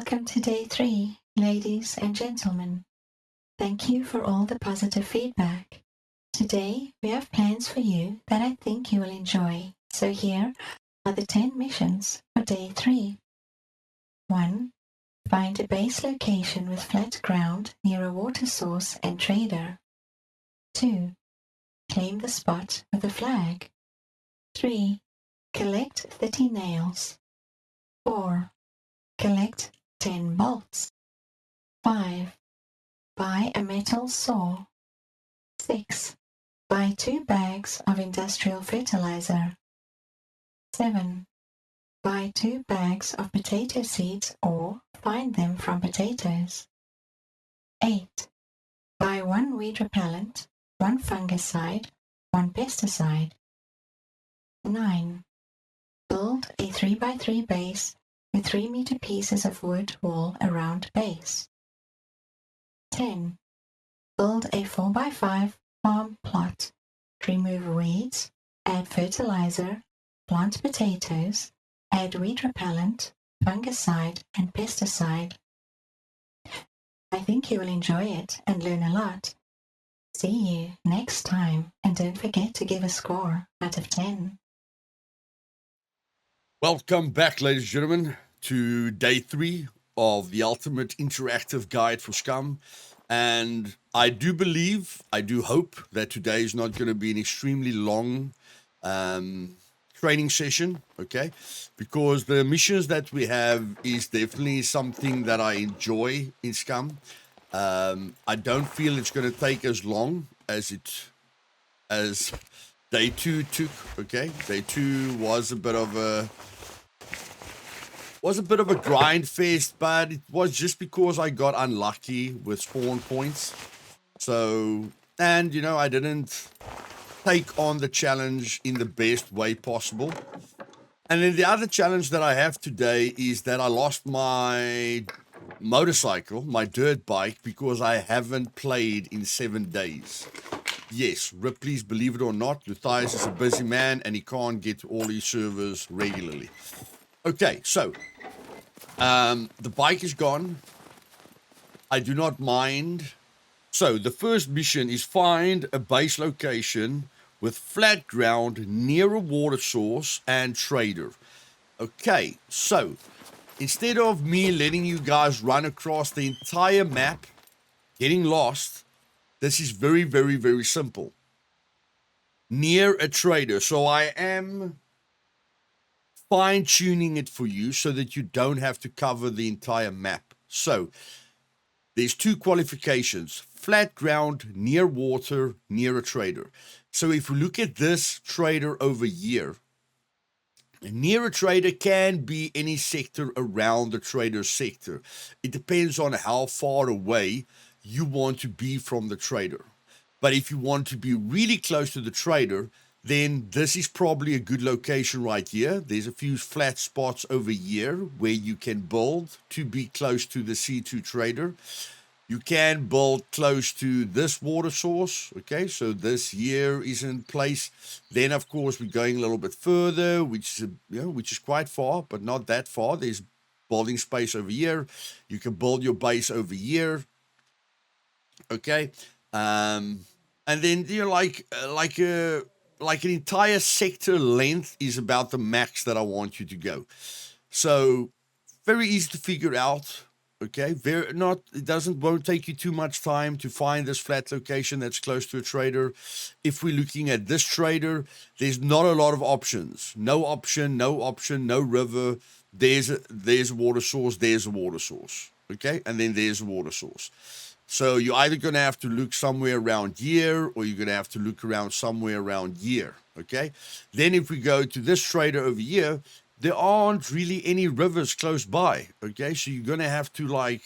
Welcome to day 3, ladies and gentlemen. Thank you for all the positive feedback. Today, we have plans for you that I think you will enjoy. So here are the 10 missions for day 3. 1. Find a base location with flat ground near a water source and trader. 2. Claim the spot with a flag. 3. Collect 30 nails. 4. Collect 10 bolts. 5. Buy a metal saw. 6. Buy 2 bags of industrial fertilizer. 7. Buy 2 bags of potato seeds or find them from potatoes. 8. Buy 1 weed repellent, 1 fungicide, 1 pesticide. 9. Build a 3x3 base with 3-meter pieces of wood wall around base. 10. Build a 4x5 farm plot. Remove weeds, add fertilizer, plant potatoes, add weed repellent, fungicide, and pesticide. I think you will enjoy it and learn a lot. See you next time, and don't forget to give a score out of 10. Welcome back, ladies and gentlemen, to day 3 of the Ultimate Interactive Guide for Scum. And I do hope that today is not going to be an extremely long training session, okay? Because the missions that we have is definitely something that I enjoy in Scum. I don't feel it's going to take as long as day 2 took, okay? Day 2 was a bit of a grind fest, but it was just because I got unlucky with spawn points. So, and I didn't take on the challenge in the best way possible. And then the other challenge that I have today is that I lost my motorcycle, my dirt bike, because I haven't played in 7 days. Yes, Ripley's, believe it or not, Luthais is a busy man and he can't get to all his servers regularly. Okay, so the bike is gone. I do not mind. So the first mission is find a base location with flat ground near a water source and trader. Okay, so instead of me letting you guys run across the entire map, getting lost, this is very, very, very simple. Near a trader. So I am fine-tuning it for you so that you don't have to cover the entire map. So there's 2 qualifications: flat ground, near water, near a trader. So if we look at this trader over here, near a trader can be any sector around the trader sector. It depends on how far away you want to be from the trader. But if you want to be really close to the trader, then this is probably a good location right here. There's a few flat spots over here where you can build to be close to the C2 trader. You can build close to this water source, okay? So this here is in place. Then, of course, we're going a little bit further, which is quite far, but not that far. There's building space over here. You can build your base over here, okay? And then like an entire sector length is about the max that I want you to go. So very easy to figure out. Okay, won't take you too much time to find this flat location that's close to a trader. If we're looking at this trader, there's not a lot of options. No option, no river. There's a water source, there's a water source. Okay, and then there's a water source. So you're either going to have to look somewhere around here, or you're going to have to look around somewhere around here, okay? Then if we go to this trader over here, there aren't really any rivers close by, okay? So you're going to have to,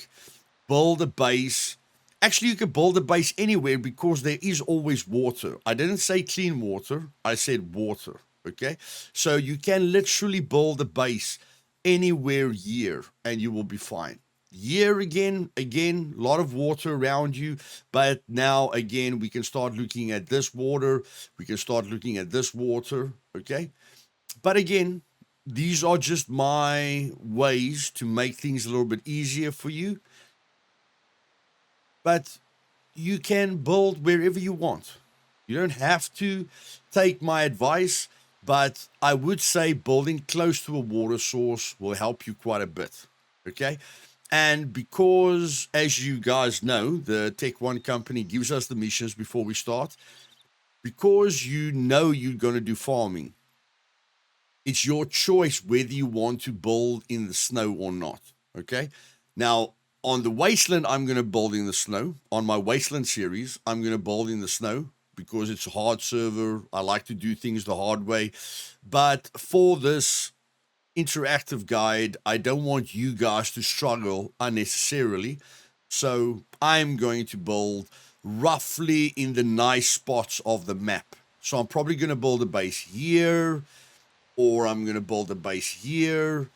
build a base. Actually, you can build a base anywhere because there is always water. I didn't say clean water. I said water, okay? So you can literally build a base anywhere here, and you will be fine. Here again, a lot of water around you, but now again, we can start looking at this water. We can start looking at this water, okay? But again, these are just my ways to make things a little bit easier for you. But you can build wherever you want. You don't have to take my advice, but I would say building close to a water source will help you quite a bit. Okay. And because, as you guys know, the Tech One company gives us the missions before we start, because you know you're going to do farming, it's your choice whether you want to build in the snow or not. Okay. Now, on the Wasteland, I'm going to build in the snow. On my Wasteland series, I'm going to build in the snow because it's a hard server. I like to do things the hard way. But for this interactive guide, I don't want you guys to struggle unnecessarily. So I'm going to build roughly in the nice spots of the map. So I'm probably going to build a base here, or I'm going to build a base here,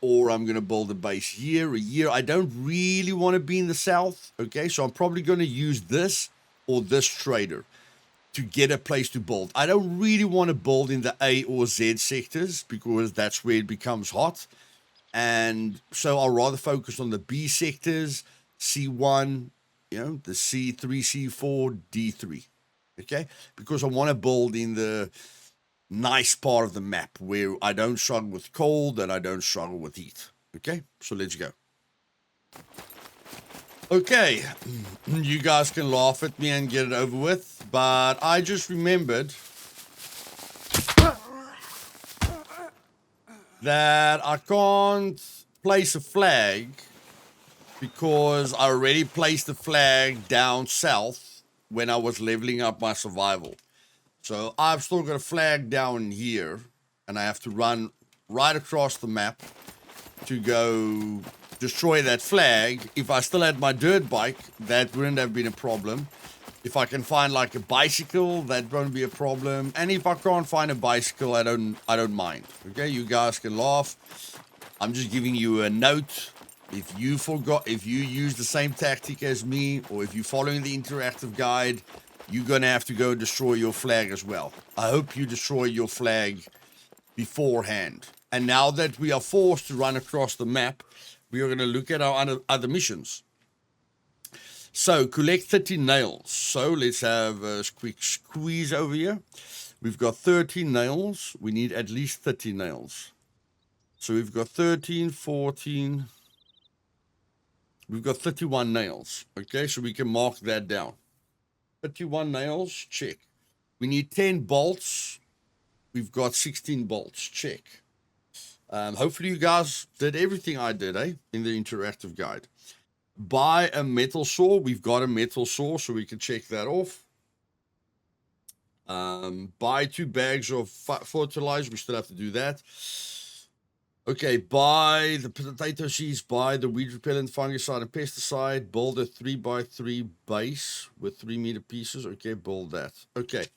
or I'm going to build a base here, a year. I don't really want to be in the south, okay? So I'm probably going to use this or this trader to get a place to build. I don't really want to build in the A or Z sectors because that's where it becomes hot. And so I'll rather focus on the B sectors, C1, the C3, C4, D3, okay? Because I want to build in the nice part of the map where I don't struggle with cold and I don't struggle with heat. Okay, so let's go. Okay, you guys can laugh at me and get it over with, but I just remembered that I can't place a flag because I already placed the flag down south when I was leveling up my survival. So I've still got a flag down here, and I have to run right across the map to go destroy that flag. If I still had my dirt bike, that wouldn't have been a problem. If I can find like a bicycle, that won't be a problem. And if I can't find a bicycle, I don't mind. Okay, you guys can laugh. I'm just giving you a note. If you use the same tactic as me, or if you're following the interactive guide, you're going to have to go destroy your flag as well. I hope you destroy your flag beforehand. And now that we are forced to run across the map, we are going to look at our other missions. So, collect 30 nails. So, let's have a quick squeeze over here. We've got 13 nails. We need at least 30 nails. So, we've got 13, 14. We've got 31 nails. Okay, so we can mark that down. 31 nails, check. We need 10 bolts. We've got 16 bolts, check. Hopefully you guys did everything I did, in the interactive guide. Buy a metal saw. We've got a metal saw, so we can check that off. Buy 2 bags of fertilizer. We still have to do that. Okay, buy the potato seeds, buy the weed repellent, fungicide, and pesticide. Build a 3x3 base with 3-meter pieces. Okay, build that. Okay,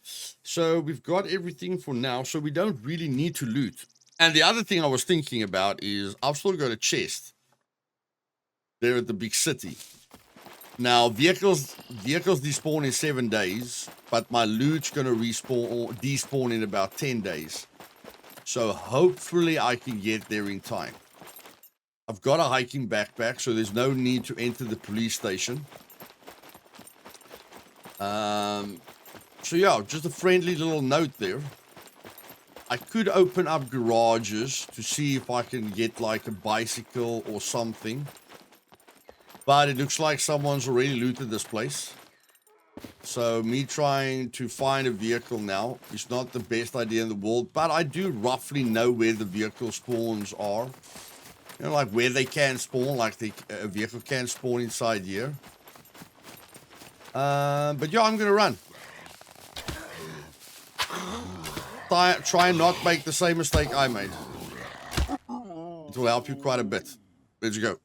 so we've got everything for now, so we don't really need to loot. And the other thing I was thinking about is I've still got a chest there at the big city. Now, vehicles despawn in 7 days, but my loot's going to despawn in about 10 days. So hopefully I can get there in time. I've got a hiking backpack, so there's no need to enter the police station. So yeah, just a friendly little note there. I could open up garages to see if I can get like a bicycle or something. But it looks like someone's already looted this place. So me trying to find a vehicle now is not the best idea in the world, but I do roughly know where the vehicle spawns are. Like where they can spawn, like a vehicle can spawn inside here. But yeah, I'm going to run. Try and not make the same mistake I made. It will help you quite a bit. Let's go.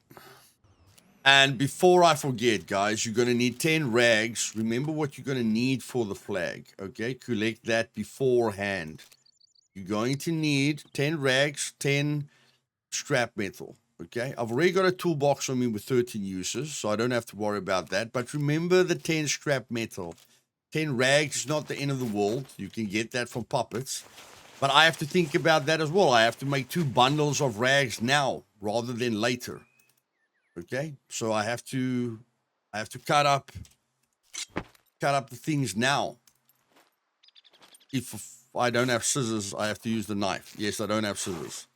And before I forget, guys, you're going to need 10 rags. Remember what you're going to need for the flag, okay? Collect that beforehand. You're going to need 10 rags, 10 scrap metal, okay? I've already got a toolbox on me with 13 uses, so I don't have to worry about that. But remember the 10 scrap metal. 10 rags is not the end of the world. You can get that from puppets. But I have to think about that as well. I have to make 2 bundles of rags now rather than later. Okay, so I have to cut up the things now. If I don't have scissors, I have to use the knife. Yes, I don't have scissors.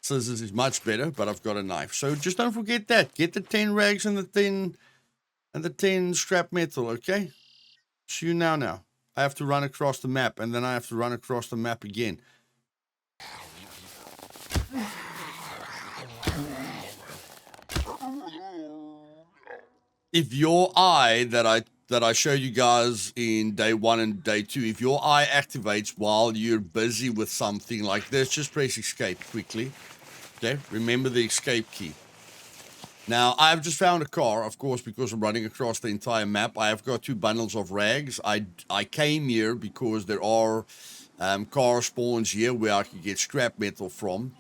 Scissors is much better, but I've got a knife. So just don't forget that. Get the 10 rags and the 10 scrap metal, okay? See you now. I have to run across the map, and then I have to run across the map again. If your eye that I showed you guys in day 1 and day 2, if your eye activates while you're busy with something like this, just press escape quickly. Okay, remember the escape key. Now, I've just found a car, of course, because I'm running across the entire map. I have got 2 bundles of rags. I came here because there are car spawns here where I can get scrap metal from.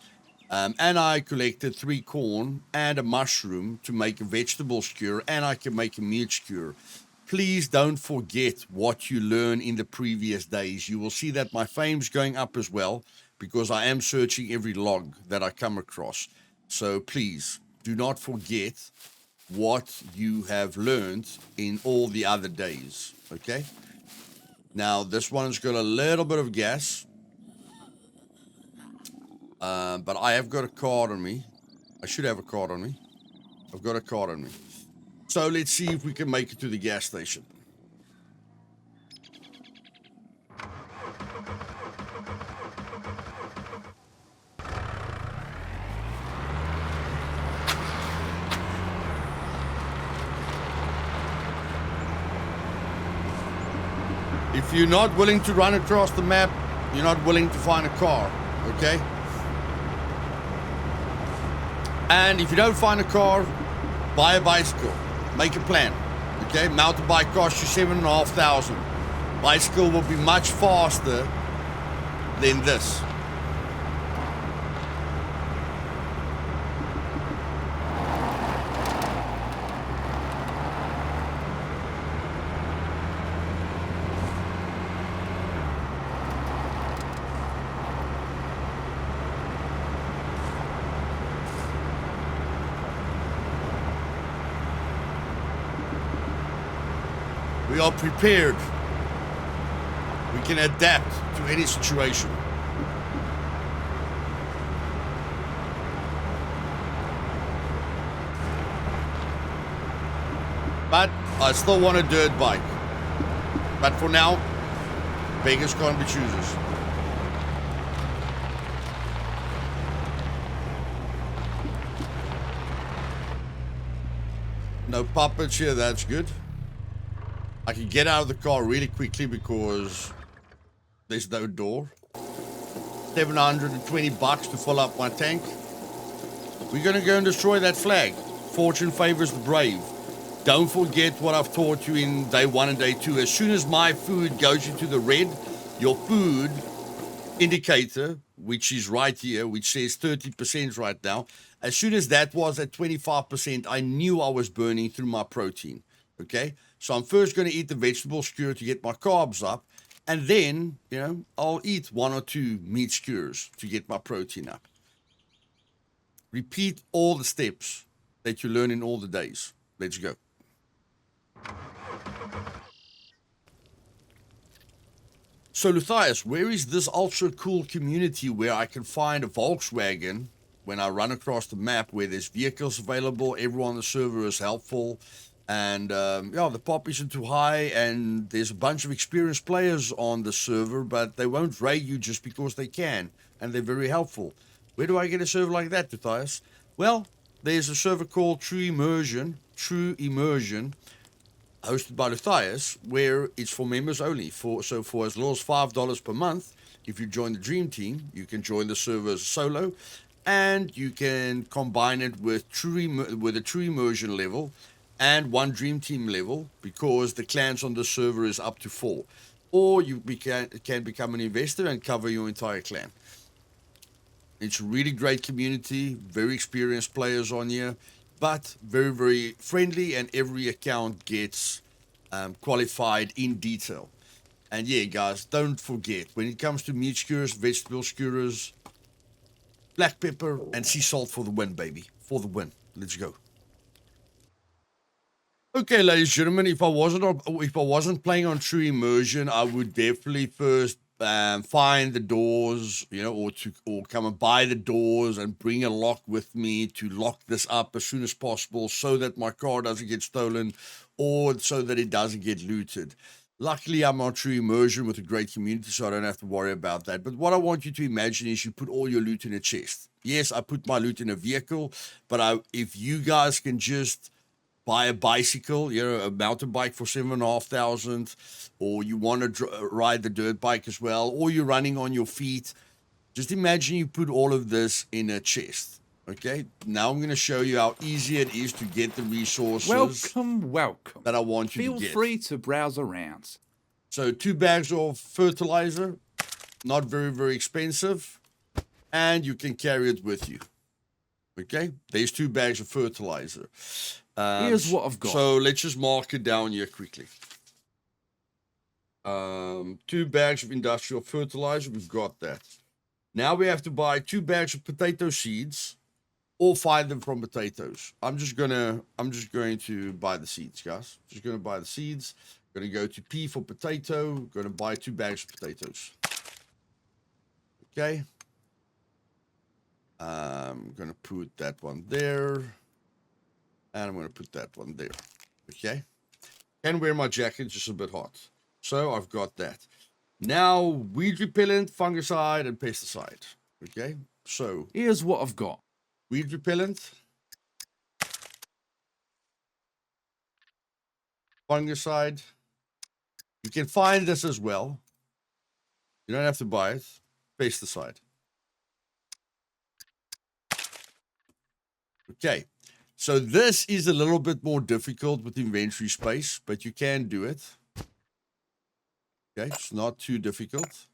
And I collected 3 corn and a mushroom to make a vegetable skewer, and I can make a meat skewer. Please don't forget what you learned in the previous days. You will see that my fame's going up as well because I am searching every log that I come across. So please do not forget what you have learned in all the other days. Okay? Now, this one's got a little bit of gas. But I have got a card on me. I should have a card on me. I've got a card on me. So let's see if we can make it to the gas station. If you're not willing to run across the map, you're not willing to find a car, okay? And if you don't find a car, buy a bicycle. Make a plan, okay? Mountain bike costs you $7,500. Bicycle will be much faster than this. We are prepared. We can adapt to any situation. But I still want a dirt bike. But for now, beggars can't be choosers. No puppets here, that's good. I can get out of the car really quickly because there's no door. $720 to fill up my tank. We're going to go and destroy that flag. Fortune favors the brave. Don't forget what I've taught you in day 1 and day 2. As soon as my food goes into the red, your food indicator, which is right here, which says 30% right now, as soon as that was at 25%, I knew I was burning through my protein. Okay? So I'm first going to eat the vegetable skewer to get my carbs up. And then, I'll eat 1 or 2 meat skewers to get my protein up. Repeat all the steps that you learn in all the days. Let's go. So, Luthais, where is this ultra cool community where I can find a Volkswagen when I run across the map where there's vehicles available, everyone on the server is helpful, and the pop isn't too high, and there's a bunch of experienced players on the server, but they won't raid you just because they can, and they're very helpful. Where do I get a server like that, Luthais? Well, there's a server called True Immersion, hosted by Luthais, where it's for members only. For as little as $5 per month, if you join the Dream Team, you can join the server as solo, and you can combine it with a True Immersion level and 1 Dream Team level, because the clans on the server is up to 4. Or you can become an investor and cover your entire clan. It's a really great community, very experienced players on here, but very, very friendly, and every account gets qualified in detail. And yeah, guys, don't forget, when it comes to meat skewers, vegetable skewers, black pepper and sea salt for the win, baby. For the win. Let's go. Okay, ladies and gentlemen, if I wasn't playing on true immersion, I would definitely first find the doors, or come and buy the doors and bring a lock with me to lock this up as soon as possible, so that my car doesn't get stolen, or so that it doesn't get looted. Luckily, I'm on true immersion with a great community, so I don't have to worry about that. But what I want you to imagine is you put all your loot in a chest. Yes, I put my loot in a vehicle, but if you guys can just buy a bicycle, a mountain bike for 7,500, or you want to ride the dirt bike as well, or you're running on your feet. Just imagine you put all of this in a chest. Okay, now I'm going to show you how easy it is to get the resources. Welcome. That I want you to get. Feel free to browse around. So 2 bags of fertilizer, not very, very expensive, and you can carry it with you. Okay, there's 2 bags of fertilizer. Here's what I've got. So let's just mark it down here quickly. 2 bags of industrial fertilizer, we've got that. Now we have to buy 2 bags of potato seeds, or find them from potatoes. I'm just going to buy the seeds, guys. Just going to buy the seeds. Going to go to P for potato. Going to buy 2 bags of potatoes. Okay. I'm going to put that one there. And I'm going to put that one there. Okay. Can wear my jacket, just a bit hot. So I've got that. Now, weed repellent, fungicide, and pesticide. Okay. So here's what I've got. Weed repellent. Fungicide. You can find this as well. You don't have to buy it. Pesticide. Okay. So this is a little bit more difficult with inventory space, but you can do it. Okay, it's not too difficult.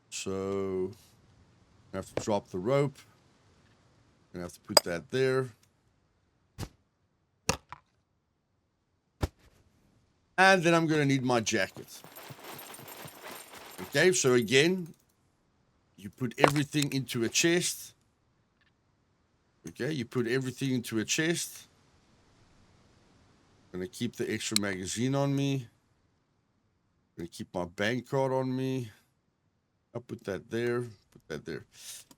So I have to drop the rope. I'm gonna have to put that there. And then I'm gonna need my jacket. Okay, so again, you put everything into a chest. Okay, you put everything into a chest. I'm gonna keep the extra magazine on me. I'm gonna keep my bank card on me. I'll put that there. Put that there.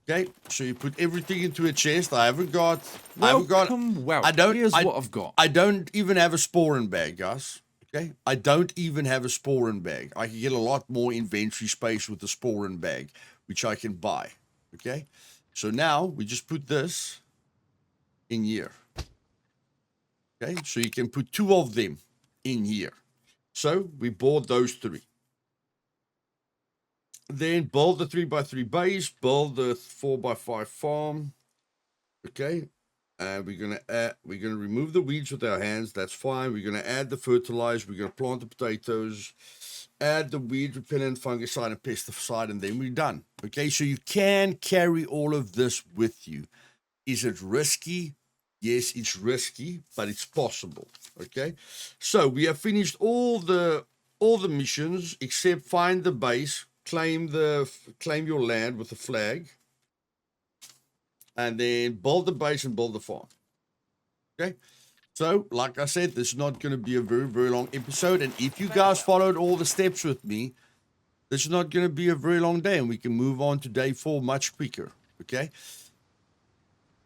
Okay, so you put everything into a chest. Welcome. Here's what I've got. I don't even have a sporin bag, guys. Okay, I don't even have a sporin bag. I can get a lot more inventory space with the sporin bag, which I can buy. Okay, so now we just put this in here. Okay, so you can put 2 of them in here. So we bought those 3. Then build the 3x3 base, build the 4x5 farm. Okay, and we're gonna remove the weeds with our hands. That's fine. We're gonna add the fertilizer. We're gonna plant the potatoes, add the weed repellent, fungicide, and pesticide, and then we're done. Okay, so you can carry all of this with you. Is it risky? Yes, it's risky, but it's possible. Okay, so we have finished all the missions except find the base. Claim your land with a flag, and then build the base and build the farm. Okay, so like I said, this is not going to be a very, very long episode, and if you guys followed all the steps with me, this is not going to be a very long day, and we can move on to day 4 much quicker. Okay,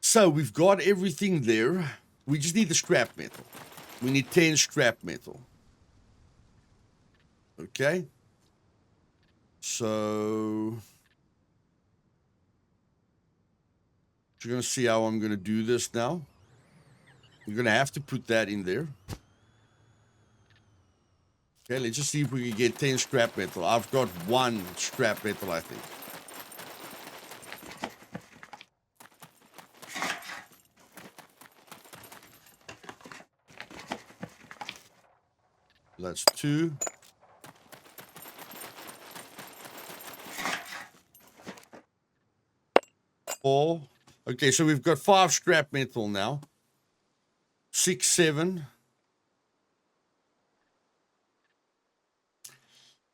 so we've got everything there. We just need the scrap metal. We need 10 scrap metal. Okay. So you're going to see how I'm going to do this now. We're going to have to put that in there. Okay, let's just see if we can get 10 scrap metal. I've got 1 scrap metal, I think. That's 2. 4. Okay, so we've got 5 scrap metal now. 6, 7,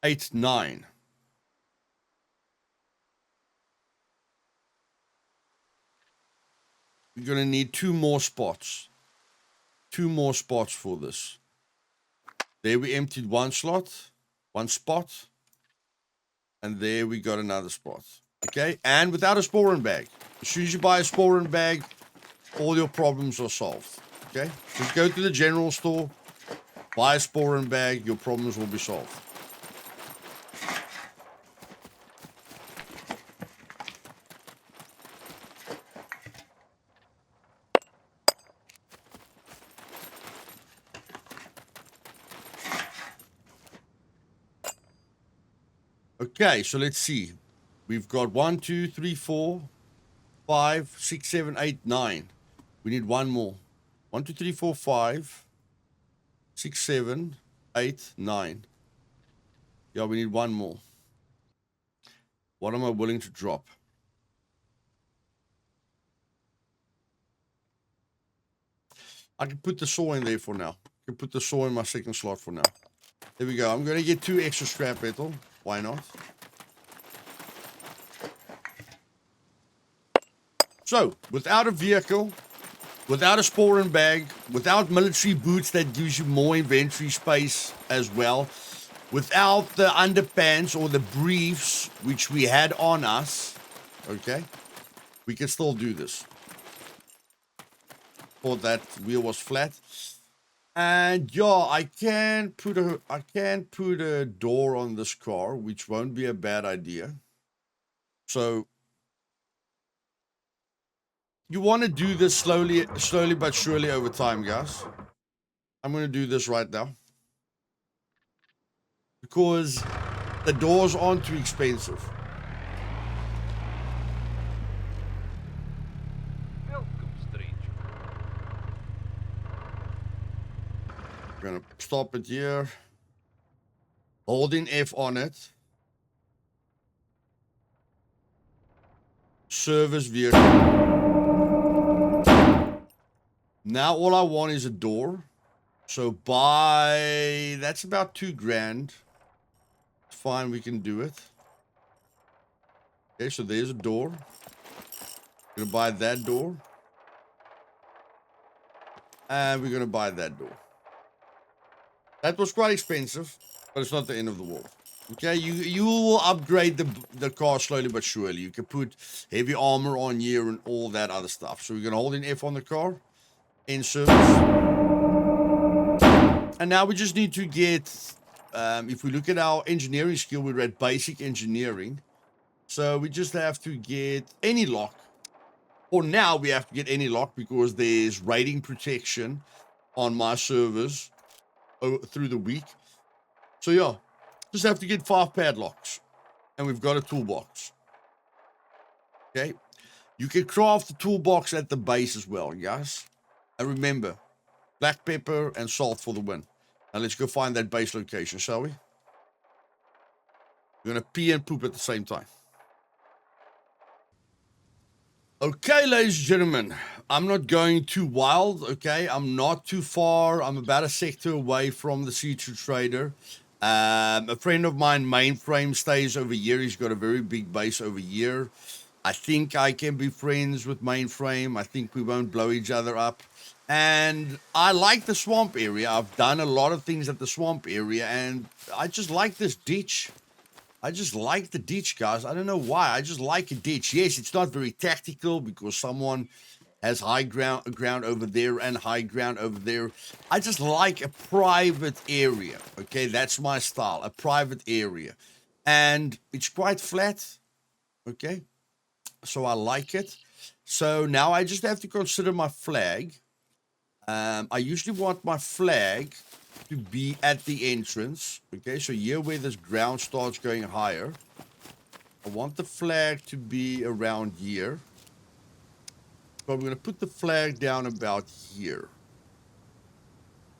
8, 9. We're going to need 2 more spots. 2 more spots for this. There we emptied 1 slot, 1 spot. And there we got another spot. Okay, and without a sporin bag. As soon as you buy a sporin bag, all your problems are solved. Okay, just go to the general store, buy a sporin bag, your problems will be solved. Okay, so let's see. We've got 1, 2, 3, 4, 5, 6, 7, 8, 9. We need 1 more. 1, 2, 3, 4, 5, 6, 7, 8, 9. Yeah, we need 1 more. What am I willing to drop? I can put the saw in there for now. I can put the saw in my second slot for now. There we go. I'm going to get 2 extra scrap metal. Why not? So, without a vehicle, without a sporin bag, without military boots that gives you more inventory space as well, without the underpants or the briefs which we had on us, okay, we can still do this. Thought that wheel was flat. And yeah, I can put a door on this car, which won't be a bad idea. So you want to do this slowly but surely over time, guys. I'm going to do this right now. Because the doors aren't too expensive. Welcome, stranger. Going to stop it here. Holding F on it. Service vehicle. Now all I want is a door. So that's about $2,000. Fine, we can do it. Okay, so there's a door. Gonna buy that door. And we're gonna buy that door. That was quite expensive, but it's not the end of the world. Okay, you will upgrade the car slowly but surely. You can put heavy armor on here and all that other stuff. So we're gonna hold in F on the car. In service. And now we just need to get, if we look at our engineering skill, we're at basic engineering. So we just have to get any lock. For now, we have to get any lock because there's rating protection on my servers through the week. So yeah, just have to get 5 padlocks. And we've got a toolbox. Okay. You can craft the toolbox at the base as well, guys. And remember, black pepper and salt for the win. Now let's go find that base location, shall we? We're going to pee and poop at the same time. Okay, ladies and gentlemen, I'm not going too wild, okay? I'm not too far. I'm about a sector away from the Saterday. A friend of mine, Mainframe, stays over here. He's got a very big base over here. I think I can be friends with Mainframe. I think we won't blow each other up. And I like the swamp area. I've done a lot of things at the swamp area, and I just like this ditch. I just like the ditch, guys. I don't know why. I just like a ditch. Yes, it's not very tactical because someone has high ground over there and high ground over there. I just like a private area. Okay, that's my style. A private area. And it's quite flat. Okay, so I like it. So now I just have to consider my flag. I usually want my flag to be at the entrance. Okay, so here where this ground starts going higher, I want the flag to be around here. So I'm going to put the flag down about here.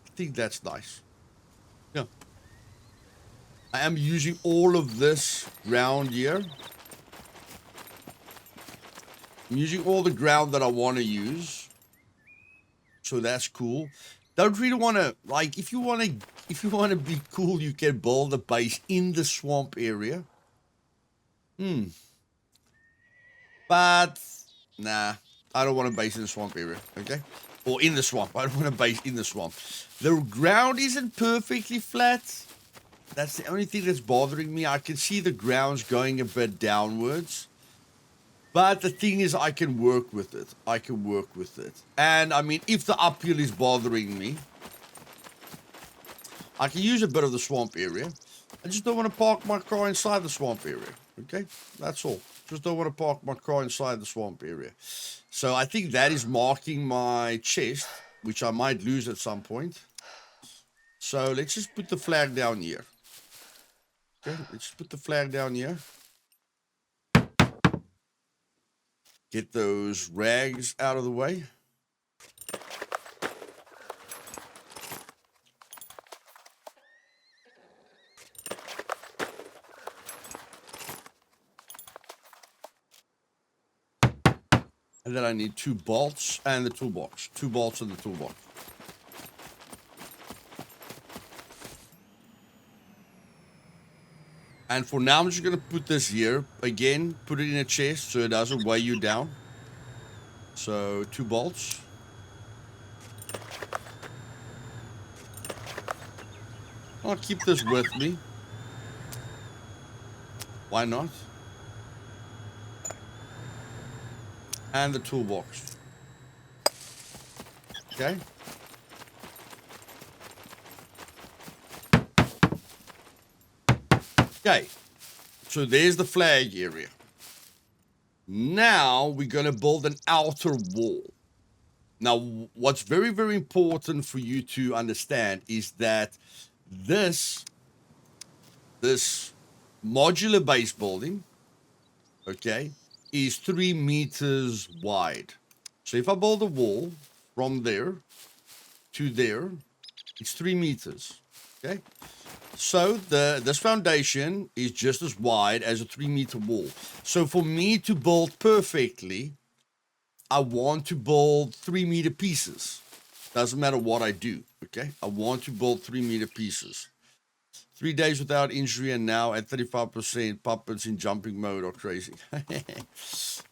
I think that's nice. Yeah. I am using all of this ground here. I'm using all the ground that I want to use. So that's cool. Don't really want to, like, if you want to be cool, you can build a base in the swamp area. But, nah, I don't want to base in the swamp area, okay? Or in the swamp. I don't want to base in the swamp. The ground isn't perfectly flat. That's the only thing that's bothering me. I can see the ground's going a bit downwards. But the thing is, I can work with it. I can work with it. And, I mean, if the uphill is bothering me, I can use a bit of the swamp area. I just don't want to park my car inside the swamp area. Okay? That's all. Just don't want to park my car inside the swamp area. So I think that is marking my chest, which I might lose at some point. So let's just put the flag down here. Okay, let's put the flag down here. Get those rags out of the way. And then I need 2 bolts and the toolbox. 2 bolts and the toolbox. And for now, I'm just going to put this here. Again, put it in a chest so it doesn't weigh you down. So, 2 bolts. I'll keep this with me. Why not? And the toolbox. Okay. Okay. So there's the flag area. Now we're going to build an outer wall. Now, what's very, very important for you to understand is that this modular base building, okay, is 3 meters wide. So if I build a wall from there to there, it's 3 meters, okay? So this foundation is just as wide as a 3 meter wall. So for me to build perfectly, I want to build 3 meter pieces. Doesn't matter what I do, okay? I want to build 3 meter pieces. 3 days without injury and now at 35%. Puppets in jumping mode are crazy.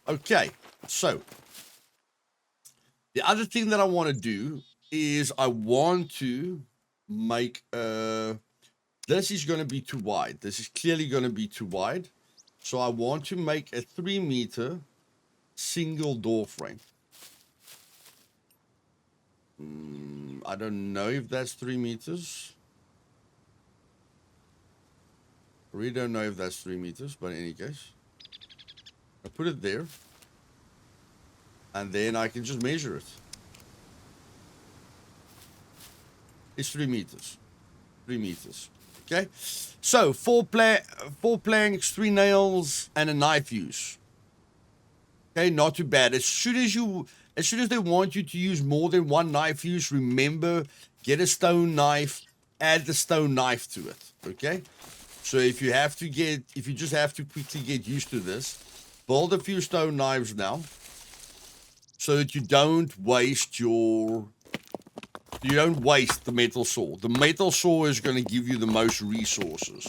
Okay, so the other thing that I want to do is I want to make this is going to be too wide. This is clearly going to be too wide. So I want to make a 3 meter single door frame. I don't know if that's 3 meters. I really don't know if that's 3 meters, but in any case, I put it there. And then I can just measure it. It's 3 meters. 3 meters. Okay? So, 4 planks, 3 nails, and a knife use. Okay, not too bad. As soon as they want you to use more than 1 knife use, remember, get a stone knife, add the stone knife to it. Okay? So if you just have to quickly get used to this, build a few stone knives now, so that you don't waste the metal saw. The metal saw is going to give you the most resources.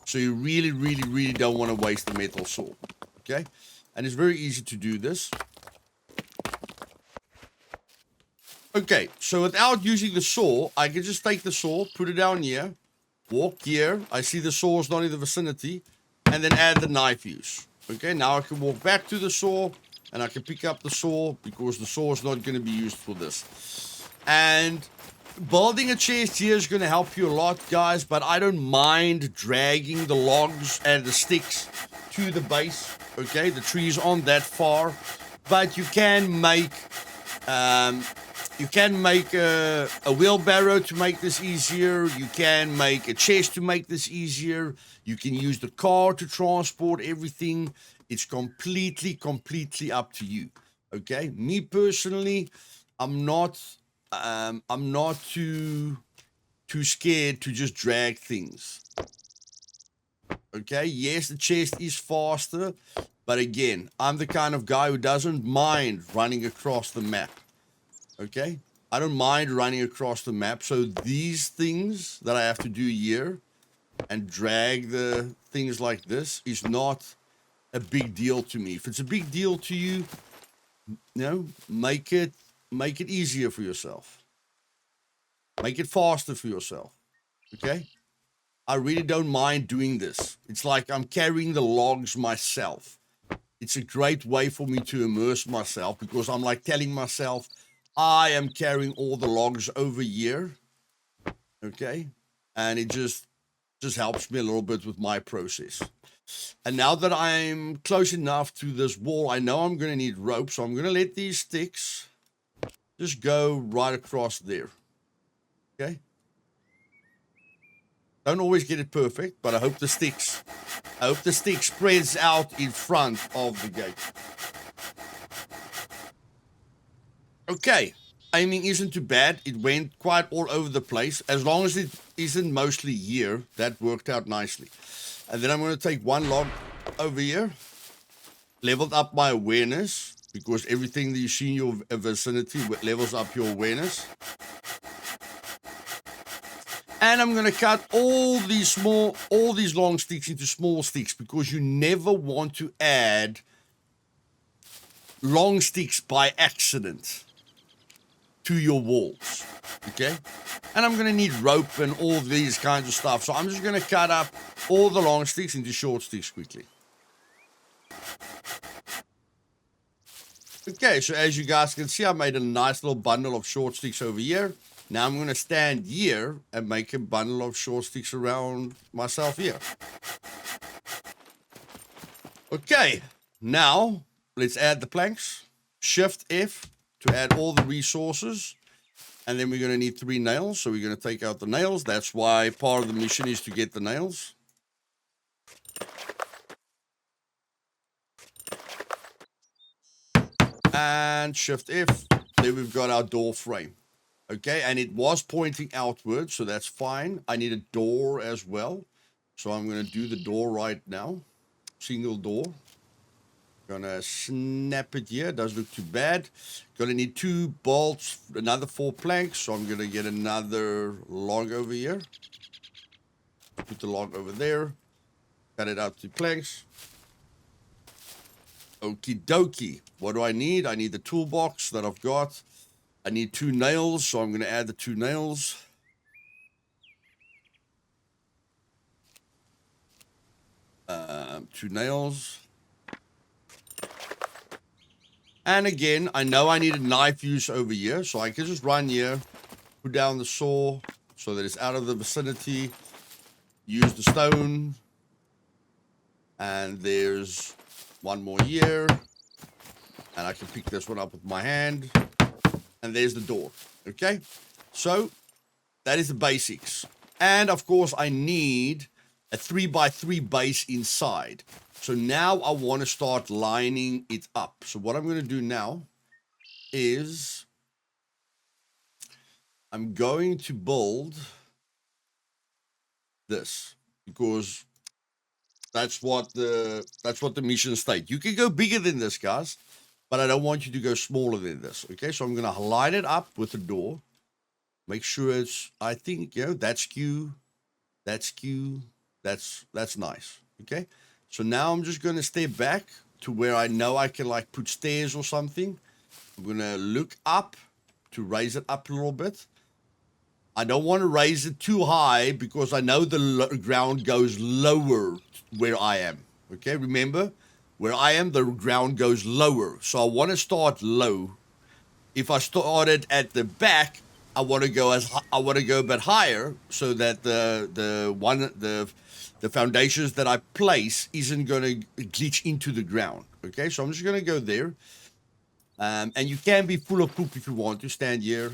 So you really, really, really don't want to waste the metal saw. Okay? And it's very easy to do this. Okay, so without using the saw, I can just take the saw, put it down here, walk here. I see the saw is not in the vicinity, and then add the knife use. Okay, now I can walk back to the saw, and I can pick up the saw because the saw is not going to be used for this. And building a chest here is going to help you a lot, guys, but I don't mind dragging the logs and the sticks to the base. Okay, the trees aren't that far, but you can make a wheelbarrow to make this easier. You can make a chest to make this easier. You can use the car to transport everything. It's completely up to you. Okay, me personally, I'm not too scared to just drag things. Okay, yes, the chest is faster, But again, I'm the kind of guy who doesn't mind running across the map. Okay? I don't mind running across the map. So these things that I have to do here and drag the things like this is not a big deal to me. If it's a big deal to you, make it easier for yourself. Make it faster for yourself. Okay? I really don't mind doing this. It's like I'm carrying the logs myself. It's a great way for me to immerse myself because I'm like telling myself, I am carrying all the logs over here. Okay? And it just helps me a little bit with my process. And now that I'm close enough to this wall, I know I'm going to need rope. So I'm going to let these sticks just go right across there. Okay? Don't always get it perfect, but I hope the stick spreads out in front of the gate. Okay, aiming isn't too bad. It went quite all over the place. As long as it isn't mostly here, that worked out nicely. And then I'm going to take one log over here, leveled up my awareness, because everything that you see in your vicinity levels up your awareness. And I'm going to cut all these long sticks into small sticks because you never want to add long sticks by accident to your walls. Okay? And I'm going to need rope and all these kinds of stuff. So I'm just going to cut up all the long sticks into short sticks quickly. Okay, so as you guys can see, I made a nice little bundle of short sticks over here. Now I'm going to stand here and make a bundle of short sticks around myself here. Okay, now let's add the planks. Shift F to add all the resources. And then we're going to need 3 nails. So we're going to take out the nails. That's why part of the mission is to get the nails. And Shift F. There we've got our door frame. Okay, and it was pointing outward, so that's fine. I need a door as well. So I'm going to do the door right now. Single door. Gonna snap it here. Doesn't look too bad. Gonna need 2 bolts, another 4 planks. So I'm gonna get another log over here. Put the log over there. Cut it out to planks. Okie dokie. What do I need? I need the toolbox that I've got. I need 2 nails, so I'm going to add the 2 nails. 2 nails. And again, I know I need a knife use over here, so I can just run here, put down the saw so that it's out of the vicinity. Use the stone. And there's one more here. And I can pick this one up with my hand. And there's the door. Okay? So, that is the basics. And, of course, I need a 3x3 base inside. So now I want to start lining it up. So what I'm going to do now is I'm going to build this. Because that's what the mission state. You can go bigger than this, guys. But I don't want you to go smaller than this. Okay, so I'm going to line it up with the door. Make sure it's, I think, that's skew. That's skew. That's nice. Okay, so now I'm just going to step back to where I know I can like put stairs or something. I'm going to look up to raise it up a little bit. I don't want to raise it too high because I know the ground goes lower where I am. Okay, remember? Where I am, the ground goes lower. So I want to start low. If I started at the back, I want to go a bit higher so that the foundations that I place isn't going to glitch into the ground. Okay, so I'm just going to go there. And you can be full of poop if you want to. Stand here.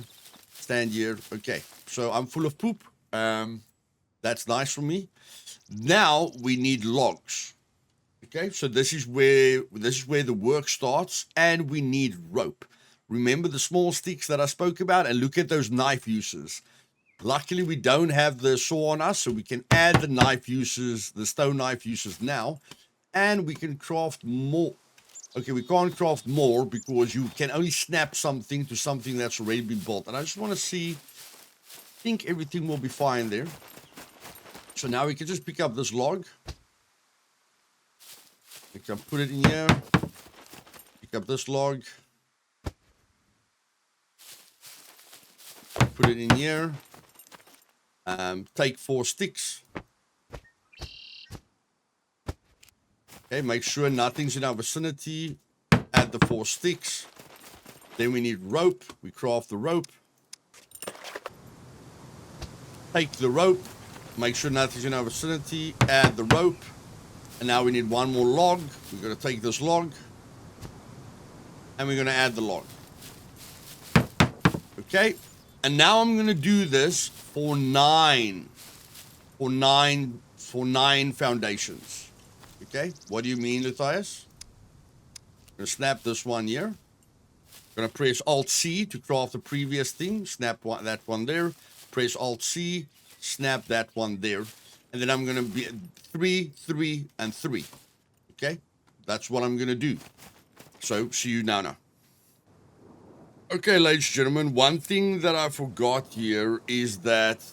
Okay, so I'm full of poop. That's nice for me. Now we need logs. Okay, so this is where the work starts, and we need rope. Remember the small sticks that I spoke about, and look at those knife uses. Luckily, we don't have the saw on us, so we can add the knife uses, the stone knife uses now. And we can craft more. Okay, we can't craft more because you can only snap something to something that's already been built. And I just want to see, I think everything will be fine there. So now we can just pick up this log. We can put it in here. Pick up this log. Put it in here. Take 4 sticks. Okay, make sure nothing's in our vicinity. Add the 4 sticks. Then we need rope. We craft the rope. Take the rope. Make sure nothing's in our vicinity. Add the rope. And now we need 1 more log. We're going to take this log. And we're going to add the log. Okay. And now I'm going to do this for 9 foundations. Okay, what do you mean, Luthais? I'm going to snap this one here. I'm going to press Alt-C to craft the previous thing. Snap that one there. Press Alt-C. Snap that one there. And then I'm going to be 3, 3, and 3. Okay, that's what I'm going to do. So, see you now. Okay, ladies and gentlemen, one thing that I forgot here is that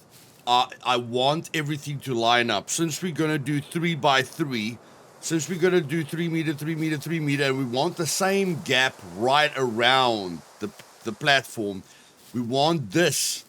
I want everything to line up. Since we're going to do 3 by 3, since we're going to do 3 meter, 3 meter, 3 meter, and we want the same gap right around the platform, we want this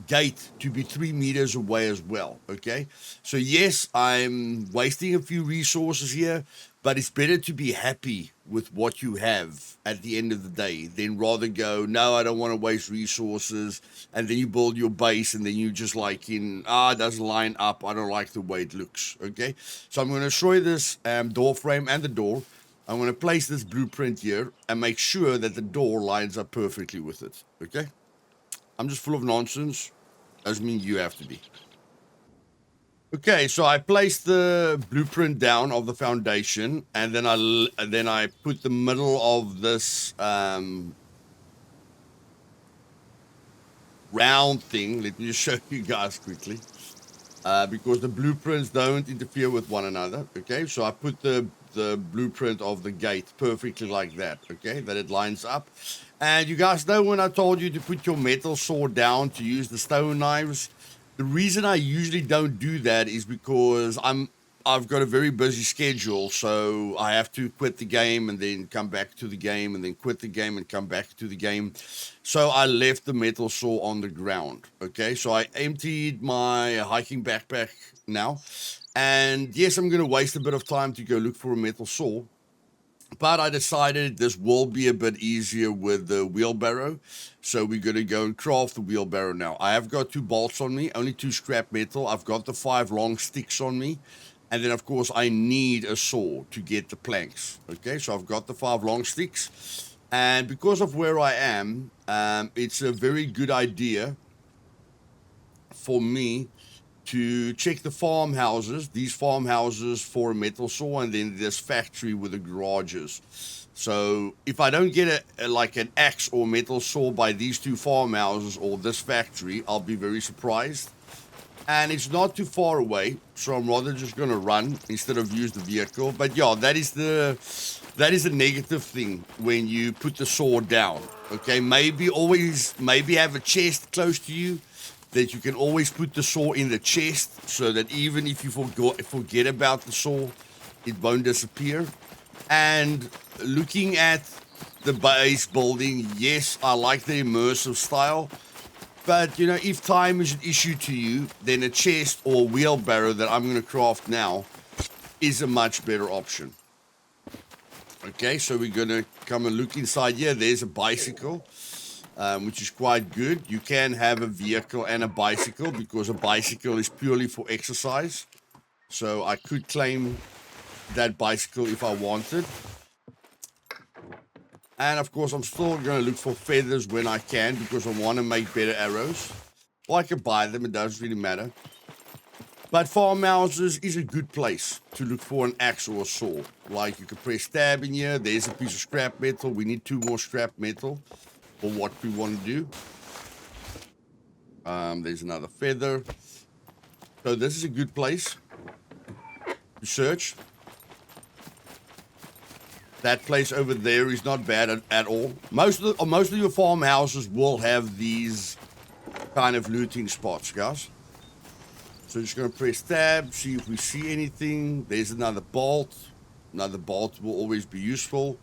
gate to be 3 meters away as well, okay? So yes, I'm wasting a few resources here, but it's better to be happy with what you have at the end of the day than rather go, no, I don't want to waste resources, and then you build your base, and then you just like it doesn't line up, I don't like the way it looks, okay? So I'm going to show you this door frame and the door. I'm going to place this blueprint here and make sure that the door lines up perfectly with it, okay? I'm just full of nonsense. Doesn't mean you have to be. Okay, so I placed the blueprint down of the foundation, and then I put the middle of this round thing. Let me just show you guys quickly, because the blueprints don't interfere with one another. Okay, so I put the blueprint of the gate perfectly like that. Okay, that it lines up. And you guys know when I told you to put your metal saw down to use the stone knives, the reason I usually don't do that is because I've got a very busy schedule, so I have to quit the game and then come back to the game and then quit the game and come back to the game. So I left the metal saw on the ground. Okay, so I emptied my hiking backpack now. And yes, I'm going to waste a bit of time to go look for a metal saw. But I decided this will be a bit easier with the wheelbarrow. So we're going to go and craft the wheelbarrow now. I have got 2 bolts on me, only 2 scrap metal. I've got the 5 long sticks on me. And then, of course, I need a saw to get the planks. Okay, so I've got the 5 long sticks. And because of where I am, it's a very good idea for me to check the farmhouses, these farmhouses for a metal saw, and then this factory with the garages. So if I don't get like an axe or metal saw by these 2 farmhouses or this factory, I'll be very surprised. And it's not too far away, so I'm rather just going to run instead of use the vehicle. But yeah, that is the negative thing when you put the saw down. Okay, maybe have a chest close to you that you can always put the saw in the chest, so that even if you forget about the saw, it won't disappear. And looking at the base building, yes, I like the immersive style. But, you know, if time is an issue to you, then a chest or a wheelbarrow that I'm going to craft now is a much better option. Okay, so we're going to come and look inside here. There's a bicycle, which is quite good. You can have a vehicle and a bicycle because a bicycle is purely for exercise. So I could claim that bicycle if I wanted. And, of course, I'm still going to look for feathers when I can because I want to make better arrows. Or I can buy them. It doesn't really matter. But farmhouses is a good place to look for an axe or a saw. Like, you can press tab in here. There's a piece of scrap metal. We need 2 more scrap metal for what we want to do. There's another feather. So this is a good place to search. That place over there is not bad at all. Most of your farmhouses will have these kind of looting spots, guys. So just going to press tab, see if we see anything. There's another bolt. Another bolt will always be useful.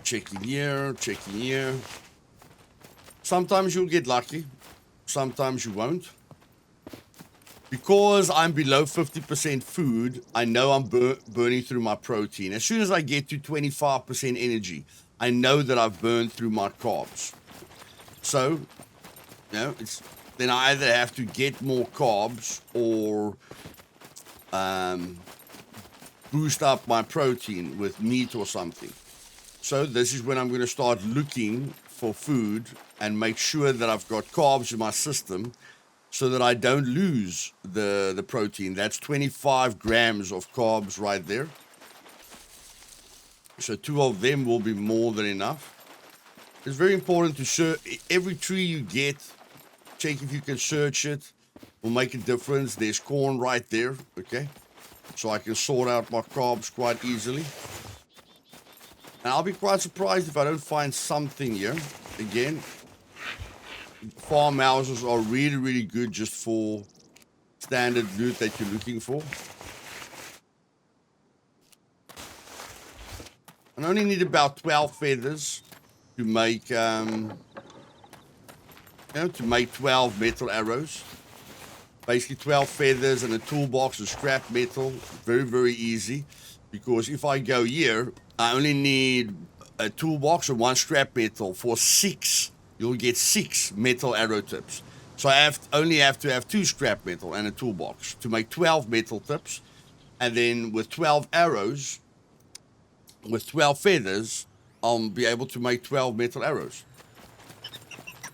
Checking here, checking here. Sometimes you'll get lucky. Sometimes you won't. Because I'm below 50% food, I know I'm burning through my protein. As soon as I get to 25% energy, I know that I've burned through my carbs. So, then I either have to get more carbs or boost up my protein with meat or something. So this is when I'm going to start looking for food and make sure that I've got carbs in my system so that I don't lose the protein. That's 25 grams of carbs right there. So 2 of them will be more than enough. It's very important to search every tree you get. Check if you can search it. Will make a difference. There's corn right there, okay? So I can sort out my carbs quite easily. And I'll be quite surprised if I don't find something here. Again, farmhouses are really, really good just for standard loot that you're looking for. I only need about 12 feathers to make, to make 12 metal arrows. Basically 12 feathers and a toolbox of scrap metal. Very, very easy. Because if I go here, I only need a toolbox and 1 scrap metal for 6. You'll get 6 metal arrow tips. So I only have to have 2 scrap metal and a toolbox to make 12 metal tips. And then with 12 arrows, with 12 feathers, I'll be able to make 12 metal arrows.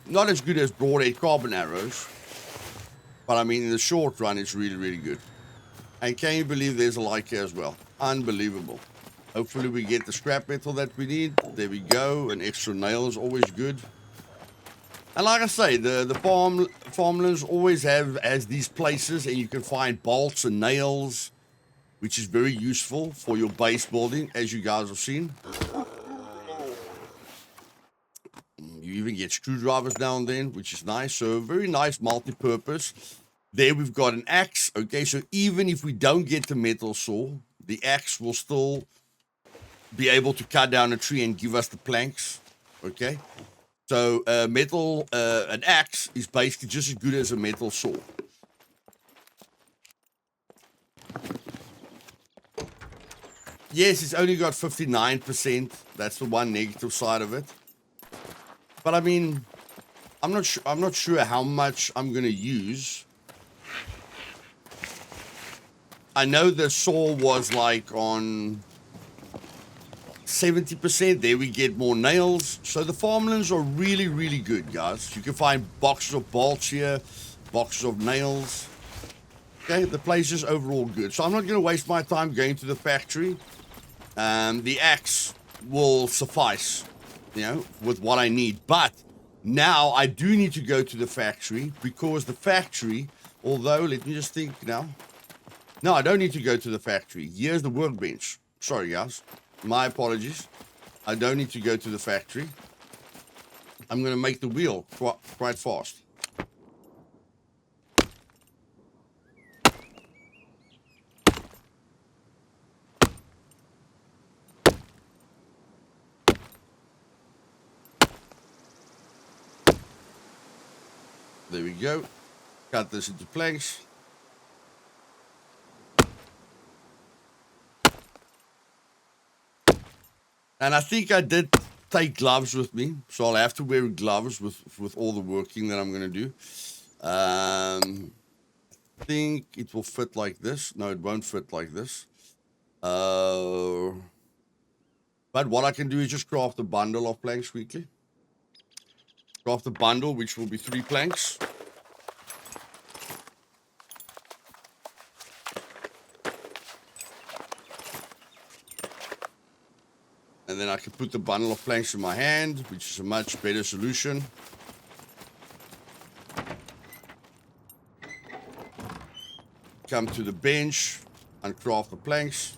Not as good as broadhead carbon arrows, but I mean in the short run it's really, really good. And can you believe there's a like here as well? Unbelievable. Hopefully we get the scrap metal that we need. There we go. An extra nail is always good. And like I say, the farmlands always has these places, and you can find bolts and nails, which is very useful for your base building, as you guys have seen. You even get screwdrivers now and then, which is nice. So very nice multi-purpose. There we've got an axe. Okay, so even if we don't get the metal saw, the axe will still be able to cut down a tree and give us the planks. Okay, so an axe is basically just as good as a metal saw. Yes, it's only got 59%. That's the one negative side of it. But I mean, I'm not sure how much I'm gonna use. I know the saw was like on 70%. There we get more nails. So the farmlands are really, really good, guys. You can find boxes of bolts here, boxes of nails. Okay, the place is overall good. So I'm not gonna waste my time going to the factory. The axe will suffice, with what I need. But now I do need to go to the factory, because the factory, although, let me just think now. No, I don't need to go to the factory. Here's the workbench. Sorry, guys. My apologies. I don't need to go to the factory. I'm going to make the wheel quite fast. There we go. Cut this into planks. And I think I did take gloves with me, so I'll have to wear gloves with all the working that I'm going to do. I think it will fit like this. No, it won't fit like this. But what I can do is just craft a bundle of planks quickly. Craft a bundle, which will be 3 planks. And then I can put the bundle of planks in my hand, which is a much better solution. Come to the bench and craft the planks.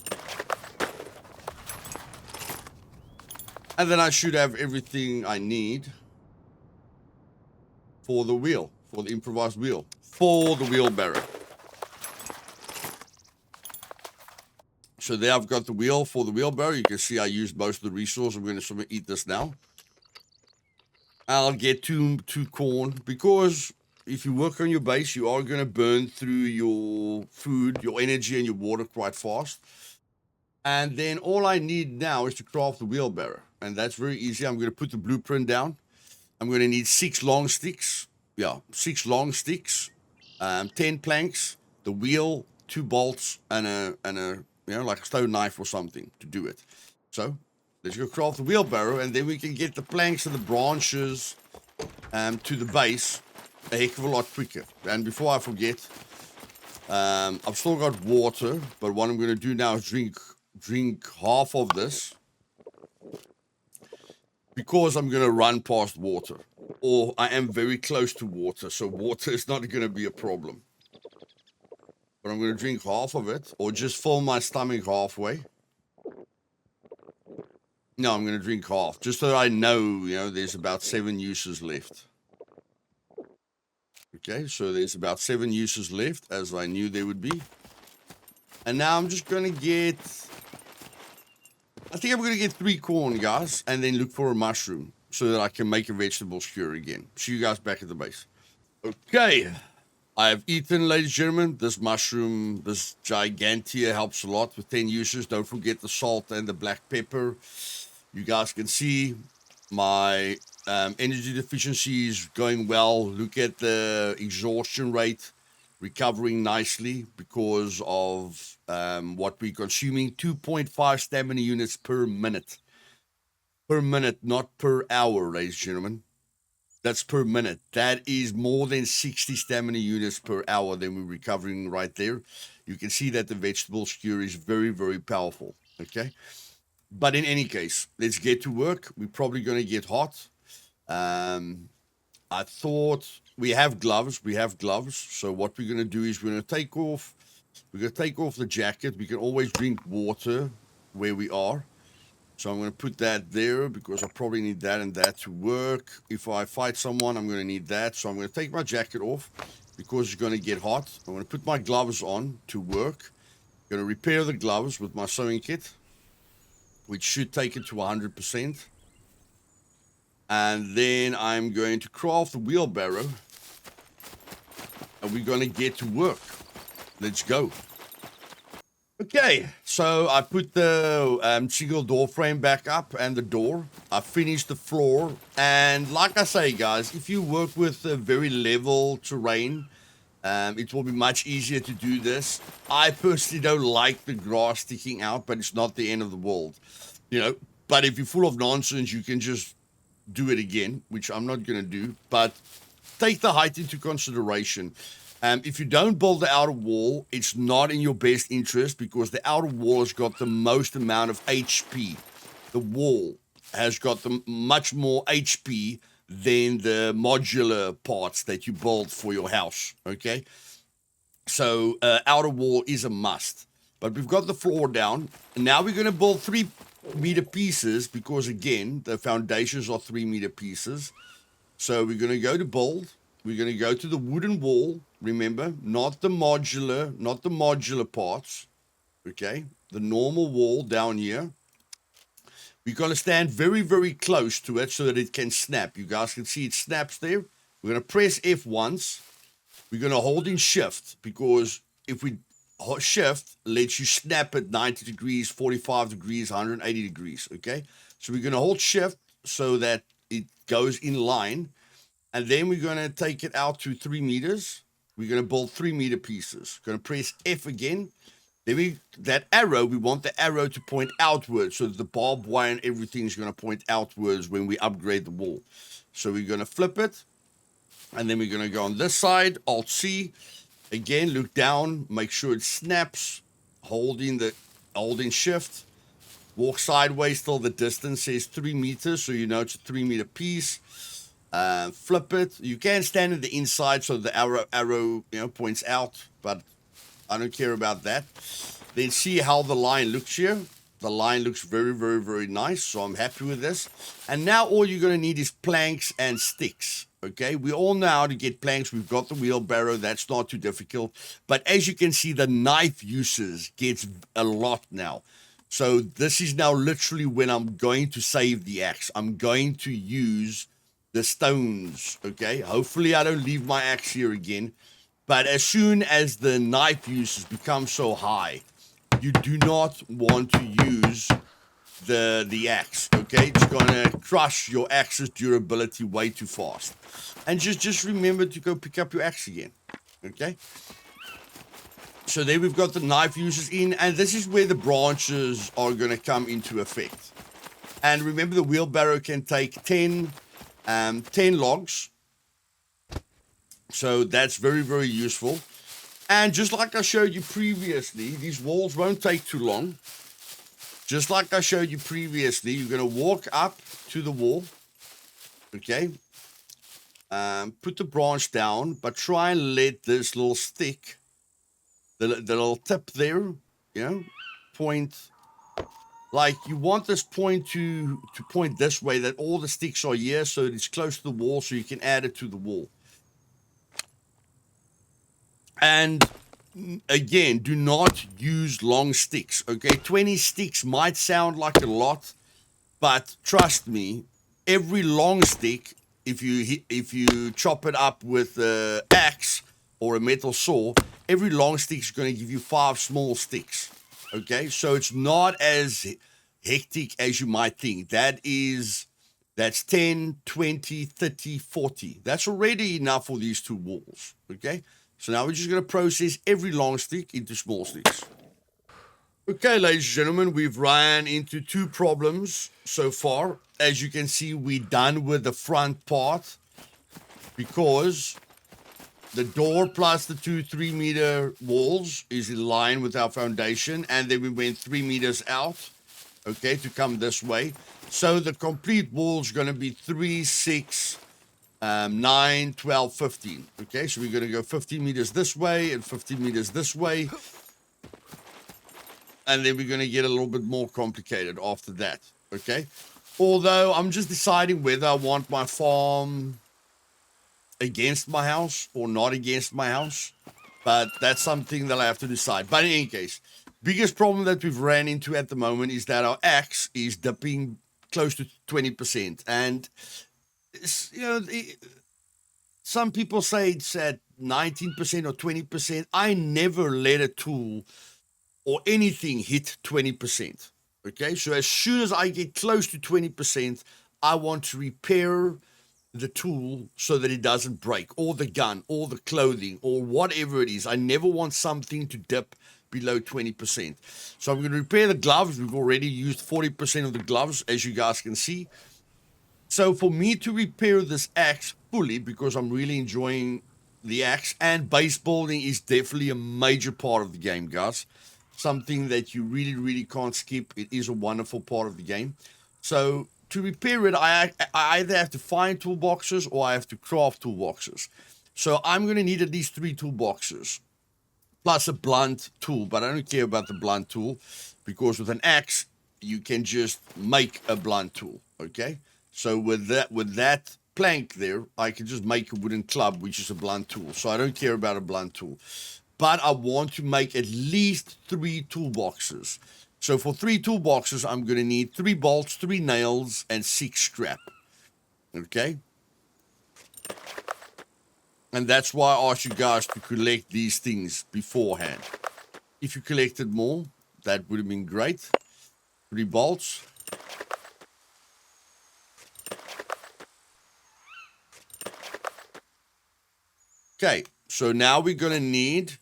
And then I should have everything I need for the wheel, for the improvised wheel, for the wheelbarrow. So there I've got the wheel for the wheelbarrow. You can see I used most of the resource. I'm going to eat this now. I'll get two corn, because if you work on your base, you are going to burn through your food, your energy, and your water quite fast. And then all I need now is to craft the wheelbarrow. And that's very easy. I'm going to put the blueprint down. I'm going to need 6 long sticks. Yeah, 6 long sticks, 10 planks, the wheel, 2 bolts, and a like a stone knife or something to do it. So let's go craft the wheelbarrow, and then we can get the planks and the branches to the base a heck of a lot quicker. And before I forget, I've still got water, but what I'm going to do now is drink half of this, because I'm going to run past water, or I am very close to water, so water is not going to be a problem. But I'm going to drink half of it, or just fill my stomach halfway. No, I'm going to drink half, just so I know, there's about 7 uses left. Okay, so there's about 7 uses left, as I knew there would be. And now I'm just going to get... I think I'm going to get 3 corn, guys, and then look for a mushroom so that I can make a vegetable skewer again. See you guys back at the base. Okay, I have eaten, ladies and gentlemen. This mushroom, this gigantia, helps a lot with 10 uses. Don't forget the salt and the black pepper. You guys can see my energy deficiency is going well. Look at the exhaustion rate recovering nicely because of what we're consuming. 2.5 stamina units per minute. Per minute, not per hour, ladies and gentlemen. That's per minute. That is more than 60 stamina units per hour that we're recovering right there. You can see that the vegetable skewer is very, very powerful. Okay. But in any case, let's get to work. We're probably going to get hot. I thought we have gloves. So what we're going to do is we're going to take off the jacket. We can always drink water where we are. So I'm going to put that there because I probably need that and that to work. If I fight someone, I'm going to need that. So I'm going to take my jacket off because it's going to get hot. I'm going to put my gloves on to work. I'm going to repair the gloves with my sewing kit, which should take it to 100%. And then I'm going to craft the wheelbarrow. And we're going to get to work. Let's go. Okay, so I put the single door frame back up and the door. I finished the floor. And like I say, guys, if you work with very level terrain, it will be much easier to do this. I personally don't like the grass sticking out, but it's not the end of the world. But if you're full of nonsense, you can just do it again, which I'm not going to do. But take the height into consideration. If you don't build the outer wall, it's not in your best interest because the outer wall has got the most amount of HP. The wall has got the much more HP than the modular parts that you build for your house, okay? So outer wall is a must. But we've got the floor down. And now we're going to build 3-meter pieces because, again, the foundations are 3-meter pieces. So we're going to go to build. We're going to go to the wooden wall. Remember, not the modular parts. Okay, the normal wall down here. We're going to stand very, very close to it so that it can snap. You guys can see it snaps there. We're going to press F once. We're going to hold in shift because if we shift, lets you snap at 90 degrees, 45 degrees, 180 degrees. Okay, so we're going to hold shift so that it goes in line. And then we're going to take it out to 3 meters. We're going to build 3-meter pieces. Going to press F again. Then we want the arrow to point outwards so that the barbed wire and everything is going to point outwards when we upgrade the wall. So we're going to flip it. And then we're going to go on this side, Alt-C. Again, look down, make sure it snaps. Hold in shift. Walk sideways till the distance says 3 meters. So you know it's a 3-meter piece. Flip it. You can stand in the inside so the arrow points out, but I don't care about that. Then see how the line looks here. The line looks very, very, very nice, so I'm happy with this. And now all you're going to need is planks and sticks, okay? We all know how to get planks. We've got the wheelbarrow. That's not too difficult. But as you can see, the knife uses gets a lot now. So this is now literally when I'm going to save the axe. I'm going to use the stones, okay? Hopefully I don't leave my axe here again. But as soon as the knife uses become so high, you do not want to use the axe, okay? It's gonna crush your axe's durability way too fast. And just remember to go pick up your axe again, okay? So there we've got the knife uses in, and this is where the branches are gonna come into effect. And remember, the wheelbarrow can take 10 logs. So that's very, very useful. And just like I showed you previously, these walls won't take too long. Just like I showed you previously, you're going to walk up to the wall, okay? Put the branch down, but try and let this little stick, the little tip there, point. Like, you want this point to point this way, that all the sticks are here, so it's close to the wall, so you can add it to the wall. And again, do not use long sticks, okay? 20 sticks might sound like a lot, but trust me, every long stick, if you chop it up with an axe or a metal saw, every long stick is going to give you 5 small sticks, okay? So it's not as hectic as you might think. That's 10, 20, 30, 40. That's already enough for these 2 walls, okay? So now we're just going to process every long stick into small sticks. Okay, ladies and gentlemen, we've ran into 2 problems so far. As you can see, we're done with the front part because the door plus the 2 3-meter walls is in line with our foundation, and then we went 3 meters out, okay, to come this way. So the complete wall is going to be 3, 6, 9, 12, 15. Okay, so we're going to go 15 meters this way and 15 meters this way. And then we're going to get a little bit more complicated after that. Okay, although I'm just deciding whether I want my farm against my house or not against my house. But that's something that I have to decide. But in any case, biggest problem that we've ran into at the moment is that our axe is dipping close to 20%. And some people say it's at 19% or 20%. I never let a tool or anything hit 20%. Okay, so as soon as I get close to 20%, I want to repair the tool so that it doesn't break, or the gun, or the clothing, or whatever it is. I never want something to dip below 20%. So I'm going to repair the gloves. We've already used 40% of the gloves, as you guys can see. So for me to repair this axe fully, because I'm really enjoying the axe, and base building is definitely a major part of the game, guys. Something that you really, really can't skip. It is a wonderful part of the game. So to repair it, I either have to find toolboxes or I have to craft toolboxes. So I'm going to need at least 3 toolboxes, plus a blunt tool. But I don't care about the blunt tool, because with an axe, you can just make a blunt tool, okay? So with that plank there, I can just make a wooden club, which is a blunt tool. So I don't care about a blunt tool. But I want to make at least 3 toolboxes. So for 3 toolboxes, I'm going to need 3 bolts, 3 nails, and 6 scrap. Okay? And that's why I asked you guys to collect these things beforehand. If you collected more, that would have been great. 3 bolts. Okay, so now we're going to need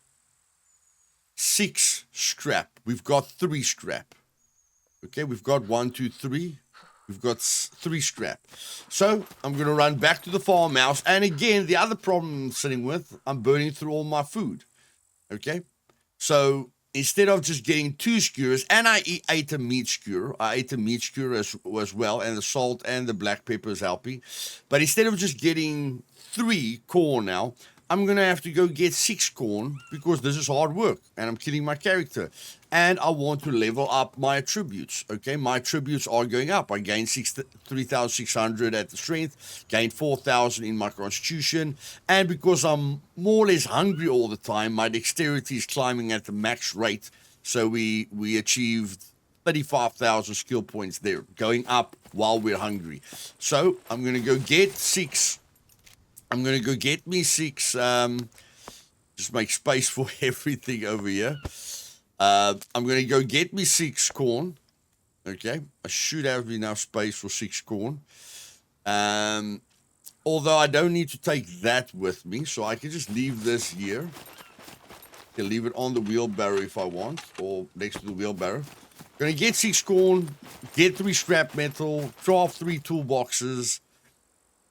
6 scrap. We've got 3 scrap. Okay, we've got 1, 2, 3. We've got 3 scrap. So I'm going to run back to the farmhouse. And again, the other problem I'm sitting with, I'm burning through all my food. Okay, so instead of just getting 2 skewers, and I ate a meat skewer. I ate a meat skewer as well, and the salt and the black pepper is helping. But instead of just getting 3 corn now, I'm going to have to go get 6 corn because this is hard work and I'm killing my character. And I want to level up my attributes, okay? My attributes are going up. I gained 3,600 at the strength, gained 4,000 in my constitution, and because I'm more or less hungry all the time, my dexterity is climbing at the max rate. So we achieved 35,000 skill points there, going up while we're hungry. So I'm going to go get 6. I'm going to go get me 6, just make space for everything over here. I'm going to go get me 6 corn. Okay, I should have enough space for 6 corn. Although I don't need to take that with me, so I can just leave this here. I can leave it on the wheelbarrow if I want, or next to the wheelbarrow. Going to get 6 corn, get 3 scrap metal, craft 3 toolboxes.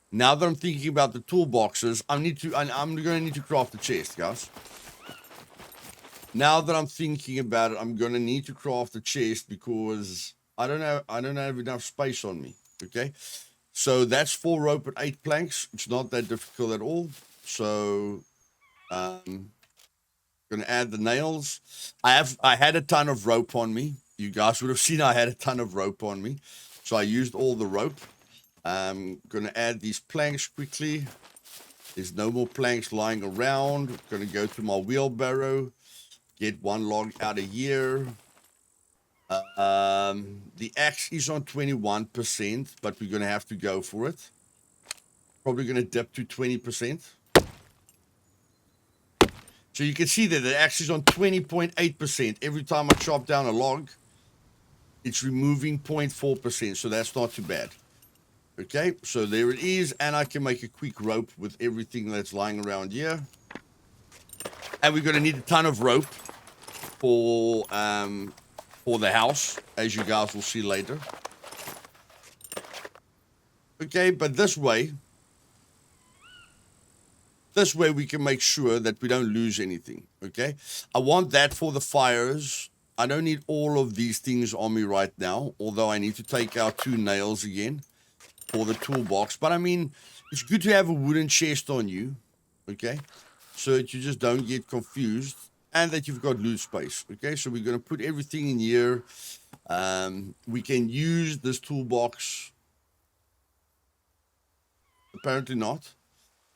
Now that I'm thinking about the toolboxes, I'm going to need to craft the chest, guys. Now that I'm thinking about it, I'm going to need to craft the chest because I don't have enough space on me. Okay, so that's 4 rope and 8 planks. It's not that difficult at all. So, going to add the nails. I had a ton of rope on me. You guys would have seen I had a ton of rope on me, so I used all the rope. I'm going to add these planks quickly. There's no more planks lying around. I'm going to go to my wheelbarrow, get 1 log out of here. The axe is on 21%, but we're going to have to go for it. Probably going to dip to 20%. So you can see that the axe is on 20.8%. Every time I chop down a log, it's removing 0.4%, so that's not too bad. Okay, so there it is, and I can make a quick rope with everything that's lying around here. And we're going to need a ton of rope for the house, as you guys will see later. Okay, but this way we can make sure that we don't lose anything. Okay, I want that for the fires. I don't need all of these things on me right now, although I need to take out 2 nails again for the toolbox. But I mean, it's good to have a wooden chest on you, okay, so that you just don't get confused and that you've got loot space. Okay, so we're going to put everything in here. We can use this toolbox. Apparently not.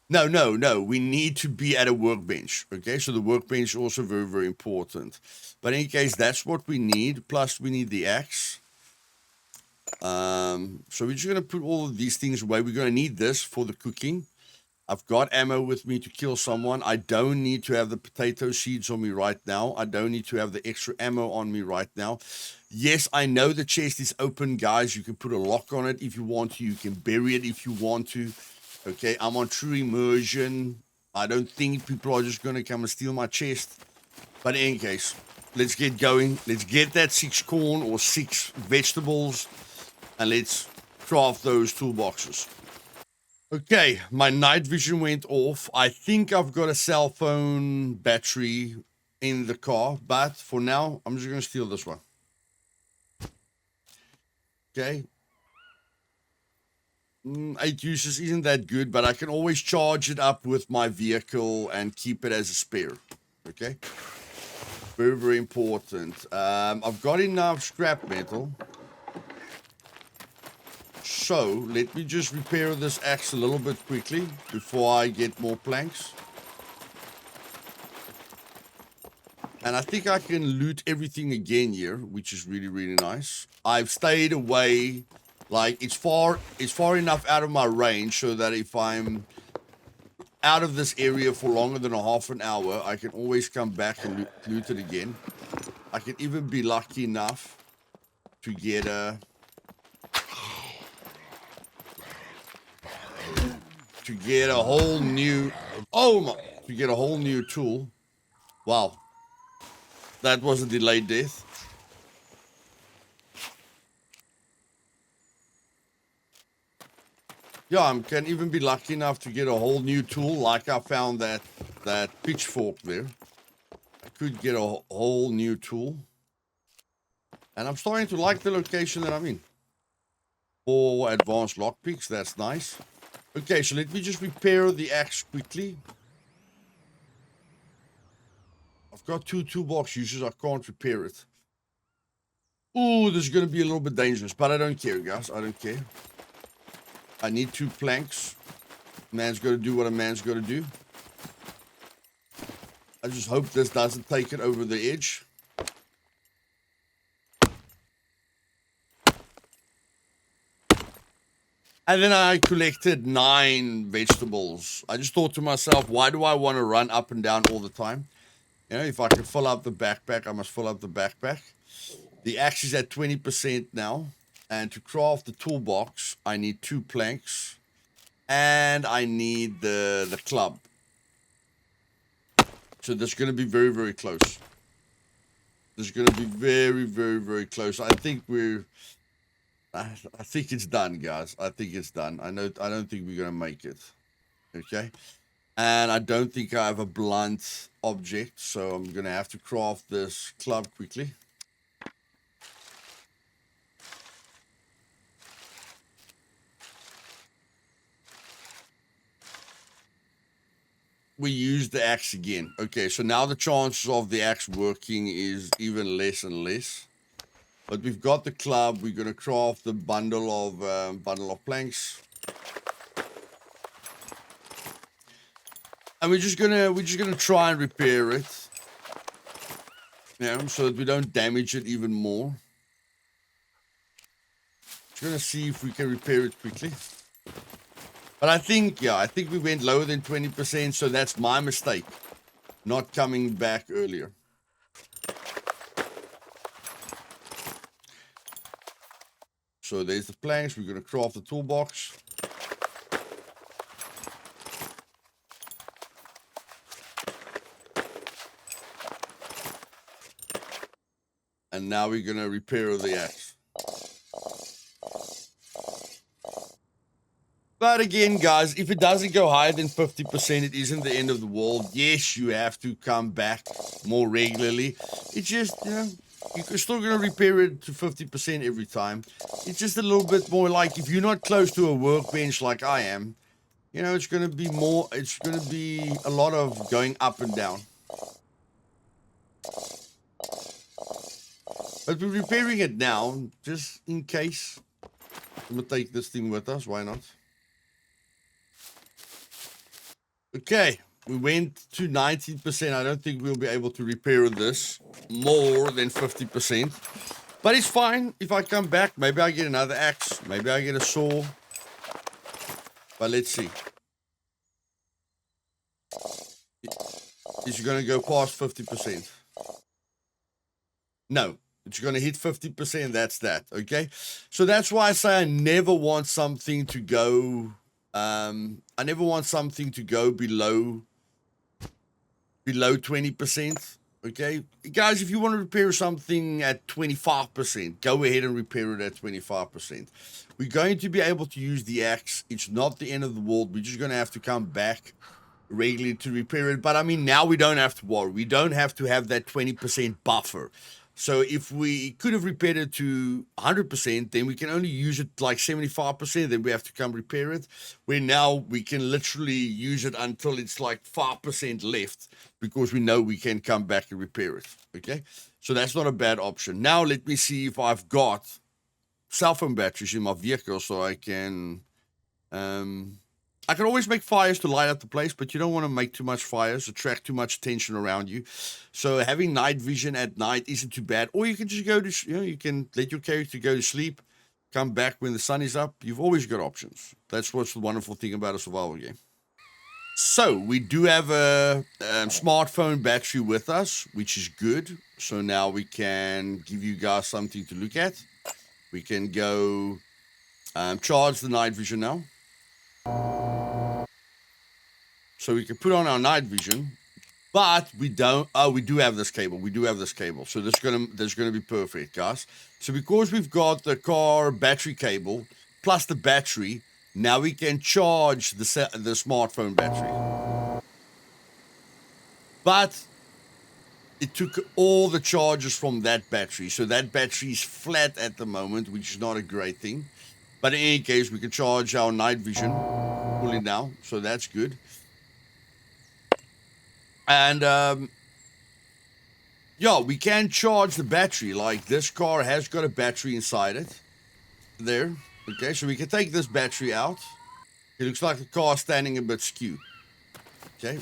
No, we need to be at a workbench. Okay, so the workbench is also very, very important. But in any case, that's what we need. Plus we need the axe. So we're just going to put all of these things away. We're going to need this for the cooking. I've got ammo with me to kill someone. I don't need to have the potato seeds on me right now. I don't need to have the extra ammo on me right now. Yes, I know the chest is open, guys. You can put a lock on it if you want to. You can bury it if you want to. Okay, I'm on true immersion. I don't think people are just going to come and steal my chest. But in any case, let's get going. Let's get that 6 corn or 6 vegetables. And let's craft those toolboxes. Okay, my night vision went off. I think I've got a cell phone battery in the car, but for now, I'm just going to steal this one. Okay. 8 uses isn't that good, but I can always charge it up with my vehicle and keep it as a spare. Okay. Very, very important. I've got enough scrap metal. So, let me just repair this axe a little bit quickly before I get more planks. And I think I can loot everything again here, which is really, really nice. I've stayed away, like, it's far enough out of my range so that if I'm out of this area for longer than a half an hour, I can always come back and loot it again. I can even be lucky enough to get a... to get a whole new tool. Wow, that was a delayed death. Yeah, I can even be lucky enough to get a whole new tool, like I found that pitchfork there. I could get a whole new tool, and I'm starting to like the location that I'm in. 4 advanced lockpicks, that's nice. Okay, so let me just repair the axe quickly. I've got 2 toolbox uses. I can't repair it. Ooh, this is going to be a little bit dangerous, but I don't care, guys. I don't care. I need 2 planks. Man's got to do what a man's got to do. I just hope this doesn't take it over the edge. And then I collected 9 vegetables. I just thought to myself, why do I want to run up and down all the time? You know, if I can fill up the backpack, I must fill up the backpack. The axe is at 20% now. And to craft the toolbox, I need 2 planks. And I need the club. So that's going to be very, very close. This is going to be very, very, very close. I think it's done, guys. I think it's done. I don't think we're going to make it. Okay. And I don't think I have a blunt object. So I'm going to have to craft this club quickly. We use the axe again. Okay, so now the chances of the axe working is even less and less. But we've got the club. We're gonna craft the bundle of planks, and we're just gonna try and repair it, so that we don't damage it even more. Just gonna see if we can repair it quickly. But I think we went lower than 20%, so that's my mistake, not coming back earlier. So there's the planks. We're going to craft the toolbox. And now we're going to repair the axe. But again, guys, if it doesn't go higher than 50%, it isn't the end of the world. Yes, you have to come back more regularly. It's just, you're still going to repair it to 50% every time. It's just a little bit more like if you're not close to a workbench like I am, it's going to be a lot of going up and down. But we're repairing it now, just in case. I'm going to take this thing with us. Why not? Okay, we went to 19%. I don't think we'll be able to repair this more than 50%. But it's fine. If I come back, maybe I get another axe. Maybe I get a saw. But let's see. Is it going to go past 50%? No. It's going to hit 50%. That's that. Okay? So that's why I say I never want something to go... I never want something to go below 20%. Okay, guys, if you want to repair something at 25%, go ahead and repair it at 25%. We're going to be able to use the axe. It's not the end of the world. We're just going to have to come back regularly to repair it. But I mean, now we don't have to worry. We don't have to have that 20% buffer. So if we could have repaired it to 100%, then we can only use it like 75%. Then we have to come repair it. Where now we can literally use it until it's like 5% left, because we know we can come back and repair it. Okay, so that's not a bad option. Now let me see if I've got cell phone batteries in my vehicle, so I can always make fires to light up the place, but you don't want to make too much fires, attract too much attention around you. So having night vision at night isn't too bad. Or you can just go to, you can let your character go to sleep, come back when the sun is up. You've always got options. That's what's the wonderful thing about a survival game. So we do have a smartphone battery with us, which is good. So now we can give you guys something to look at. We can go charge the night vision now. So we can put on our night vision, but we don't. Oh, we do have this cable. We do have this cable. So that's gonna be perfect, guys. So because we've got the car battery cable plus the battery, now we can charge the smartphone battery. But it took all the charges from that battery, so that battery is flat at the moment, which is not a great thing. But in any case, we can charge our night vision fully now, so that's good. And Yeah, we can charge the battery. Like this car has got a battery inside it. There. Okay, so we can take this battery out. It looks like the car standing a bit skew. Okay.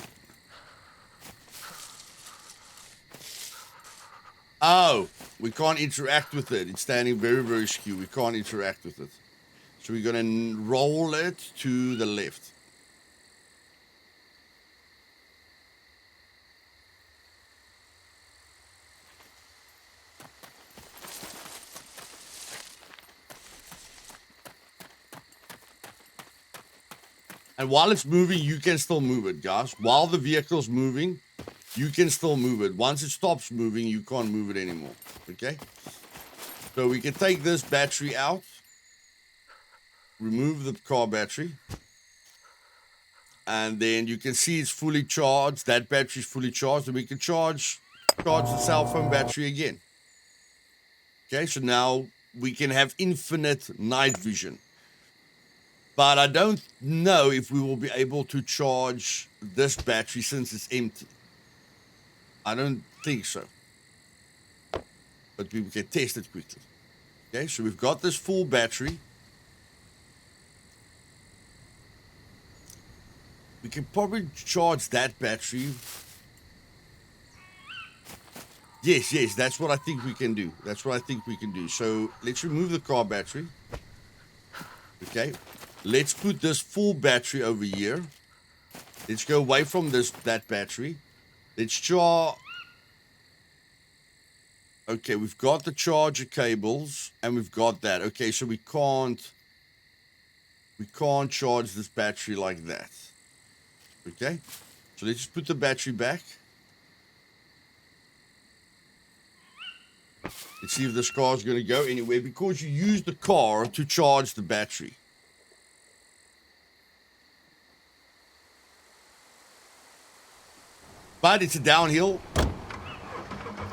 Oh, we can't interact with it. It's standing very, very skew. We can't interact with it. So we're going to roll it to the left. And while it's moving, you can still move it, guys. While the vehicle's moving, you can still move it. Once it stops moving, you can't move it anymore. Okay? So we can take this battery out. Remove the car battery. And then you can see it's fully charged. That battery's fully charged. And we can charge the cell phone battery again. Okay, so now we can have infinite night vision. But I don't know if we will be able to charge this battery since it's empty. I don't think so. But we can test it quickly. Okay, so we've got this full battery. We can probably charge that battery. Yes, that's what I think we can do. So let's remove the car battery. Okay. Let's put this full battery over here. Let's go away from that battery. Let's charge. Okay, we've got the charger cables and we've got that. Okay, so we can't charge this battery like that. Okay, so let's just put the battery back. Let's see if this car is going to go anywhere because you use the car to charge the battery. But it's a downhill,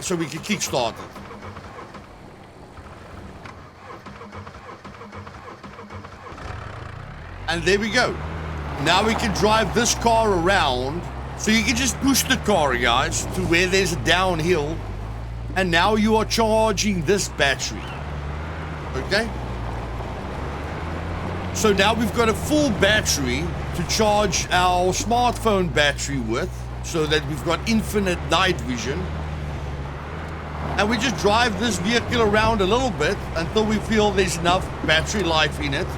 so we can kickstart it. And there we go. Now we can drive this car around. So you can just push the car, guys, to where there's a downhill. And now you are charging this battery. Okay? So now we've got a full battery to charge our smartphone battery with. So that we've got infinite night vision. And we just drive this vehicle around a little bit until we feel there's enough battery life in it.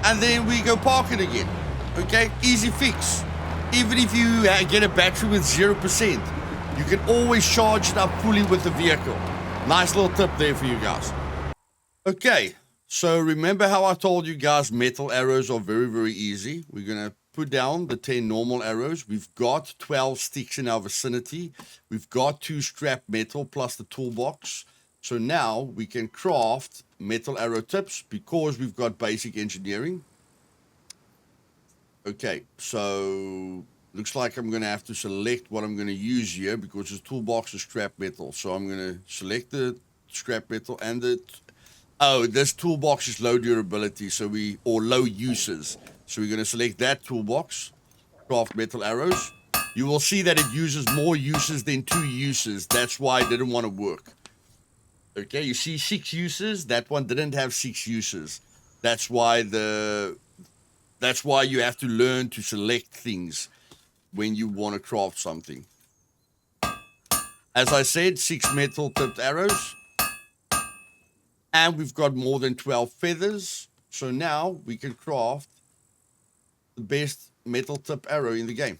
And then we go park it again. Okay, easy fix. Even if you get a battery with 0%, you can always charge it up fully with the vehicle. Nice little tip there for you guys. Okay. So remember how I told you guys metal arrows are very, very easy. We're going to put down the 10 normal arrows. We've got 12 sticks in our vicinity. We've got 2 scrap metal plus the toolbox. So now we can craft metal arrow tips because we've got basic engineering. Okay, so looks like I'm going to have to select what I'm going to use here because this toolbox is scrap metal. So I'm going to select the scrap metal and the... Oh, this toolbox is low durability, or low uses. So we're going to select that toolbox, craft metal arrows. You will see that it uses more uses than 2 uses. That's why it didn't want to work. Okay, you see 6 uses. That one didn't have 6 uses. That's why you have to learn to select things when you want to craft something. As I said, 6 metal tipped arrows. And we've got more than 12 feathers. So now we can craft the best metal tip arrow in the game.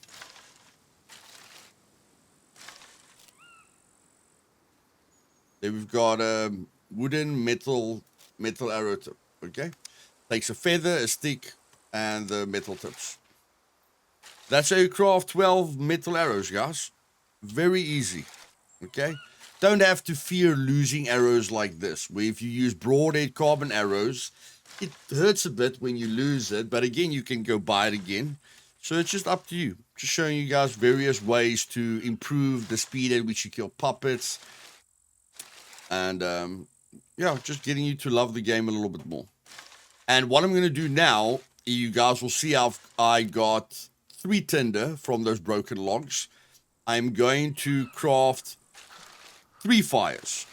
Then we've got a wooden metal arrow tip. Okay. Takes a feather, a stick, and the metal tips. That's how you craft 12 metal arrows, guys. Very easy. Okay. Don't have to fear losing arrows like this, where if you use broadhead carbon arrows, it hurts a bit when you lose it, but again, you can go buy it again. So it's just up to you. Just showing you guys various ways to improve the speed at which you kill puppets. And, yeah, just getting you to love the game a little bit more. And what I'm going to do now, you guys will see I got 3 tinder from those broken logs. I'm going to craft 3 fires.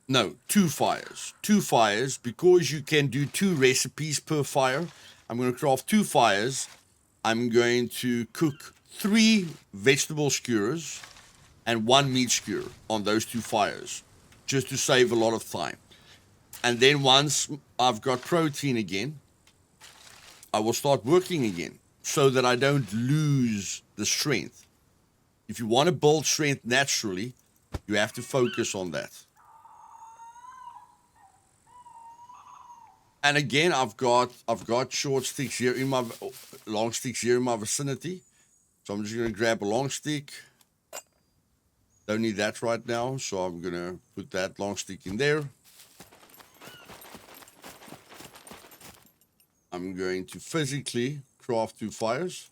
No, 2 fires. 2 fires, because you can do 2 recipes per fire. I'm going to craft 2 fires. I'm going to cook 3 vegetable skewers and 1 meat skewer on those 2 fires, just to save a lot of time. And then once I've got protein again, I will start working again so that I don't lose the strength. If you want to build strength naturally, you have to focus on that. And again, I've got short sticks here in my long sticks here in my vicinity. So I'm just going to grab a long stick. Don't need that right now, so I'm going to put that long stick in there. I'm going to physically craft 2 fires.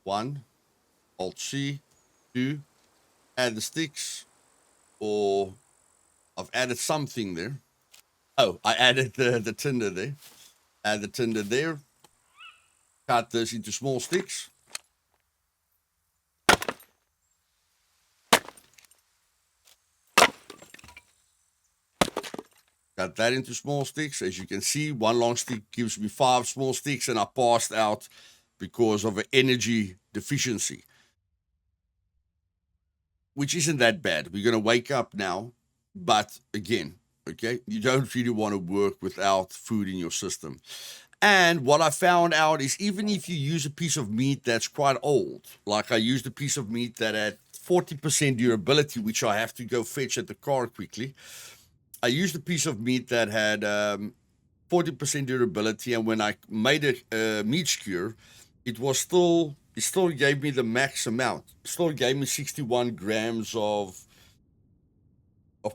1, Alt-C, 2, add the sticks, or I've added something there. Oh, I added the tinder there. Add the tinder there. Cut this into small sticks. Cut that into small sticks. As you can see, 1 long stick gives me 5 small sticks, and I passed out because of an energy deficiency, which isn't that bad. We're going to wake up now, but again, okay, you don't really want to work without food in your system. And what I found out is, even if you use a piece of meat that's quite old, like I used a piece of meat that had 40% durability, which I have to go fetch at the car quickly. I used a piece of meat that had 40% durability, and when I made a meat skewer, it still gave me the max amount. It still gave me 61 grams of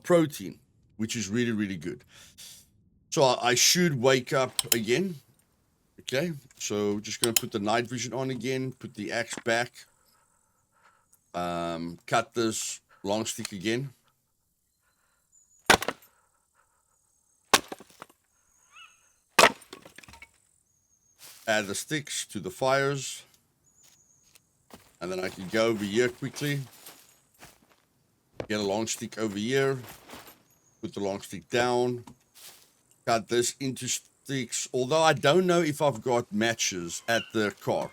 protein, which is really, really good. So I should wake up again. Okay, so just going to put the night vision on again, put the axe back, cut this long stick again. Add the sticks to the fires, and then I can go over here quickly, get a long stick over here, put the long stick down, cut this into sticks, although I don't know if I've got matches at the car.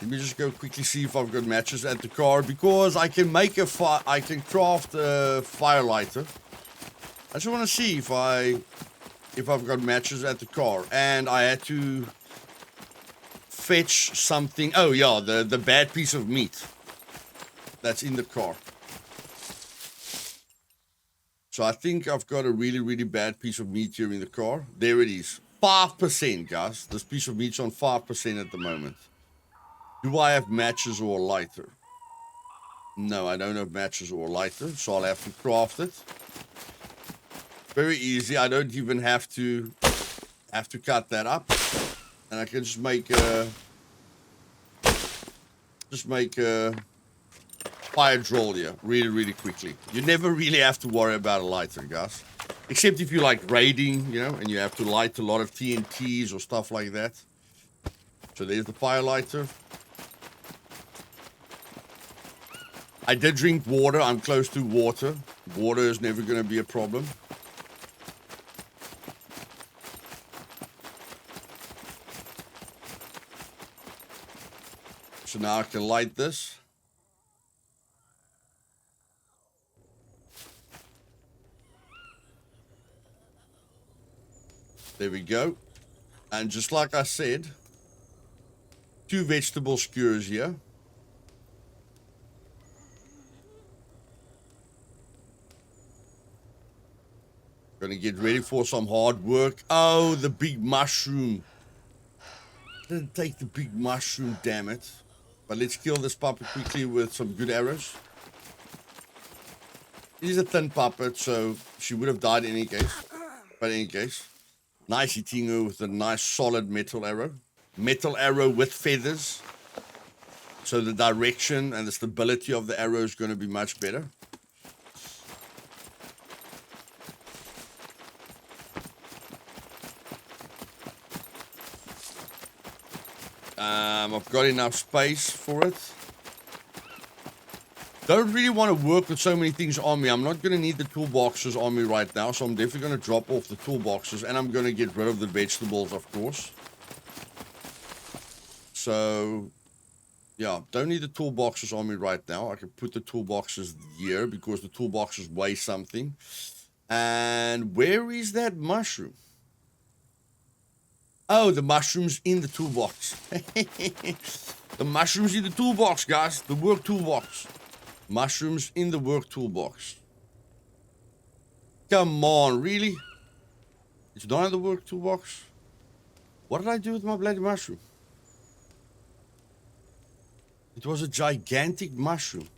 Let me just go quickly see if I've got matches at the car, because I can make I can craft a fire lighter. I just want to see if I've got matches at the car, and I had to fetch something. Oh yeah, the bad piece of meat that's in the car. So I think I've got a really, really bad piece of meat here in the car. There it is. 5%, guys. This piece of meat's on 5% at the moment. Do I have matches or a lighter? No, I don't have matches or a lighter, so I'll have to craft it. Very easy. I don't even have to cut that up. And I can just make a fire drill here really, really quickly. You never really have to worry about a lighter, guys. Except if you like raiding, you know, and you have to light a lot of TNTs or stuff like that. So there's the fire lighter. I did drink water. I'm close to water. Water is never going to be a problem. So now I can light this. There we go. And just like I said, 2 vegetable skewers here. Gonna get ready for some hard work. Oh, the big mushroom. Didn't take the big mushroom, damn it. But let's kill this puppet quickly with some good arrows. It is a thin puppet, so she would have died in any case. But in any case, nice hitting her with a nice solid metal arrow. Metal arrow with feathers. So the direction and the stability of the arrow is going to be much better. I've got enough space for it. Don't really want to work with so many things on me. I'm not going to need the toolboxes on me right now, so I'm definitely going to drop off the toolboxes, and I'm going to get rid of the vegetables, of course. So, yeah, don't need the toolboxes on me right now. I can put the toolboxes here because the toolboxes weigh something. And where is that mushroom? Oh, the mushroom's in the toolbox. The mushroom's in the toolbox, guys. The work toolbox. Mushrooms in the work toolbox. Come on, really? It's not in the work toolbox? What did I do with my bloody mushroom? It was a gigantic mushroom.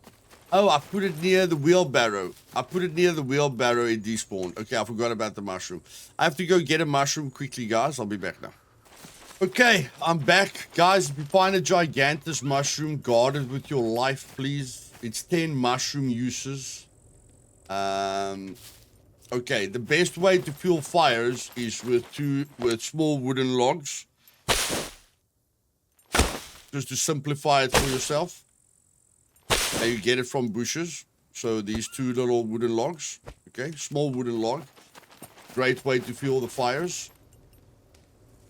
Oh, I put it near the wheelbarrow. It despawned. Okay, I forgot about the mushroom. I have to go get a mushroom quickly, guys. I'll be back now. Okay, I'm back. Guys, if you find a gigantic mushroom, guard it with your life, please. It's 10 mushroom uses. Okay, the best way to fuel fires is with small wooden logs. Just to simplify it for yourself. And you get it from bushes. So these 2 little wooden logs. Okay, small wooden log. Great way to fuel the fires.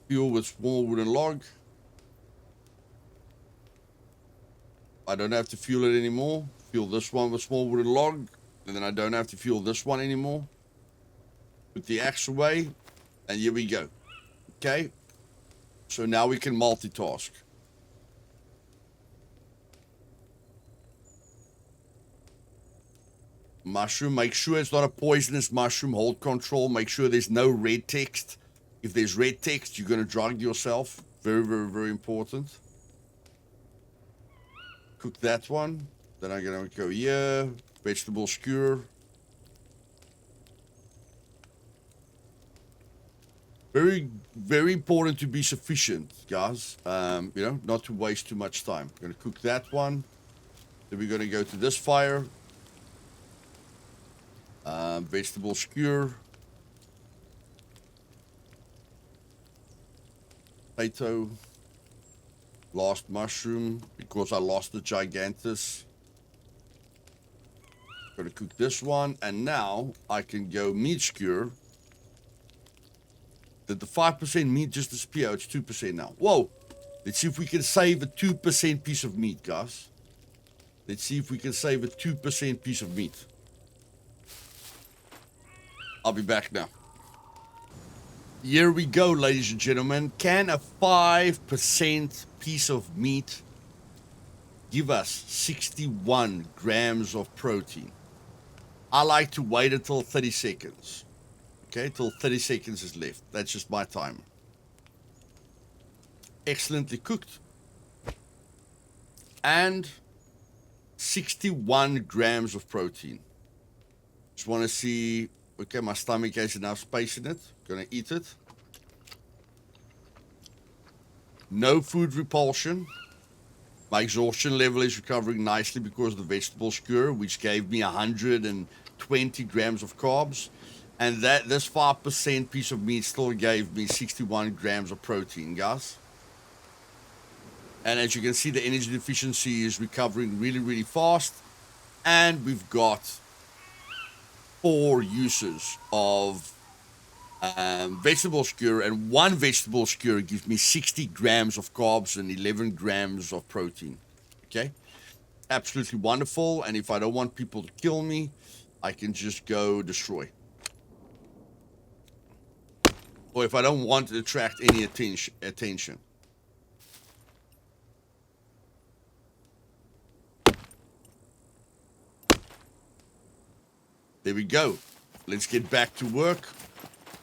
Fuel with small wooden log. I don't have to fuel it anymore. Fuel this one with small wooden log. And then I don't have to fuel this one anymore. Put the axe away. And here we go. Okay. So now we can multitask. Mushroom. Make sure it's not a poisonous mushroom. Hold control. Make sure there's no red text. If there's red text, you're going to drug yourself. Very, very, very important. Cook that one. Then I'm going to go here. Vegetable skewer. Very, very important to be sufficient, guys. You know, not to waste too much time. I'm going to cook that one. Then we're going to go to this fire. Vegetable skewer. Potato. Last mushroom because I lost the gigantus. Gonna cook this one, and now I can go meat skewer. Did the 5% meat just disappear? Oh, it's 2% now. Whoa! Let's see if we can save a 2% piece of meat, guys. Let's see if we can save a 2% piece of meat. I'll be back now. Here we go, ladies and gentlemen. Can a 5% piece of meat give us 61 grams of protein? I like to wait until 30 seconds. Okay, till 30 seconds is left. That's just my timer. Excellently cooked. And 61 grams of protein. Just want to see... Okay, my stomach has enough space in it. Gonna eat it. No food repulsion. My exhaustion level is recovering nicely because of the vegetable skewer, which gave me 120 grams of carbs. And this 5% piece of meat still gave me 61 grams of protein, guys. And as you can see, the energy deficiency is recovering really, really fast. And we've got 4 uses of vegetable skewer, and 1 vegetable skewer gives me 60 grams of carbs and 11 grams of protein. Okay, absolutely wonderful. And if I don't want people to kill me, I can just go destroy. Or if I don't want to attract any attention. There we go. Let's get back to work.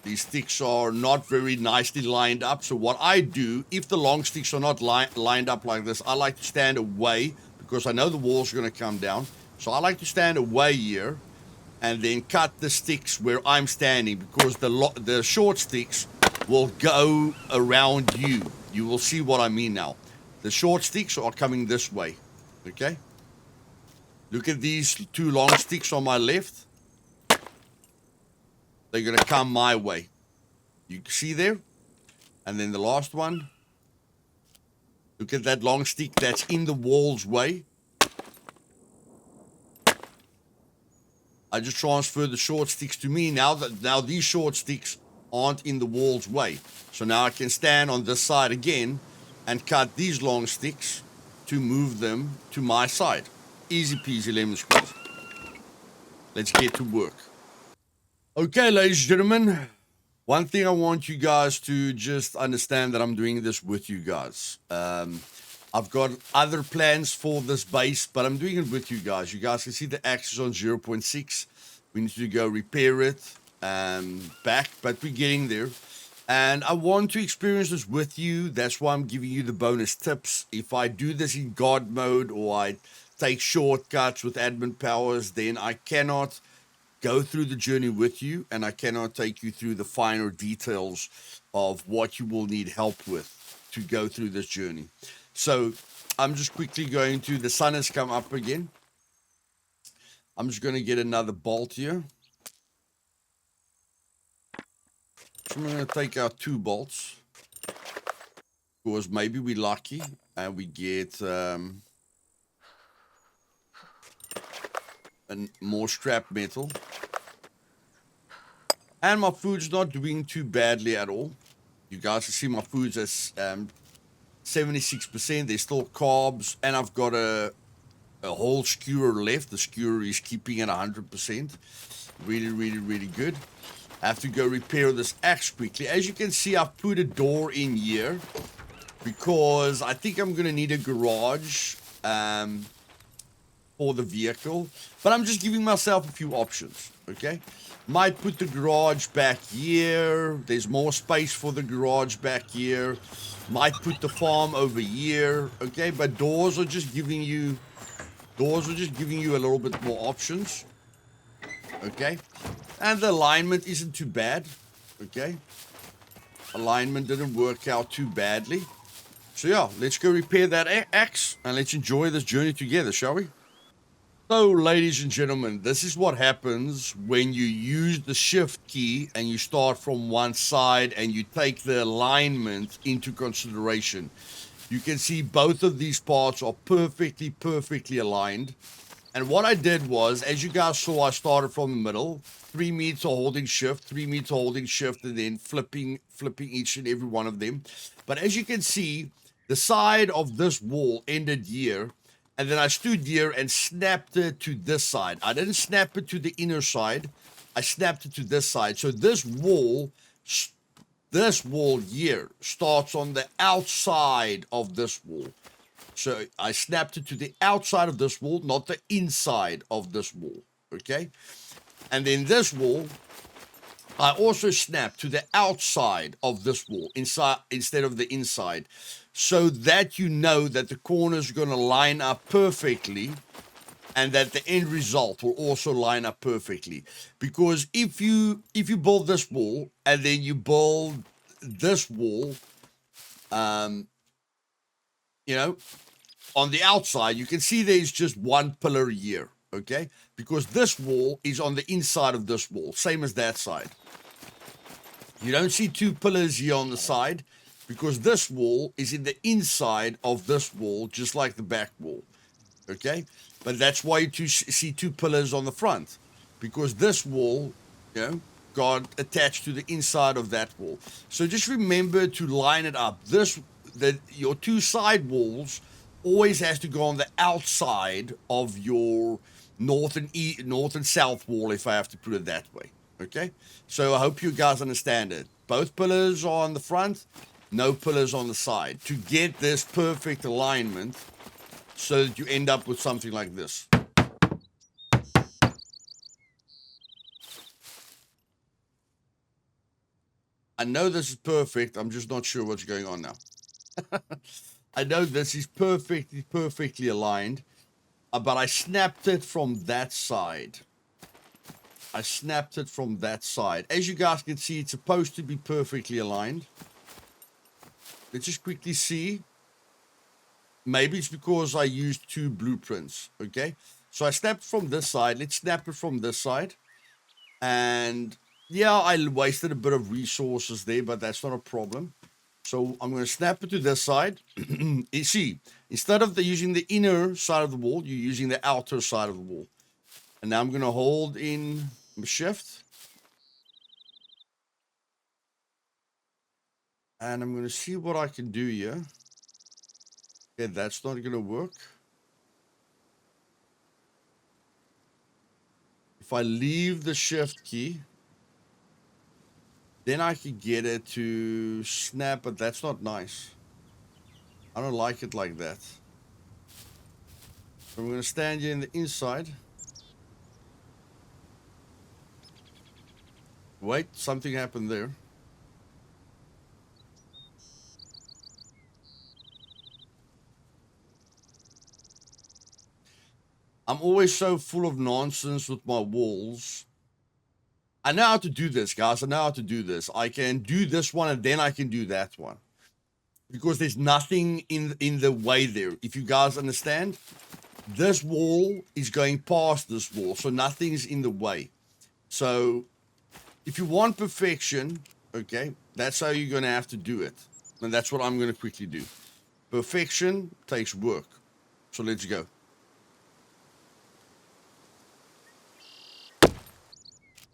These sticks are not very nicely lined up. So what I do, if the long sticks are not lined up like this, I like to stand away because I know the walls are going to come down. So I like to stand away here and then cut the sticks where I'm standing, because the short sticks will go around you. You will see what I mean now. The short sticks are coming this way. Okay? Look at these 2 long sticks on my left. They're going to come my way. You can see there. And then the last one. Look at that long stick that's in the wall's way. I just transfer the short sticks to me. Now these short sticks aren't in the wall's way. So now I can stand on this side again and cut these long sticks to move them to my side. Easy peasy lemon squeezy. Let's get to work. Okay, ladies and gentlemen, one thing I want you guys to just understand that I'm doing this with you guys. I've got other plans for this base, but I'm doing it with you guys. You guys can see the axe is on 0.6. We need to go repair it back, but we're getting there. And I want to experience this with you. That's why I'm giving you the bonus tips. If I do this in God mode or I take shortcuts with admin powers, then I cannot go through the journey with you, and I cannot take you through the finer details of what you will need help with to go through this journey. So I'm just quickly going to, the sun has come up again. I'm just going to get another bolt here. So I'm going to take out 2 bolts, because maybe we're lucky and we get more scrap metal. And my food's not doing too badly at all. You guys can see my food's at 76%. There's still carbs, and I've got a whole skewer left. The skewer is keeping at 100%. Really, really, really good. I have to go repair this axe quickly. As you can see, I've put a door in here because I think I'm going to need a garage for the vehicle. But I'm just giving myself a few options, okay? Might put the garage back here. There's more space for the garage back here. Might put the farm over here, okay? But doors are just giving you a little bit more options, okay? And the alignment isn't too bad, okay? Alignment didn't work out too badly. So yeah, let's go repair that axe and let's enjoy this journey together, shall we? So, ladies and gentlemen, this is what happens when you use the shift key and you start from one side and you take the alignment into consideration. You can see both of these parts are perfectly aligned. And what I did was, as you guys saw, I started from the middle, 3 meter holding shift, 3 meter holding shift, and then flipping each and every one of them. But as you can see, the side of this wall ended here. And then I stood here and snapped it to this side. I didn't snap it to the inner side. I snapped it to this side. So this wall here starts on the outside of this wall. So I snapped it to the outside of this wall, not the inside of this wall. Okay? And then this wall, I also snapped to the outside of this wall, inside instead of the inside, so that you know that the corners are going to line up perfectly and that the end result will also line up perfectly. Because if you build this wall and then you build this wall, on the outside, you can see there's just one pillar here, okay? Because this wall is on the inside of this wall, same as that side. You don't see 2 pillars here on the side because this wall is in the inside of this wall, just like the back wall, okay? But that's why you see 2 pillars on the front, because this wall, got attached to the inside of that wall. So just remember to line it up. Your 2 side walls always has to go on the outside of your north and south wall, if I have to put it that way. Okay, so I hope you guys understand it. Both pillars are on the front, no pillars on the side, to get this perfect alignment so that you end up with something like this. I know this is perfect. I'm just not sure what's going on now. I know this is perfectly aligned, but I snapped it from that side. As you guys can see, it's supposed to be perfectly aligned. Let's just quickly see. Maybe it's because I used 2 blueprints, okay? So I snapped from this side. Let's snap it from this side. And yeah, I wasted a bit of resources there, but that's not a problem. So I'm going to snap it to this side. You see, instead of using the inner side of the wall, you're using the outer side of the wall. And now I'm going to hold in shift. And I'm going to see what I can do here. Okay, that's not going to work. If I leave the shift key, then I can get it to snap, but that's not nice. I don't like it like that. So I'm going to stand here in the inside. Wait, something happened there. I'm always so full of nonsense with my walls. I know how to do this, guys. I know how to do this. I can do this one and then I can do that one. Because there's nothing in the way there. If you guys understand, this wall is going past this wall. So nothing's in the way. So if you want perfection, okay, that's how you're going to have to do it. And that's what I'm going to quickly do. Perfection takes work. So let's go.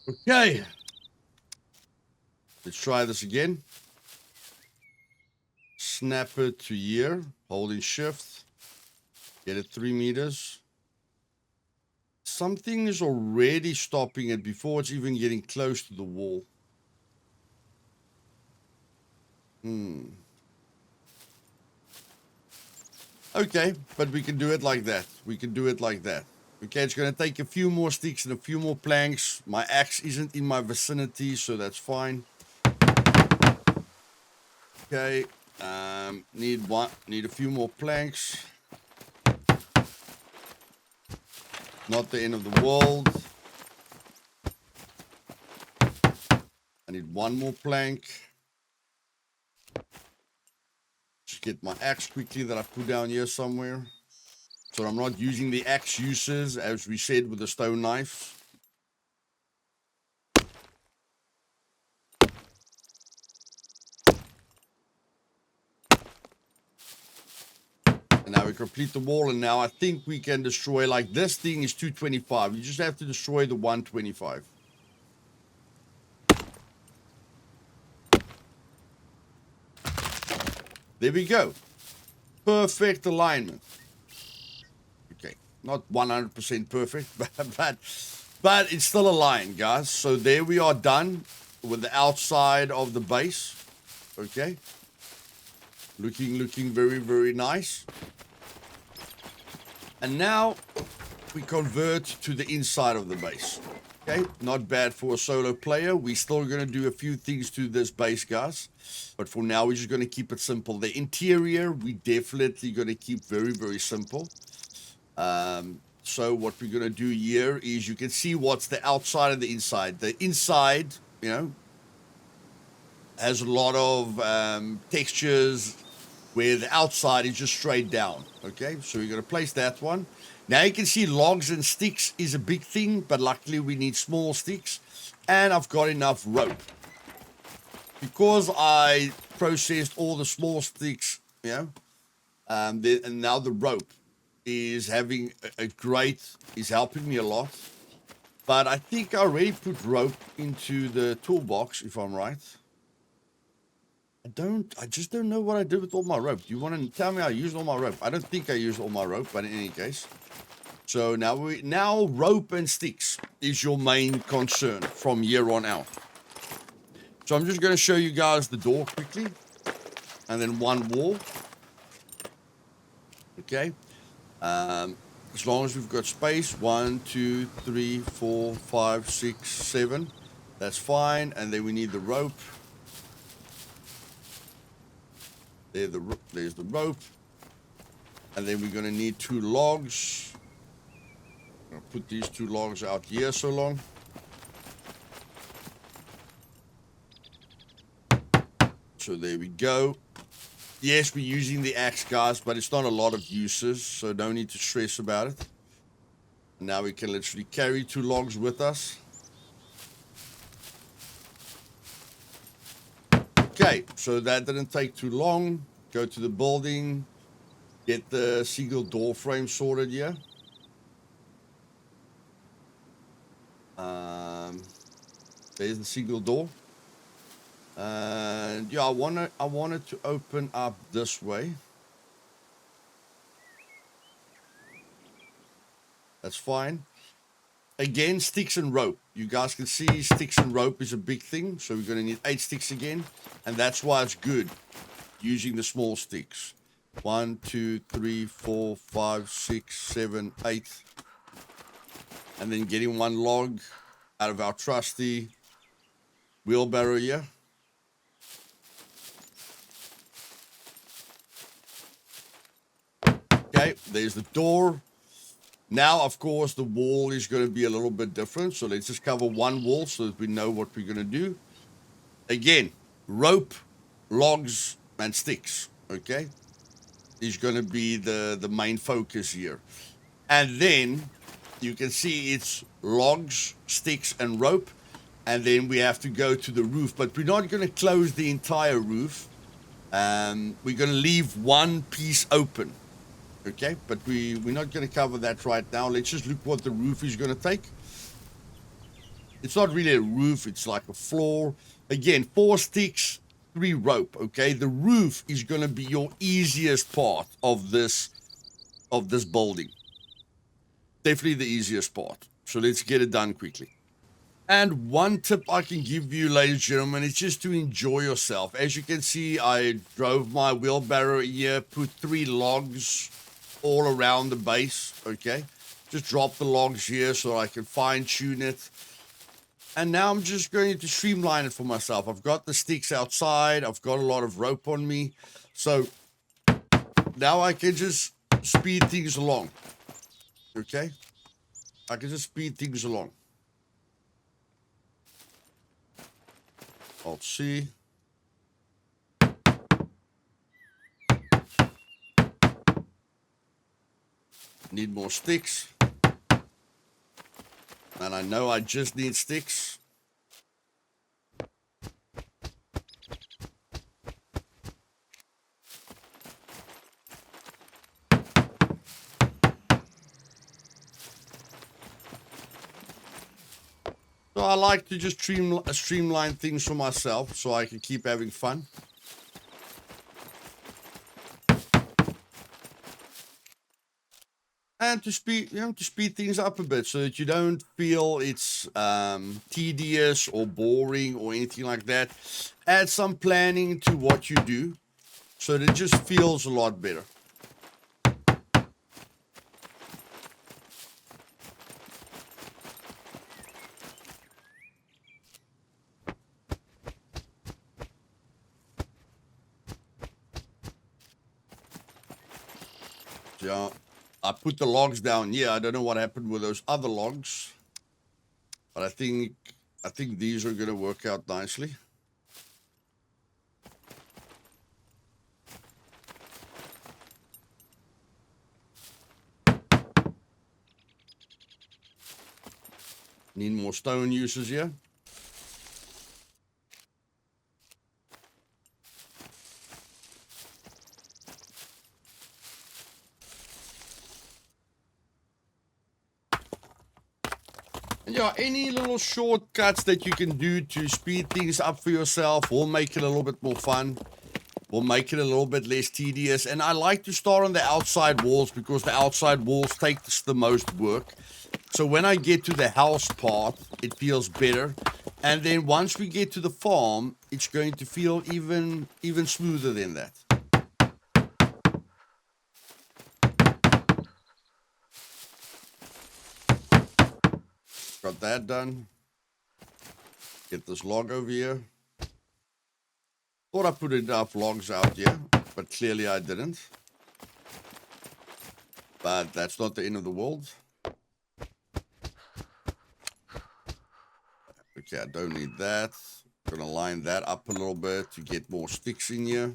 Okay. Let's try this again. Snap it to here. Holding shift. Get it 3 meters. Something is already stopping it before it's even getting close to the wall. Okay, but we can do it like that. We can do it like that. Okay, it's going to take a few more sticks and a few more planks. My axe isn't in my vicinity, so that's fine. Okay, need a few more planks. Not the end of the world. I need one more plank. Just get my axe quickly that I put down here somewhere. So I'm not using the axe uses, as we said, with the stone knife. And now we complete the wall, and now I think we can destroy, like, this thing is 225. You just have to destroy the 125. There we go. Perfect alignment. Okay, not 100% perfect, but it's still aligned, guys. So there we are, done with the outside of the base. Okay. Looking very, very nice. And now we convert to the inside of the base. Okay, not bad for a solo player. We're still going to do a few things to this base, guys. But for now, we're just going to keep it simple. The interior, we definitely going to keep very, very simple. So what we're going to do here is you can see what's the outside and the inside. The inside, you know, has a lot of textures, where the outside is just straight down. Okay, so we're going to place that one. Now you can see logs and sticks is a big thing, but luckily we need small sticks. And I've got enough rope. Because I processed all the small sticks, you know, and now the rope is having is helping me a lot. But I think I already put rope into the toolbox, if I'm right. I just don't know what I did with all my rope. Do you want to tell me I used all my rope? I don't think I used all my rope, but in any case. So now rope and sticks is your main concern from here on out. So I'm just going to show you guys the door quickly. And then one wall. Okay. As long as we've got space. 1, 2, 3, 4, 5, 6, 7. That's fine. And then we need the rope. There's the rope. And then we're going to need 2 logs. I'm going to put these 2 logs out here so long. So there we go. Yes, we're using the axe, guys, but it's not a lot of uses, so no need to stress about it. Now we can literally carry 2 logs with us. Okay, so that didn't take too long. Go to the building, get the single door frame sorted here. There's the single door. And yeah, I wanted to open up this way. That's fine. Again, sticks and rope. You guys can see sticks and rope is a big thing. So we're going to need 8 sticks again. And that's why it's good using the small sticks. 1, 2, 3, 4, 5, 6, 7, 8. And then getting 1 log out of our trusty wheelbarrow here. Okay, there's the door. Now, of course, the wall is going to be a little bit different. So let's just cover 1 wall so that we know what we're going to do. Again, rope, logs, and sticks, okay, is going to be the main focus here. And then you can see it's logs, sticks, and rope. And then we have to go to the roof. But we're not going to close the entire roof. We're going to leave 1 piece open. Okay, but we're not going to cover that right now. Let's just look what the roof is going to take. It's not really a roof. It's like a floor. Again, 4 sticks, 3 rope. Okay, the roof is going to be your easiest part of this building. Definitely the easiest part. So let's get it done quickly. And one tip I can give you, ladies and gentlemen, is just to enjoy yourself. As you can see, I drove my wheelbarrow here, put 3 logs all around the base, okay? Just drop the logs here so I can fine-tune it. And now I'm just going to streamline it for myself. I've got the sticks outside. I've got a lot of rope on me. So now I can just speed things along, okay? I can just speed things along. Alt C. Need more sticks. And I know I just need sticks. So I like to just streamline things for myself so I can keep having fun. And to speed things up a bit so that you don't feel it's tedious or boring or anything like that. Add some planning to what you do so that it just feels a lot better. Yeah. I put the logs down here. I don't know what happened with those other logs, but I think these are going to work out nicely. Need more stone uses here. Yeah, any little shortcuts that you can do to speed things up for yourself will make it a little bit more fun. Will make it a little bit less tedious. And I like to start on the outside walls because the outside walls take the most work. So when I get to the house part, it feels better. And then once we get to the farm, it's going to feel even smoother than that. Got that done. Get this log over here. Thought I put enough logs out here, but clearly I didn't. But that's not the end of the world. Okay, I don't need that. Gonna line that up a little bit to get more sticks in here.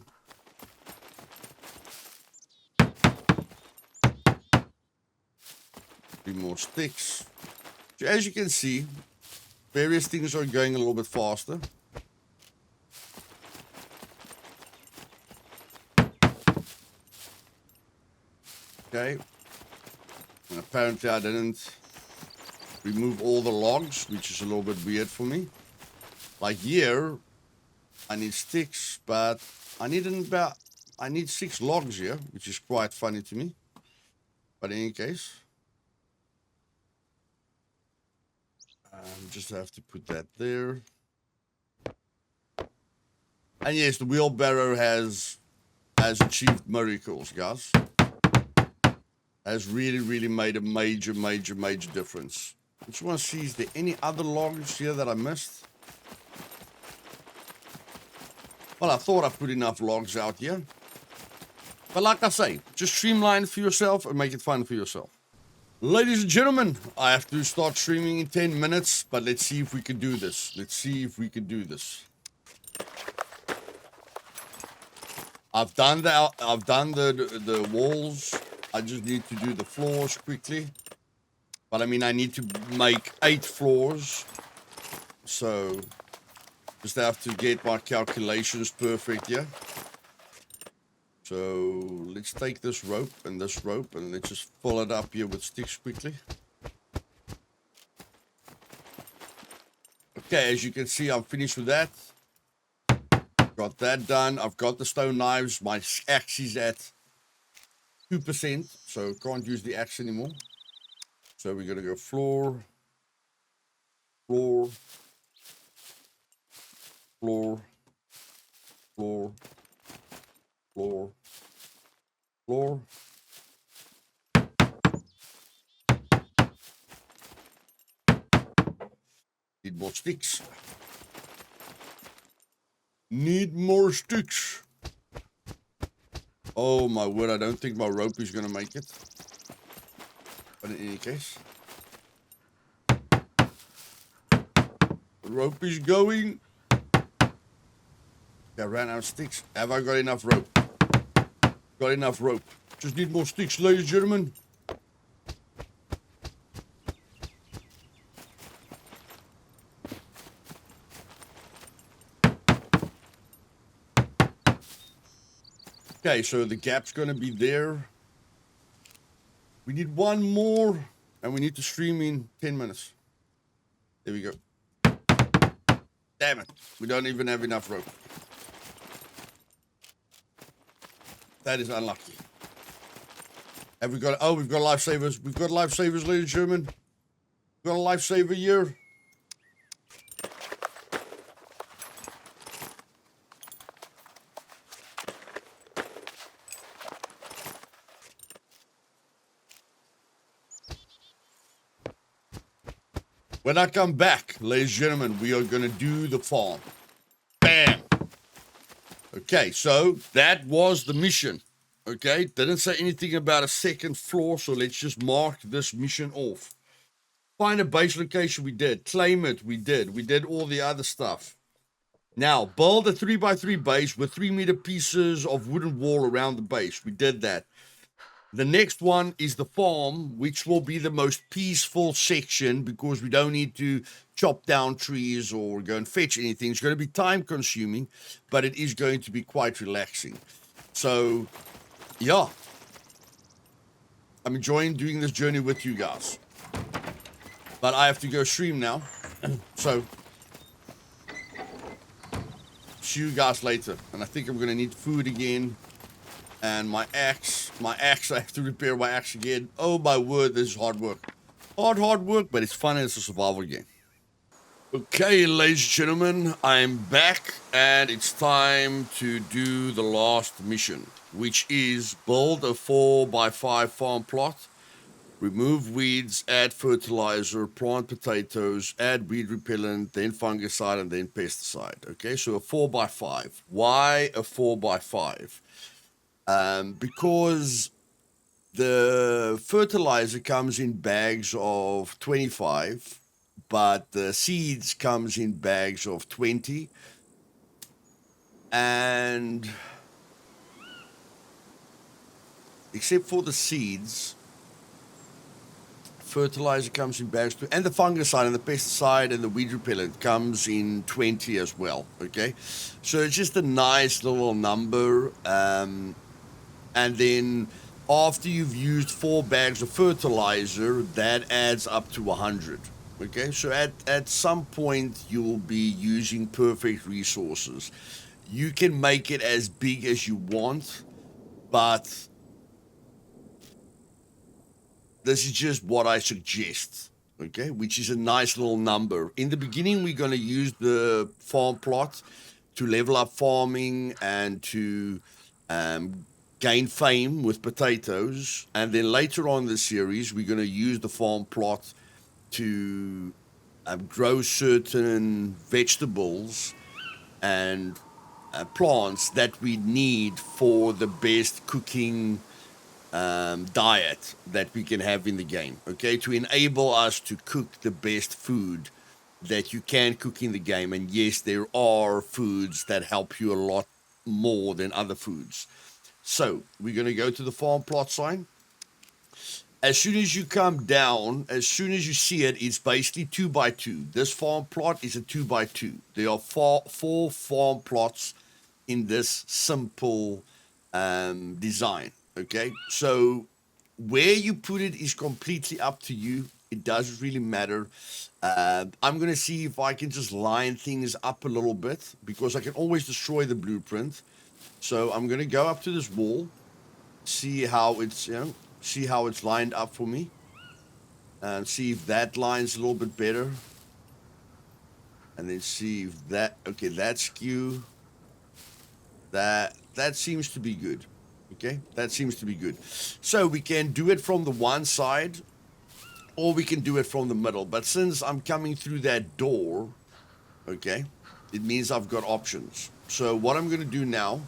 More sticks. So as you can see, various things are going a little bit faster. Okay. And apparently I didn't remove all the logs, which is a little bit weird for me. Like here, I need sticks, but I need 6 logs here, which is quite funny to me. But in any case, just have to put that there. And yes, the wheelbarrow has achieved miracles, guys. Has really made a major difference. I just want to see, is there any other logs here that I missed? Well, I thought I put enough logs out here. But like I say, just streamline it for yourself and make it fun for yourself. Ladies and gentlemen, I have to start streaming in 10 minutes, but let's see if we can do this. I've done the walls. I just need to do the floors quickly. But I mean, I need to make 8 floors. So just have to get my calculations perfect here. So let's take this rope and let's just fill it up here with sticks quickly. Okay, as you can see, I'm finished with that. Got that done. I've got the stone knives. My axe is at 2%, so can't use the axe anymore. So we're going to go floor, floor, floor, floor, floor, floor. Need more sticks. Need more sticks. Oh my word, I don't think my rope is going to make it. But in any case. The rope is going. I ran out of sticks. Have I got enough rope? Got enough rope. Just need more sticks, ladies and gentlemen. Okay, so the gap's going to be there. We need one more, and we need to stream in 10 minutes. There we go. Damn it. We don't even have enough rope. That is unlucky. Have we got... Oh, we've got lifesavers. We've got lifesavers, ladies and gentlemen. We've got a lifesaver here. When I come back, ladies and gentlemen, we are going to do the farm. Bam! Okay, so that was the mission. Okay, didn't say anything about a second floor, so let's just mark this mission off. Find a base location, we did. Claim it, we did. We did all the other stuff. Now, build a 3x3 base with 3-meter pieces of wooden wall around the base. We did that. The next one is the farm, which will be the most peaceful section because we don't need to chop down trees or go and fetch anything. It's going to be time consuming, but it is going to be quite relaxing. So, yeah. I'm enjoying doing this journey with you guys. But I have to go stream now. So, see you guys later. And I think I'm going to need food again. And my axe, I have to repair my axe again. Oh my word, this is hard work. Hard work, but it's fun and it's a survival game. Okay, ladies and gentlemen, I'm back and it's time to do the last mission, which is build a 4x5 farm plot, remove weeds, add fertilizer, plant potatoes, add weed repellent, then fungicide, and then pesticide. Okay, so a 4x5. Why a 4x5? Because the fertilizer comes in bags of 25, but the seeds comes in bags of 20. And except for the seeds, fertilizer comes in bags, and the fungicide and the pesticide and the weed repellent comes in 20 as well. Okay, so it's just a nice little number. And then after you've used 4 bags of fertilizer, that adds up to 100. Okay, so at some point you will be using perfect resources. You can make it as big as you want, but this is just what I suggest, okay, which is a nice little number. In the beginning, we're going to use the farm plot to level up farming and to gain fame with potatoes. And then later on in the series, we're going to use the farm plot to grow certain vegetables and plants that we need for the best cooking diet that we can have in the game, okay, to enable us to cook the best food that you can cook in the game. And yes, there are foods that help you a lot more than other foods. So we're going to go to the farm plot sign. As soon as you come down, as soon as you see it, it's basically 2x2. This farm plot is a 2x2. There are four farm plots in this simple design. Okay, so where you put it is completely up to you. It doesn't really matter. I'm going to see if I can just line things up a little bit, because I can always destroy the blueprint. So I'm going to go up to this wall, see how it's, see how it's lined up for me, and see if that line's a little bit better. And then see if that, okay, that skew, that seems to be good. Okay, that seems to be good. So we can do it from the one side, or we can do it from the middle. But since I'm coming through that door, okay, it means I've got options. So what I'm going to do now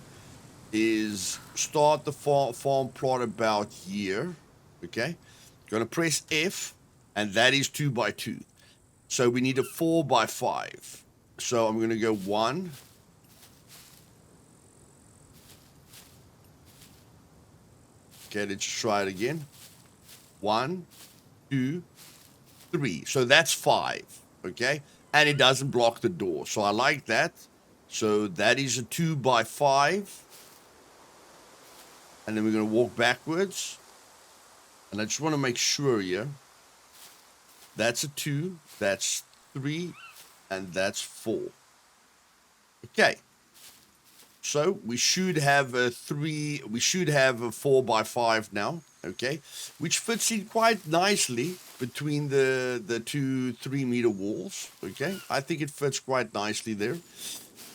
is start the farm plot about here. Okay, going to press F, and that is 2x2. So we need a 4x5. So I'm going to go 1. Okay, let's try it again. 1, 2, 3. So that's 5. Okay, and it doesn't block the door. So I like that. So that is a 2x5. And then we're going to walk backwards. And I just want to make sure here. That's a 2. That's 3. And that's 4. Okay. So we should have a 4x5 now, okay, which fits in quite nicely between the two 3-meter walls, okay. I think it fits quite nicely there.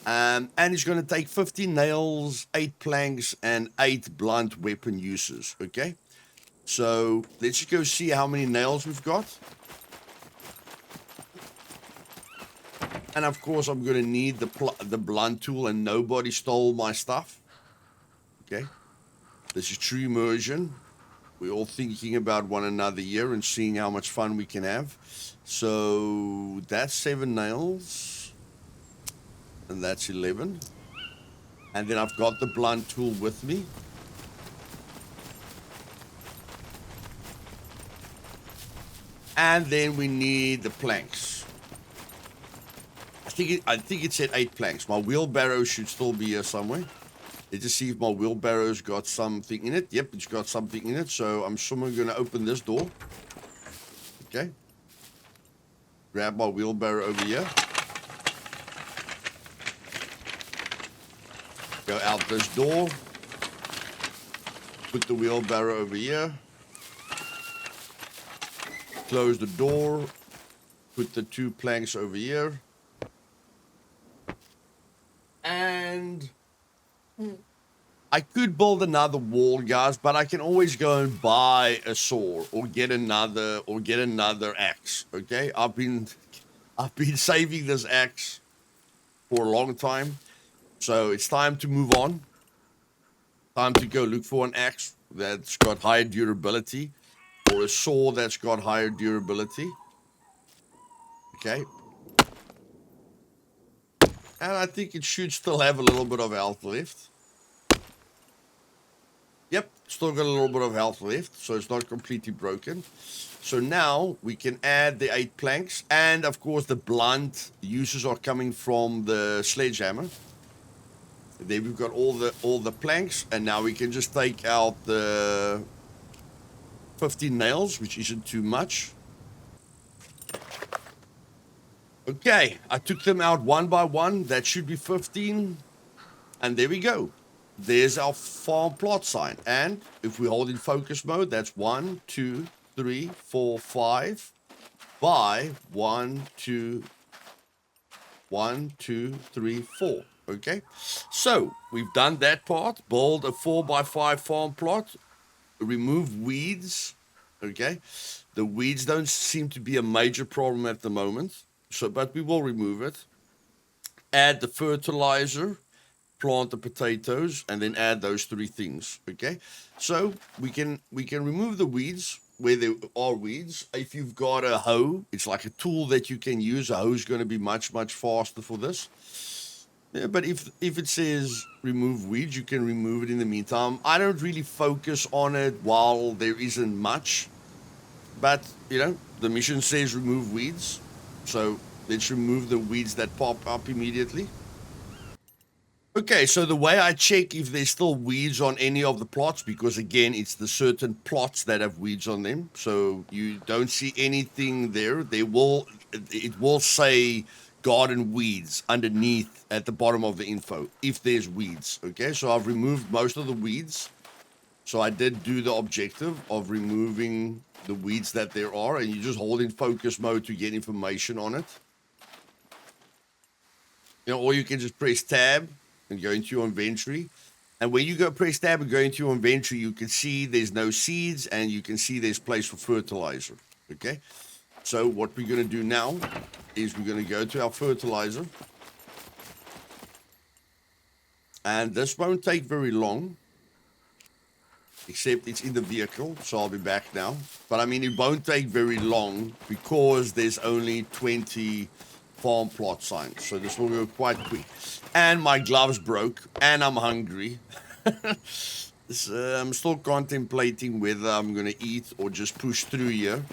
And it's going to take 15 nails, 8 planks, and 8 blunt weapon uses, okay. So let's just go see how many nails we've got. And of course, I'm going to need the blunt tool, and nobody stole my stuff. Okay. This is true immersion. We're all thinking about one another here and seeing how much fun we can have. So that's 7 nails. And that's 11. And then I've got the blunt tool with me. And then we need the planks. I think it said 8 planks. My wheelbarrow should still be here somewhere. Let's just see if my wheelbarrow's got something in it. Yep, it's got something in it. So I'm somewhere going to open this door. Okay. Grab my wheelbarrow over here. Go out this door. Put the wheelbarrow over here. Close the door. Put the 2 planks over here. And I could build another wall, guys, but I can always go and buy a sword or get another axe. Okay, I've been saving this axe for a long time, so it's time to move on. Time to go look for an axe that's got higher durability, or a sword that's got higher durability. Okay. And I think it should still have a little bit of health left. Yep, still got a little bit of health left, so it's not completely broken. So now we can add the 8 planks, and of course the blunt uses are coming from the sledgehammer. There we've got all the planks, and now we can just take out the 15 nails, which isn't too much. Okay, I took them out one by one. That should be 15. And there we go. There's our farm plot sign. And if we hold in focus mode, that's 1, 2, 3, 4, 5 by 1, 2, 1, 2, 3, 4. Okay, so we've done that part. Build a 4 by 5 farm plot. Remove weeds. Okay, the weeds don't seem to be a major problem at the moment. So, but we will remove it. Add the fertilizer, plant the potatoes, and then add those three things. Okay, so we can remove the weeds where there are weeds. If you've got a hoe, it's like a tool that you can use. A hoe is going to be much faster for this. Yeah, but if it says remove weeds, you can remove it in the meantime. I don't really focus on it while there isn't much, but the mission says remove weeds, so let's remove the weeds that pop up immediately. Okay, so the way I check if there's still weeds on any of the plots, because again, it's the certain plots that have weeds on them. So you don't see anything there. It will say garden weeds underneath at the bottom of the info if there's weeds. Okay, so I've removed most of the weeds. So I did do the objective of removing the weeds that there are, and you just hold in focus mode to get information on it. Or you can just press tab and go into your inventory. And when you go press tab and go into your inventory, you can see there's no seeds, and you can see there's place for fertilizer. Okay, so what we're going to do now is we're going to go to our fertilizer, and this won't take very long, except it's in the vehicle, so I'll be back now. But I mean, it won't take very long because there's only 20 farm plot signs, so this will go quite quick. And my gloves broke, and I'm hungry. I'm still contemplating whether I'm going to eat or just push through here.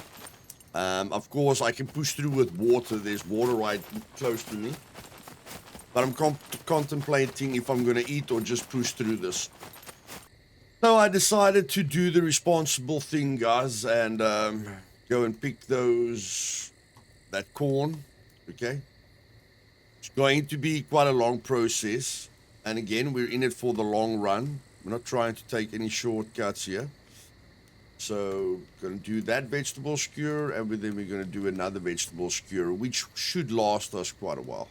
Of course, I can push through with water. There's water right close to me. But I'm contemplating if I'm going to eat or just push through this. So I decided to do the responsible thing, guys, and go and pick that corn. Okay, it's going to be quite a long process, and again, we're in it for the long run. We're not trying to take any shortcuts here. So going to do that vegetable skewer, and then we're going to do another vegetable skewer, which should last us quite a while.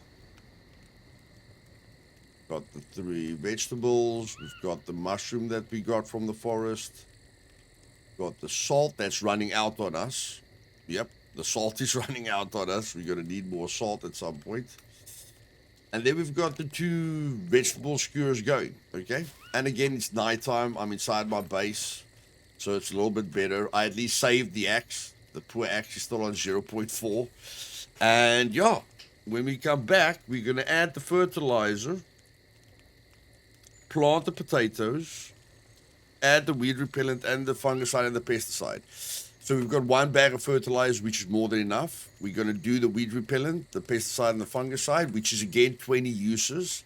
Got the 3 vegetables. We've got the mushroom that we got from the forest. Got the salt that's running out on us. Yep, the salt is running out on us. We're going to need more salt at some point. And then we've got the 2 vegetable skewers going, okay? And again, it's nighttime. I'm inside my base, so it's a little bit better. I at least saved the axe. The poor axe is still on 0.4. And yeah, when we come back, we're going to add the fertilizer, plant the potatoes, add the weed repellent and the fungicide and the pesticide. So we've got 1 bag of fertilizer, which is more than enough. We're going to do the weed repellent, the pesticide, and the fungicide, which is again 20 uses.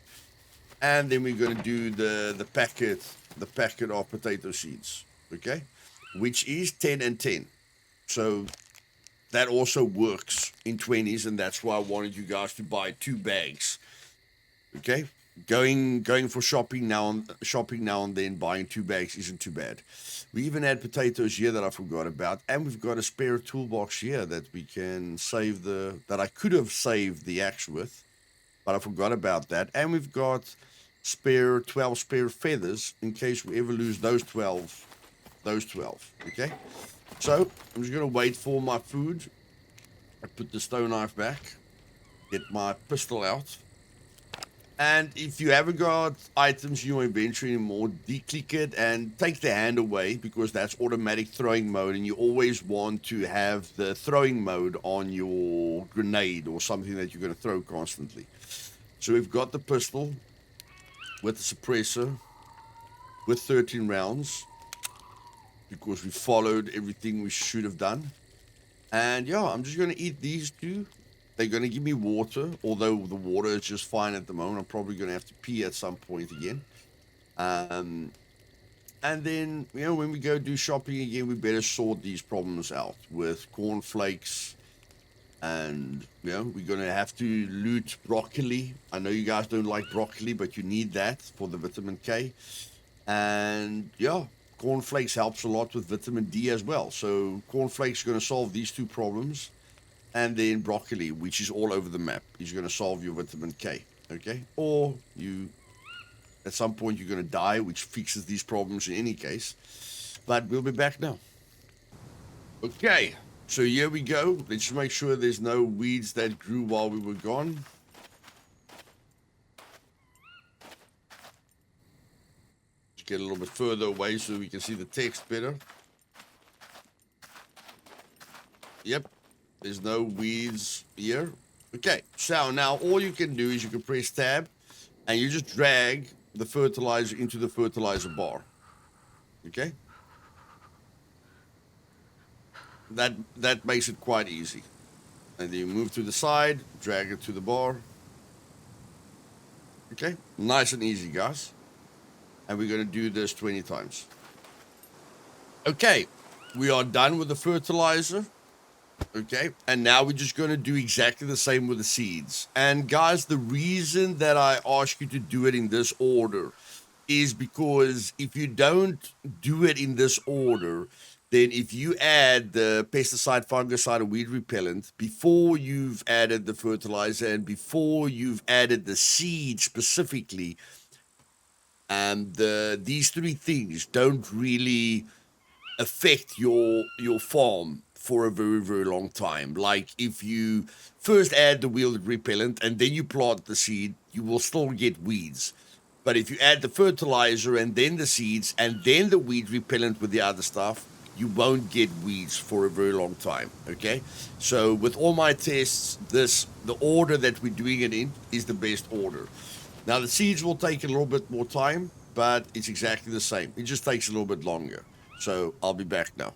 And then we're going to do the packet of potato seeds, okay, which is 10 and 10. So that also works in 20s, and that's why I wanted you guys to buy 2 bags, okay. Going for shopping now and then, buying 2 bags isn't too bad. We even had potatoes here that I forgot about, and we've got a spare toolbox here that we can save that I could have saved the axe with, but I forgot about that. And we've got 12 spare feathers in case we ever lose those 12. Okay, so I'm just gonna wait for my food. I put the stone knife back, get my pistol out. And if you haven't got items in your inventory anymore, declick it and take the hand away, because that's automatic throwing mode, and you always want to have the throwing mode on your grenade or something that you're going to throw constantly. So we've got the pistol with the suppressor with 13 rounds, because we followed everything we should have done. And yeah, I'm just going to eat these 2. They're going to give me water, although the water is just fine at the moment. I'm probably going to have to pee at some point again. And then, when we go do shopping again, we better sort these problems out with cornflakes And, you know, we're going to have to loot broccoli. I know you guys don't like broccoli, but you need that for the vitamin K. And, yeah, cornflakes helps a lot with vitamin D as well. So cornflakes are going to solve these two problems. And then broccoli, which is all over the map, is going to solve your vitamin K, okay? Or you, at some point, you're going to die, which fixes these problems in any case. But we'll be back now. Okay. So here we go. Let's just make sure there's no weeds that grew while we were gone. Just get a little bit further away so we can see the text better. Yep, there's no weeds here. Okay, so now all you can do is you can press tab and you just drag the fertilizer into the fertilizer bar. Okay? That makes it quite easy. And then you move to the side, drag it to the bar. Okay, nice and easy, guys. And we're going to do this 20 times. Okay, we are done with the fertilizer. Okay, and now we're just going to do exactly the same with the seeds. And guys, the reason that I ask you to do it in this order is because if you don't do it in this order, then if you add the pesticide, fungicide, or weed repellent before you've added the fertilizer and before you've added the seed specifically, these three things don't really affect your farm for a very, very long time. Like if you first add the weed repellent and then you plant the seed, you will still get weeds. But if you add the fertilizer and then the seeds and then the weed repellent with the other stuff, you won't get weeds for a very long time, okay? So with all my tests, the order that we're doing it in is the best order. Now the seeds will take a little bit more time, but it's exactly the same. It just takes a little bit longer. So I'll be back now.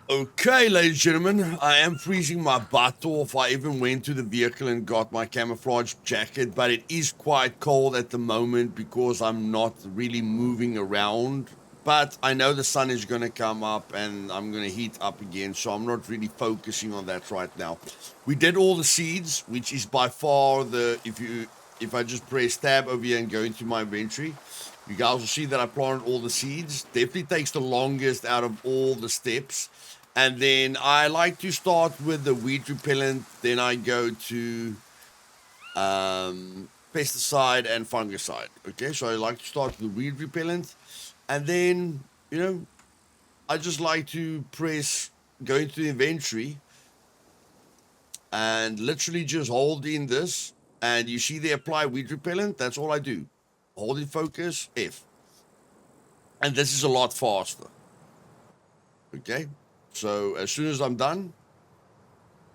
Okay, ladies and gentlemen, I am freezing my butt off. I even went to the vehicle and got my camouflage jacket, but it is quite cold at the moment because I'm not really moving around. But I know the sun is going to come up and I'm going to heat up again, so I'm not really focusing on that right now. We did all the seeds, which is by far if I just press tab over here and go into my inventory, you guys will see that I planted all the seeds. Definitely takes the longest out of all the steps. And then I like to start with the weed repellent. Then I go to pesticide and fungicide. Okay, so I like to start with the weed repellent. And then, you know, I just like to go into the inventory and literally just hold in this. And you see the apply weed repellent. That's all I do. Hold in focus, F. And this is a lot faster. Okay. So as soon as I'm done,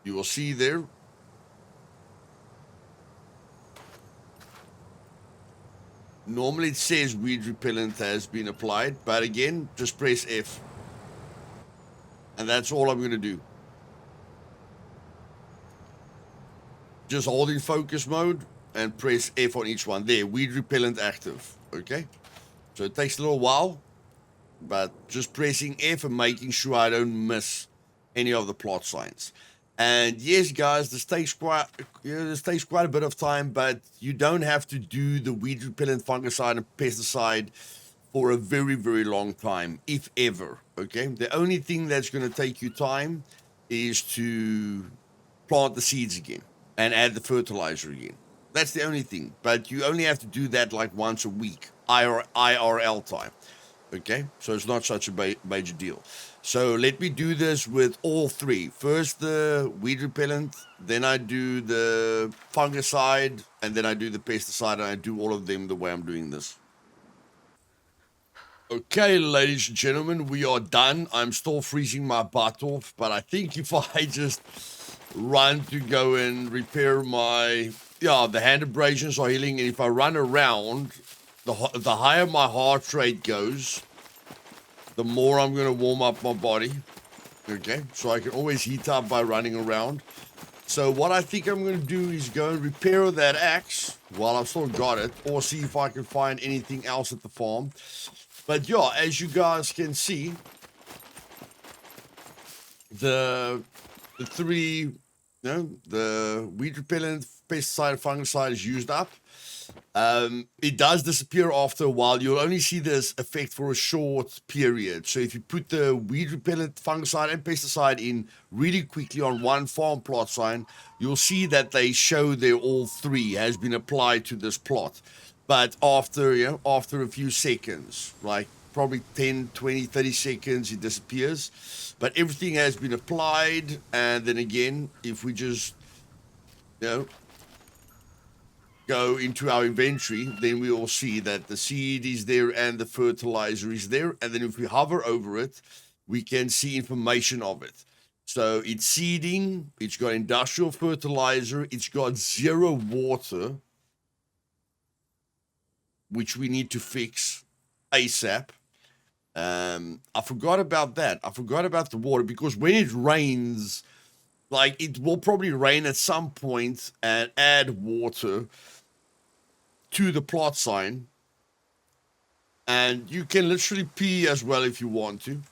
you will see there. Normally it says weed repellent has been applied, but again, just press F. And that's all I'm going to do. Just hold in focus mode and press F on each one. There, weed repellent active. Okay? So it takes a little while, but just pressing F and making sure I don't miss any of the plot signs. And yes, guys, this takes quite a bit of time, but you don't have to do the weed repellent, fungicide, and pesticide for a very, very long time, if ever. Okay, the only thing that's going to take you time is to plant the seeds again and add the fertilizer again. That's the only thing, but you only have to do that like once a week, IRL time. Okay, so it's not such a major deal. So let me do this with all three. First the weed repellent, then I do the fungicide, and then I do the pesticide, and I do all of them the way I'm doing this. Okay, ladies and gentlemen, we are done. I'm still freezing my butt off, but I think if I just run to go and repair the hand abrasions are healing, and if I run around, the higher my heart rate goes, the more I'm going to warm up my body. Okay, so I can always heat up by running around. So what I think I'm going to do is go and repair that axe while I've still got it, or see if I can find anything else at the farm. But yeah, as you guys can see, the three the weed repellent, pesticide, fungicide is used up. It does disappear after a while. You'll only see this effect for a short period. So if you put the weed repellent, fungicide, and pesticide in really quickly on one farm plot sign, you'll see that they show there all three has been applied to this plot. But after, after a few seconds, like probably 10, 20, 30 seconds, it disappears. But everything has been applied. And then again, if we just, go into our inventory, then we will see that the seed is there and the fertilizer is there. And then if we hover over it, we can see information of it. So it's seeding, it's got industrial fertilizer, it's got 0 water, which we need to fix ASAP. I forgot about that. I forgot about the water, because when it rains, like, it will probably rain at some point and add water to the plot sign. And you can literally pee as well if you want to.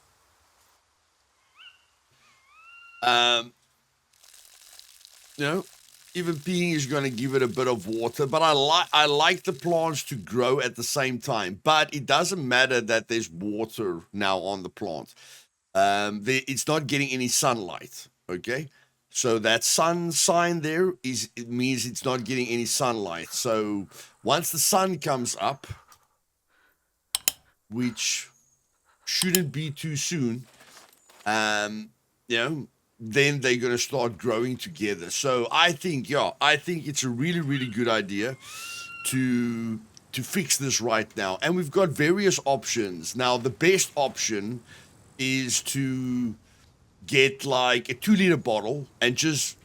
Even peeing is going to give it a bit of water, but I like the plants to grow at the same time. But it doesn't matter that there's water now on the plant. It's not getting any sunlight, okay? So that sun sign there it means it's not getting any sunlight. So once the sun comes up, which shouldn't be too soon, then they're going to start growing together. So I think it's a really, really good idea to fix this right now. And we've got various options. Now, the best option is to get like a 2-liter bottle and just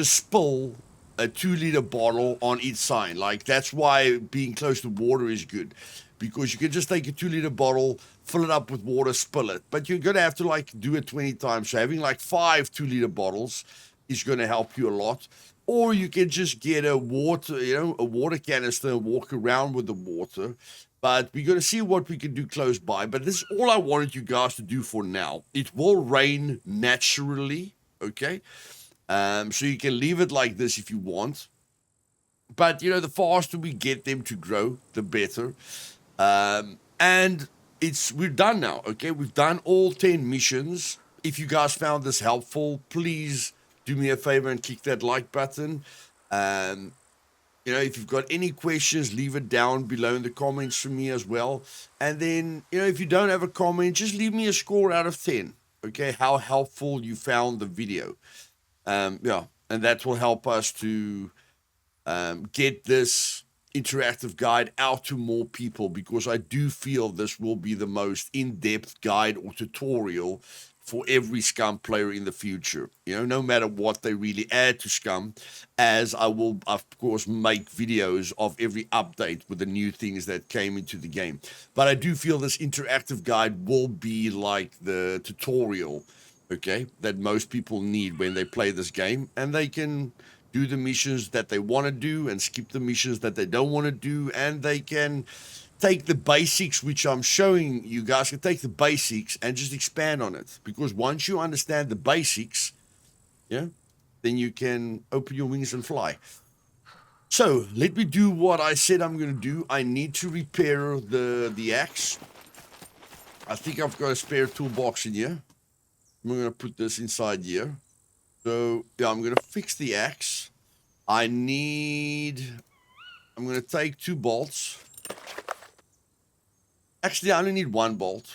spill a 2-liter bottle on each sign. Like, that's why being close to water is good, because you can just take a 2-liter bottle, fill it up with water, spill it. But you're going to have to like do it 20 times. So having like 5 2-liter bottles is going to help you a lot. Or you can just get a water canister and walk around with the water. But we're going to see what we can do close by. But this is all I wanted you guys to do for now. It will rain naturally, okay? So you can leave it like this if you want. But, the faster we get them to grow, the better. And we're done now, okay? We've done all 10 missions. If you guys found this helpful, please do me a favor and click that like button. If you've got any questions, leave it down below in the comments for me as well. And then, if you don't have a comment, just leave me a score out of 10, okay? How helpful you found the video. And that will help us to get this interactive guide out to more people, because I do feel this will be the most in-depth guide or tutorial for every Scum player in the future, no matter what they really add to Scum, as I will, of course, make videos of every update with the new things that came into the game. But I do feel this interactive guide will be like the tutorial, okay, that most people need when they play this game, and they can do the missions that they want to do and skip the missions that they don't want to do, and they can take the basics, which I'm showing you guys, can take the basics and just expand on it. Because once you understand the basics, then you can open your wings and fly. So let me do what I said I'm going to do. I need to repair the axe. I think I've got a spare toolbox in here. I'm going to put this inside here. So, I'm going to fix the axe. I'm going to take 2 bolts. Actually, I only need 1 bolt.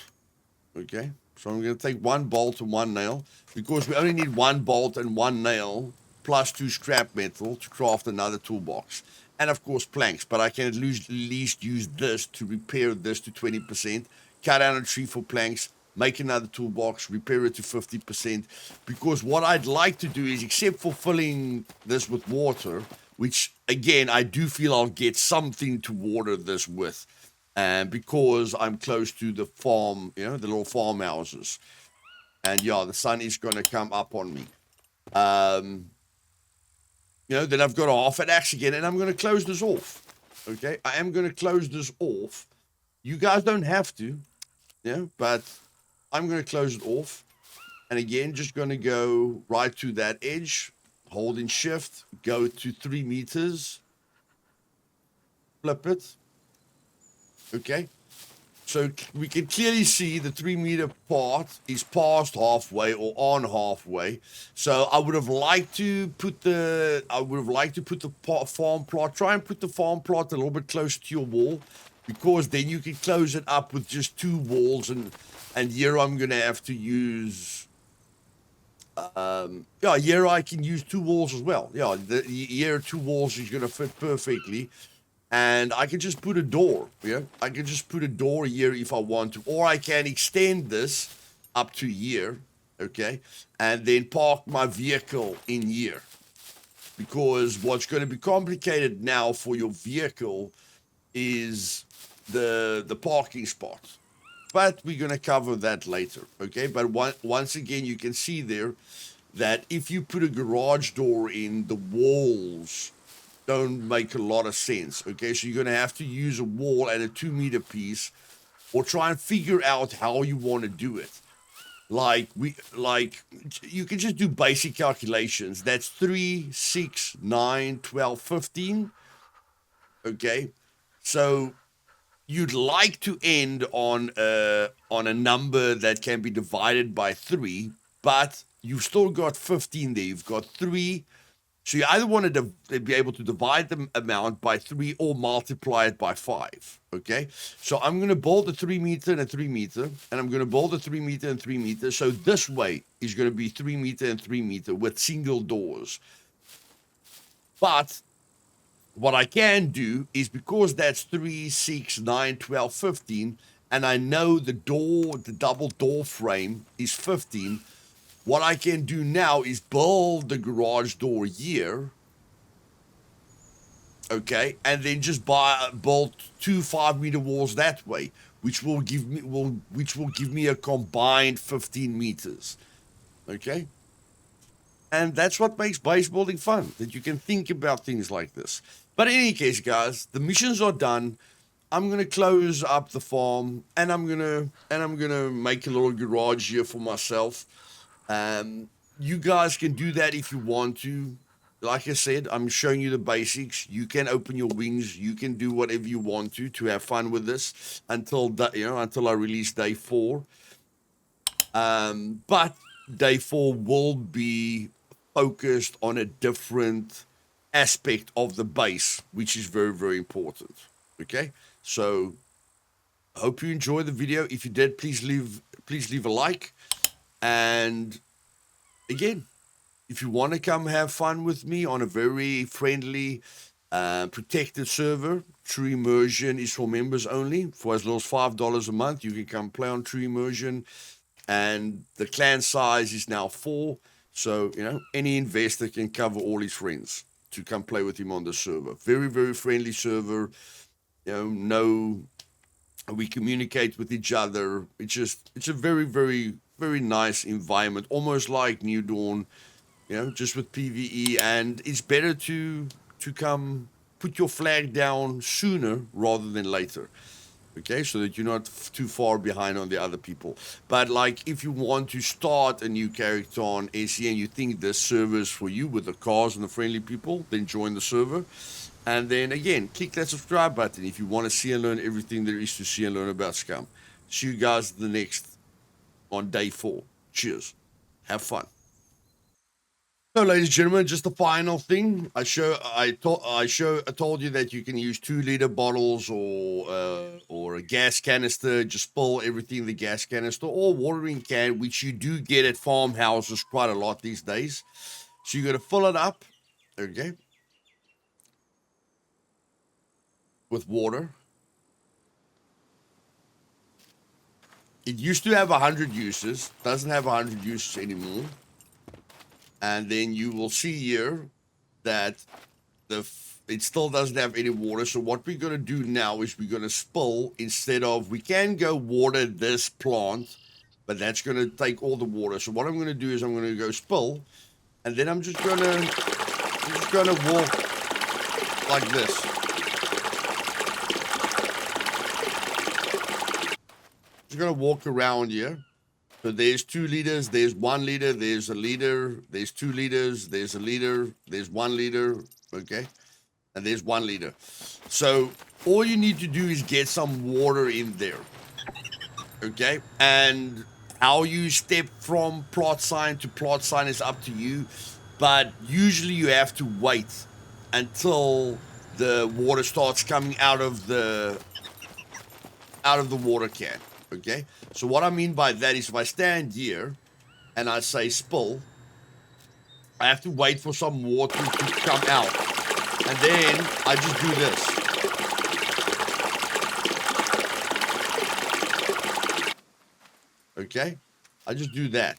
Okay, so I'm going to take 1 bolt and 1 nail, because we only need 1 bolt and 1 nail plus 2 scrap metal to craft another toolbox. And of course planks, but I can at least use this to repair this to 20%, cut down a tree for planks, make another toolbox, repair it to 50%, because what I'd like to do is, except for filling this with water, which again I do feel I'll get something to water this with, because I'm close to the farm, the little farmhouses, and the sun is going to come up on me. Then I've got a half an axe again, and I'm going to close this off. Okay, I am going to close this off. You guys don't have to, but I'm going to close it off. And again, just going to go right to that edge, holding shift, go to 3 meters, flip it. Okay. So we can clearly see the 3 meter part is past halfway or on halfway. So I would have liked to put the farm plot. Try and put the farm plot a little bit closer to your wall, because then you can close it up with just 2 walls. And here I'm gonna have to use. Here I can use 2 walls as well. Yeah, here 2 walls is gonna fit perfectly. And I can just put a door, I can just put a door here if I want to. Or I can extend this up to here, okay? And then park my vehicle in here. Because what's going to be complicated now for your vehicle is the parking spot. But we're going to cover that later, okay? But once again, you can see there that if you put a garage door in, the walls don't make a lot of sense, okay? So you're going to have to use a wall at a 2 meter piece, or try and figure out how you want to do it. You can just do basic calculations. That's 3, 6, 9, 12, 15, okay? So you'd like to end on a number that can be divided by 3, but you've still got 15 there. You've got 3. So you either want to be able to divide the amount by 3 or multiply it by 5, okay? So I'm going to build a 3 meter and a 3 meter, and I'm going to build a 3 meter and 3 meter. So this way is going to be 3 meter and 3 meter with single doors. But what I can do is, because that's 3, 6, 9, 12, 15, and I know the double door frame is 15, what I can do now is build the garage door here, okay, and then just build 2 5-meter walls that way, which will give me a combined 15 meters, okay. And that's what makes base building fun, that you can think about things like this. But in any case, guys, the missions are done. I'm gonna close up the farm, and I'm gonna make a little garage here for myself. You guys can do that if you want to. Like I said, I'm showing you the basics. You can open your wings. You can do whatever you want to have fun with this until I release day 4. But day 4 will be focused on a different aspect of the base, which is very, very important. Okay, so I hope you enjoyed the video. If you did, please leave a like. And again, if you want to come have fun with me on a very friendly, protected server, True Immersion is for members only. For as little as $5 a month, you can come play on True Immersion. And the clan size is now 4. So, any investor can cover all his friends to come play with him on the server. Very, very friendly server. We communicate with each other. It's a very, very, very nice environment, almost like New Dawn, just with PvE. And it's better to come put your flag down sooner rather than later. Okay, so that you're not too far behind on the other people. But if you want to start a new character on SE and you think this server is for you with the cars and the friendly people, then join the server. And then again, click that subscribe button if you want to see and learn everything there is to see and learn about Scum. See you guys on day 4. Cheers. Have fun. So, ladies and gentlemen, just the final thing. I told you that you can use 2-liter bottles or a gas canister. Just spill everything in the gas canister, or watering can, which you do get at farmhouses quite a lot these days. So you're gonna fill it up, okay, with water. It used to have 100 uses. Doesn't have 100 uses anymore. And then you will see here that it still doesn't have any water. So what we're going to do now is we're going to spill, we can go water this plant, but that's going to take all the water. So what I'm going to do is I'm going to go spill, and then I'm just going to walk like this. Just going to walk around here. So there's 2 liters, there's 1 liter, there's a liter, there's 2 liters, there's a liter, there's 1 liter, okay? And there's 1 liter. So all you need to do is get some water in there, okay? And how you step from plot sign to plot sign is up to you, but usually you have to wait until the water starts coming out of the water can, okay? So what I mean by that is if I stand here and I say spill, I have to wait for some water to come out, and then I just do this. Okay? I just do that.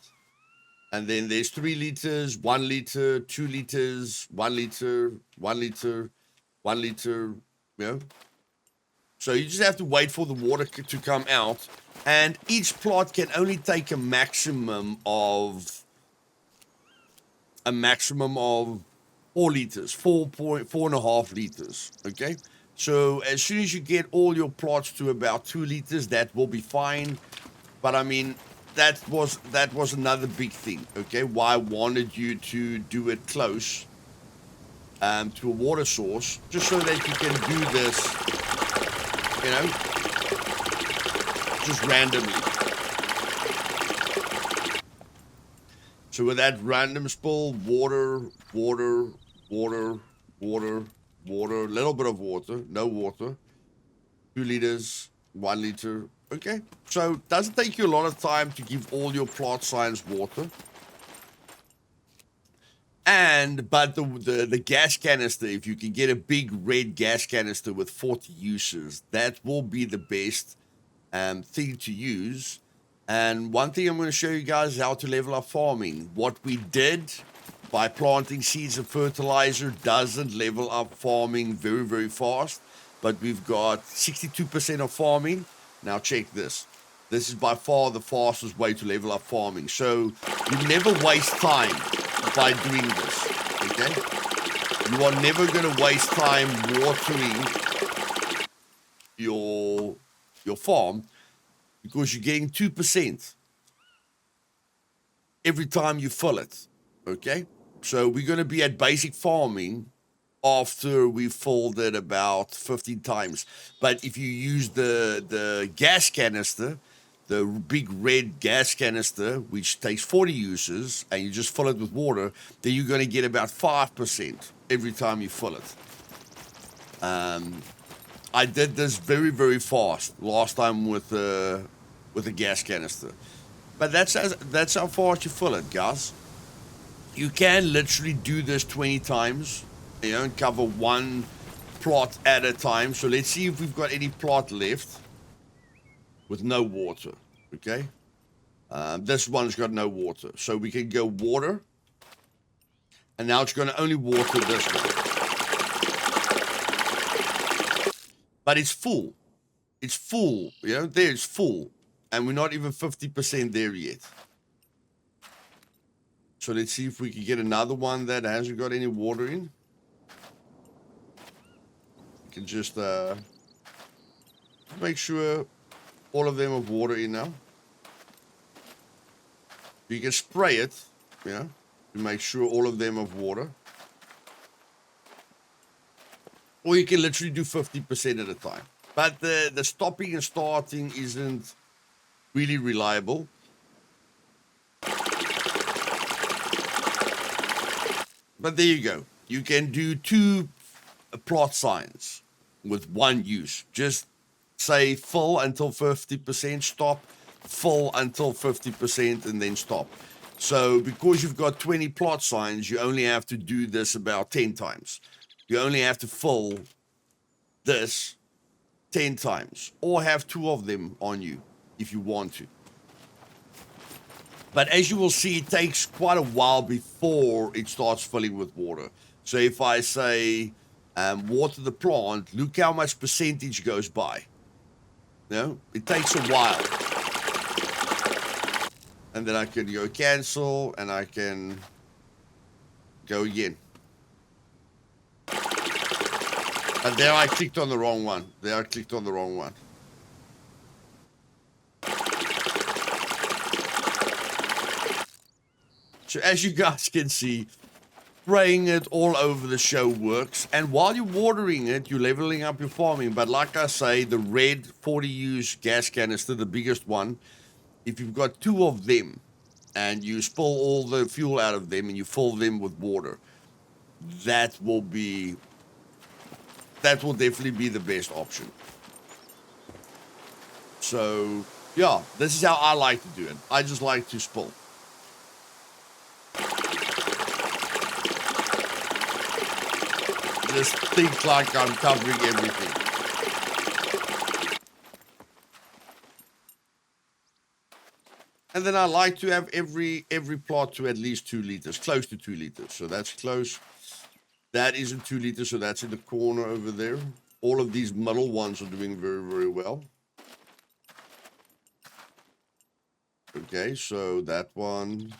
And then there's 3 liters, 1 liter, 2 liters, 1 liter, 1 liter, 1 liter, you know? So you just have to wait for the water to come out, and each plot can only take a maximum of 4 liters, 4.5 liters, okay? So as soon as you get all your plots to about 2 liters, that will be fine. But I mean, that was another big thing, okay? Why I wanted you to do it close to a water source, just so that you can do this, you know, just randomly. So with that random spill, water, water, water, water, water, a little bit of water, no water, 2 liters, 1 liter. Okay, so it doesn't take you a lot of time to give all your plot signs water. But the gas canister, if you can get a big red gas canister with 40 uses, that will be the best thing to use. And one thing I'm going to show you guys is how to level up farming. What we did by planting seeds and fertilizer doesn't level up farming very, very fast. But we've got 62% of farming. Now check this. This is by far the fastest way to level up farming. So you never waste time by doing this, okay? You are never going to waste time watering your farm, because you're getting 2% every time you fill it, okay? So we're going to be at basic farming after we filled it about 15 times. But if you use the gas canister, the big red gas canister, which takes 40 uses, and you just fill it with water, then you're going to get about 5% every time you fill it. I did this very, very fast last time with a gas canister. But that's how fast you fill it, guys. You can literally do this 20 times, you know, and cover one plot at a time. So let's see if we've got any plot left with no water, okay? This one's got no water. So we can go water. And now it's going to only water this one. But it's full. It's full, you know, there it's full. And we're not even 50% there yet. So let's see if we can get another one that hasn't got any water in. We can just make sure all of them have water in now. You can spray it, you know, to make sure all of them have water. Or you can literally do 50% at a time. But the stopping and starting isn't really reliable. But there you go. You can do 2 plot signs with 1 use. Just say fill until 50%, stop, fill until 50%, and then stop. So because you've got 20 plot signs, you only have to do this about 10 times. You only have to fill this 10 times, or have 2 of them on you if you want to. But as you will see, it takes quite a while before it starts filling with water. So if I say water the plant, look how much percentage goes by. You know, it takes a while. And then I can go cancel, and I can go again. But there I clicked on the wrong one. So as you guys can see, spraying it all over the show works. And while you're watering it, you're leveling up your farming. But like I say, the red 40 use gas canister, the biggest one, if you've got 2 of them and you spill all the fuel out of them and you fill them with water, that will definitely be the best option. So, yeah, this is how I like to do it. I just like to spill. Just think like I'm covering everything. And then I like to have every plot to at least 2 liters, close to 2 liters. So that's close. That isn't 2 liters, so that's in the corner over there. All of these middle ones are doing very, very well. Okay, so that one,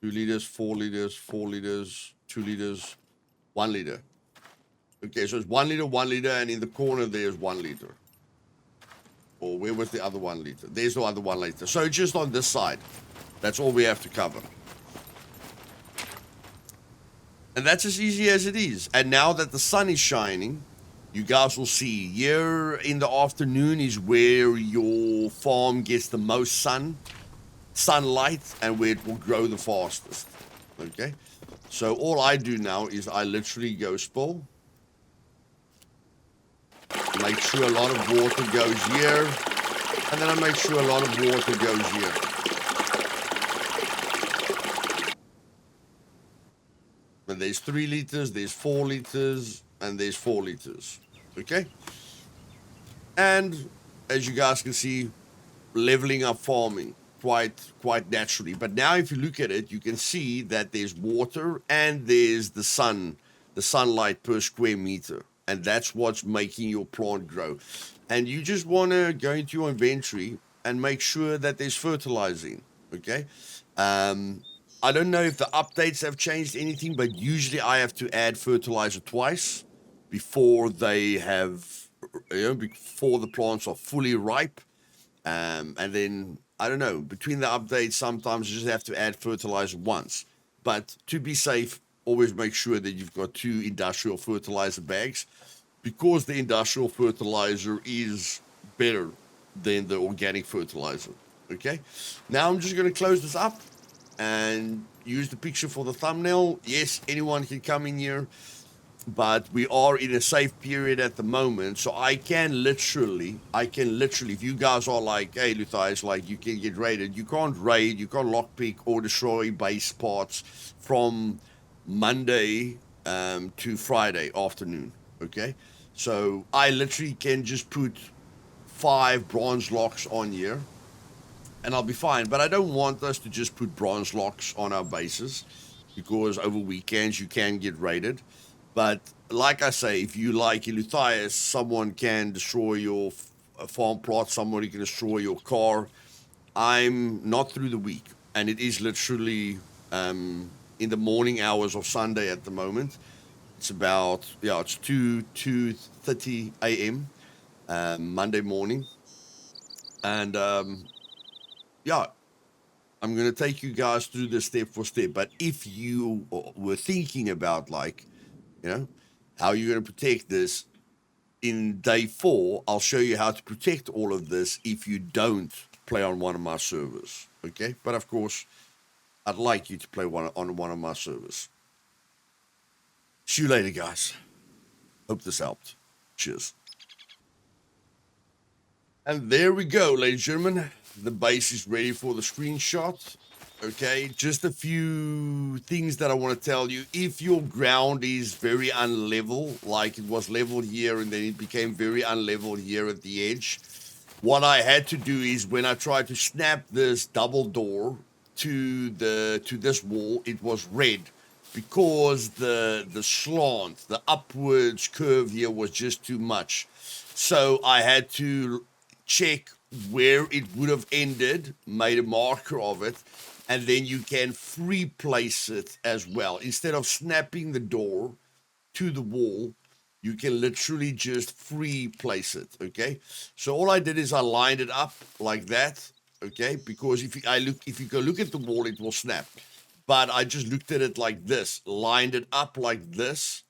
2 liters, 4 liters, 4 liters, 2 liters, 1 liter. Okay, so it's 1 liter, 1 liter, and in the corner there's 1 liter. Or where was the other 1 liter? There's no other 1 liter. So just on this side, that's all we have to cover. And that's as easy as it is. And now that the sun is shining, you guys will see here in the afternoon is where your farm gets the most sunlight, and where it will grow the fastest. Okay? So all I do now is I literally go spill. Make sure a lot of water goes here. And then I make sure a lot of water goes here. And there's 3 liters, there's 4 liters, and there's 4 liters. Okay? And as you guys can see, leveling up farming quite naturally. But now if you look at it, you can see that there's water and there's the sunlight per square meter. And that's what's making your plant grow. And you just want to go into your inventory and make sure that there's fertilizing. Okay? I don't know if the updates have changed anything, but usually I have to add fertilizer twice before they have, before the plants are fully ripe. And then, I don't know, between the updates, sometimes you just have to add fertilizer once. But to be safe, always make sure that you've got 2 industrial fertilizer bags, because the industrial fertilizer is better than the organic fertilizer. Okay? Now I'm just going to close this up and use the picture for the thumbnail. Yes, anyone can come in here, but we are in a safe period at the moment, so I can literally, if you guys are like, hey, Luthais, like, you can get raided, you can't raid, you can't lockpick or destroy base parts from Monday to Friday afternoon, okay? So I literally can just put 5 bronze locks on here, and I'll be fine. But I don't want us to just put bronze locks on our bases, because over weekends you can get raided. But like I say, if you like Luthais, someone can destroy your farm plot, somebody can destroy your car. I'm not through the week, and it is literally in the morning hours of Sunday at the moment. It's about, it's 2:30 a.m. Monday morning. And I'm going to take you guys through this step for step. But if you were thinking about, like, how you're going to protect this, in day 4, I'll show you how to protect all of this if you don't play on one of my servers. Okay? But of course, I'd like you to play on one of my servers. See you later, guys. Hope this helped. Cheers. And there we go, ladies and gentlemen. The base is ready for the screenshot. Okay, just a few things that I want to tell you. If your ground is very unlevel, like it was leveled here and then it became very unlevel here at the edge, what I had to do is, when I tried to snap this double door to this wall, it was red, because the slant, the upwards curve here was just too much. So I had to check where it would have ended, made a marker of it, and then you can free place it as well. Instead of snapping the door to the wall, you can literally just free place it, okay? So all I did is I lined it up like that, okay? Because if you go look at the wall, it will snap. But I just looked at it like this, lined it up like this,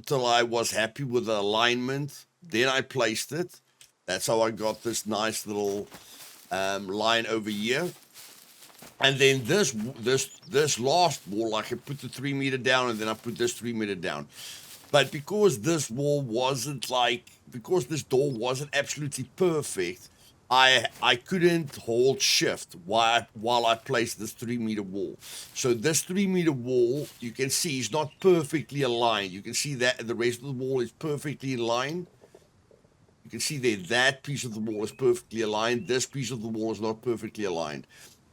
till I was happy with the alignment. Then I placed it. That's how I got this nice little line over here. And then this last wall, I could put the 3 meter down, and then I put this 3 meter down. But because this door wasn't absolutely perfect, I couldn't hold shift while I placed this 3 meter wall. So this 3 meter wall, you can see, is not perfectly aligned. You can see that the rest of the wall is perfectly in line. You can see there that piece of the wall is perfectly aligned. This piece of the wall is not perfectly aligned.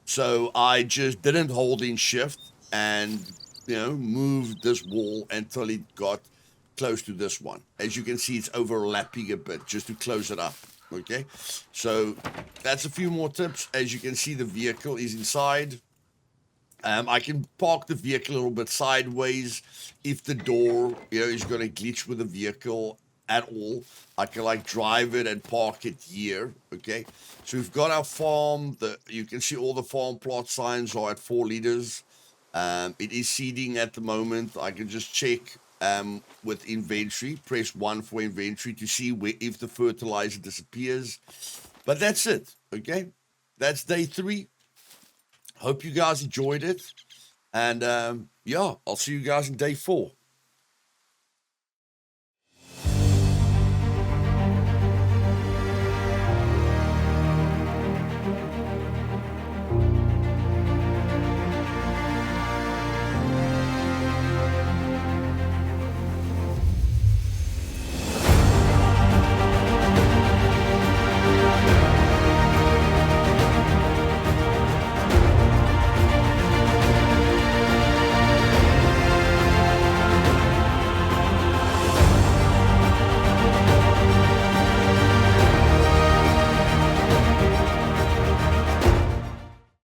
So I just didn't hold in shift and, moved this wall until it got close to this one. As you can see, it's overlapping a bit just to close it up. Okay, so that's a few more tips. As you can see, the vehicle is inside. I can park the vehicle a little bit sideways if the door, is going to glitch with the vehicle at all. I can drive it and park it here. Okay, so we've got our farm. You can see all the farm plot signs are at 4 liters. It is seeding at the moment. I can just check with inventory. Press 1 for inventory to see if the fertilizer disappears. But that's it. Okay, that's day 3. Hope you guys enjoyed it. And I'll see you guys in day 4.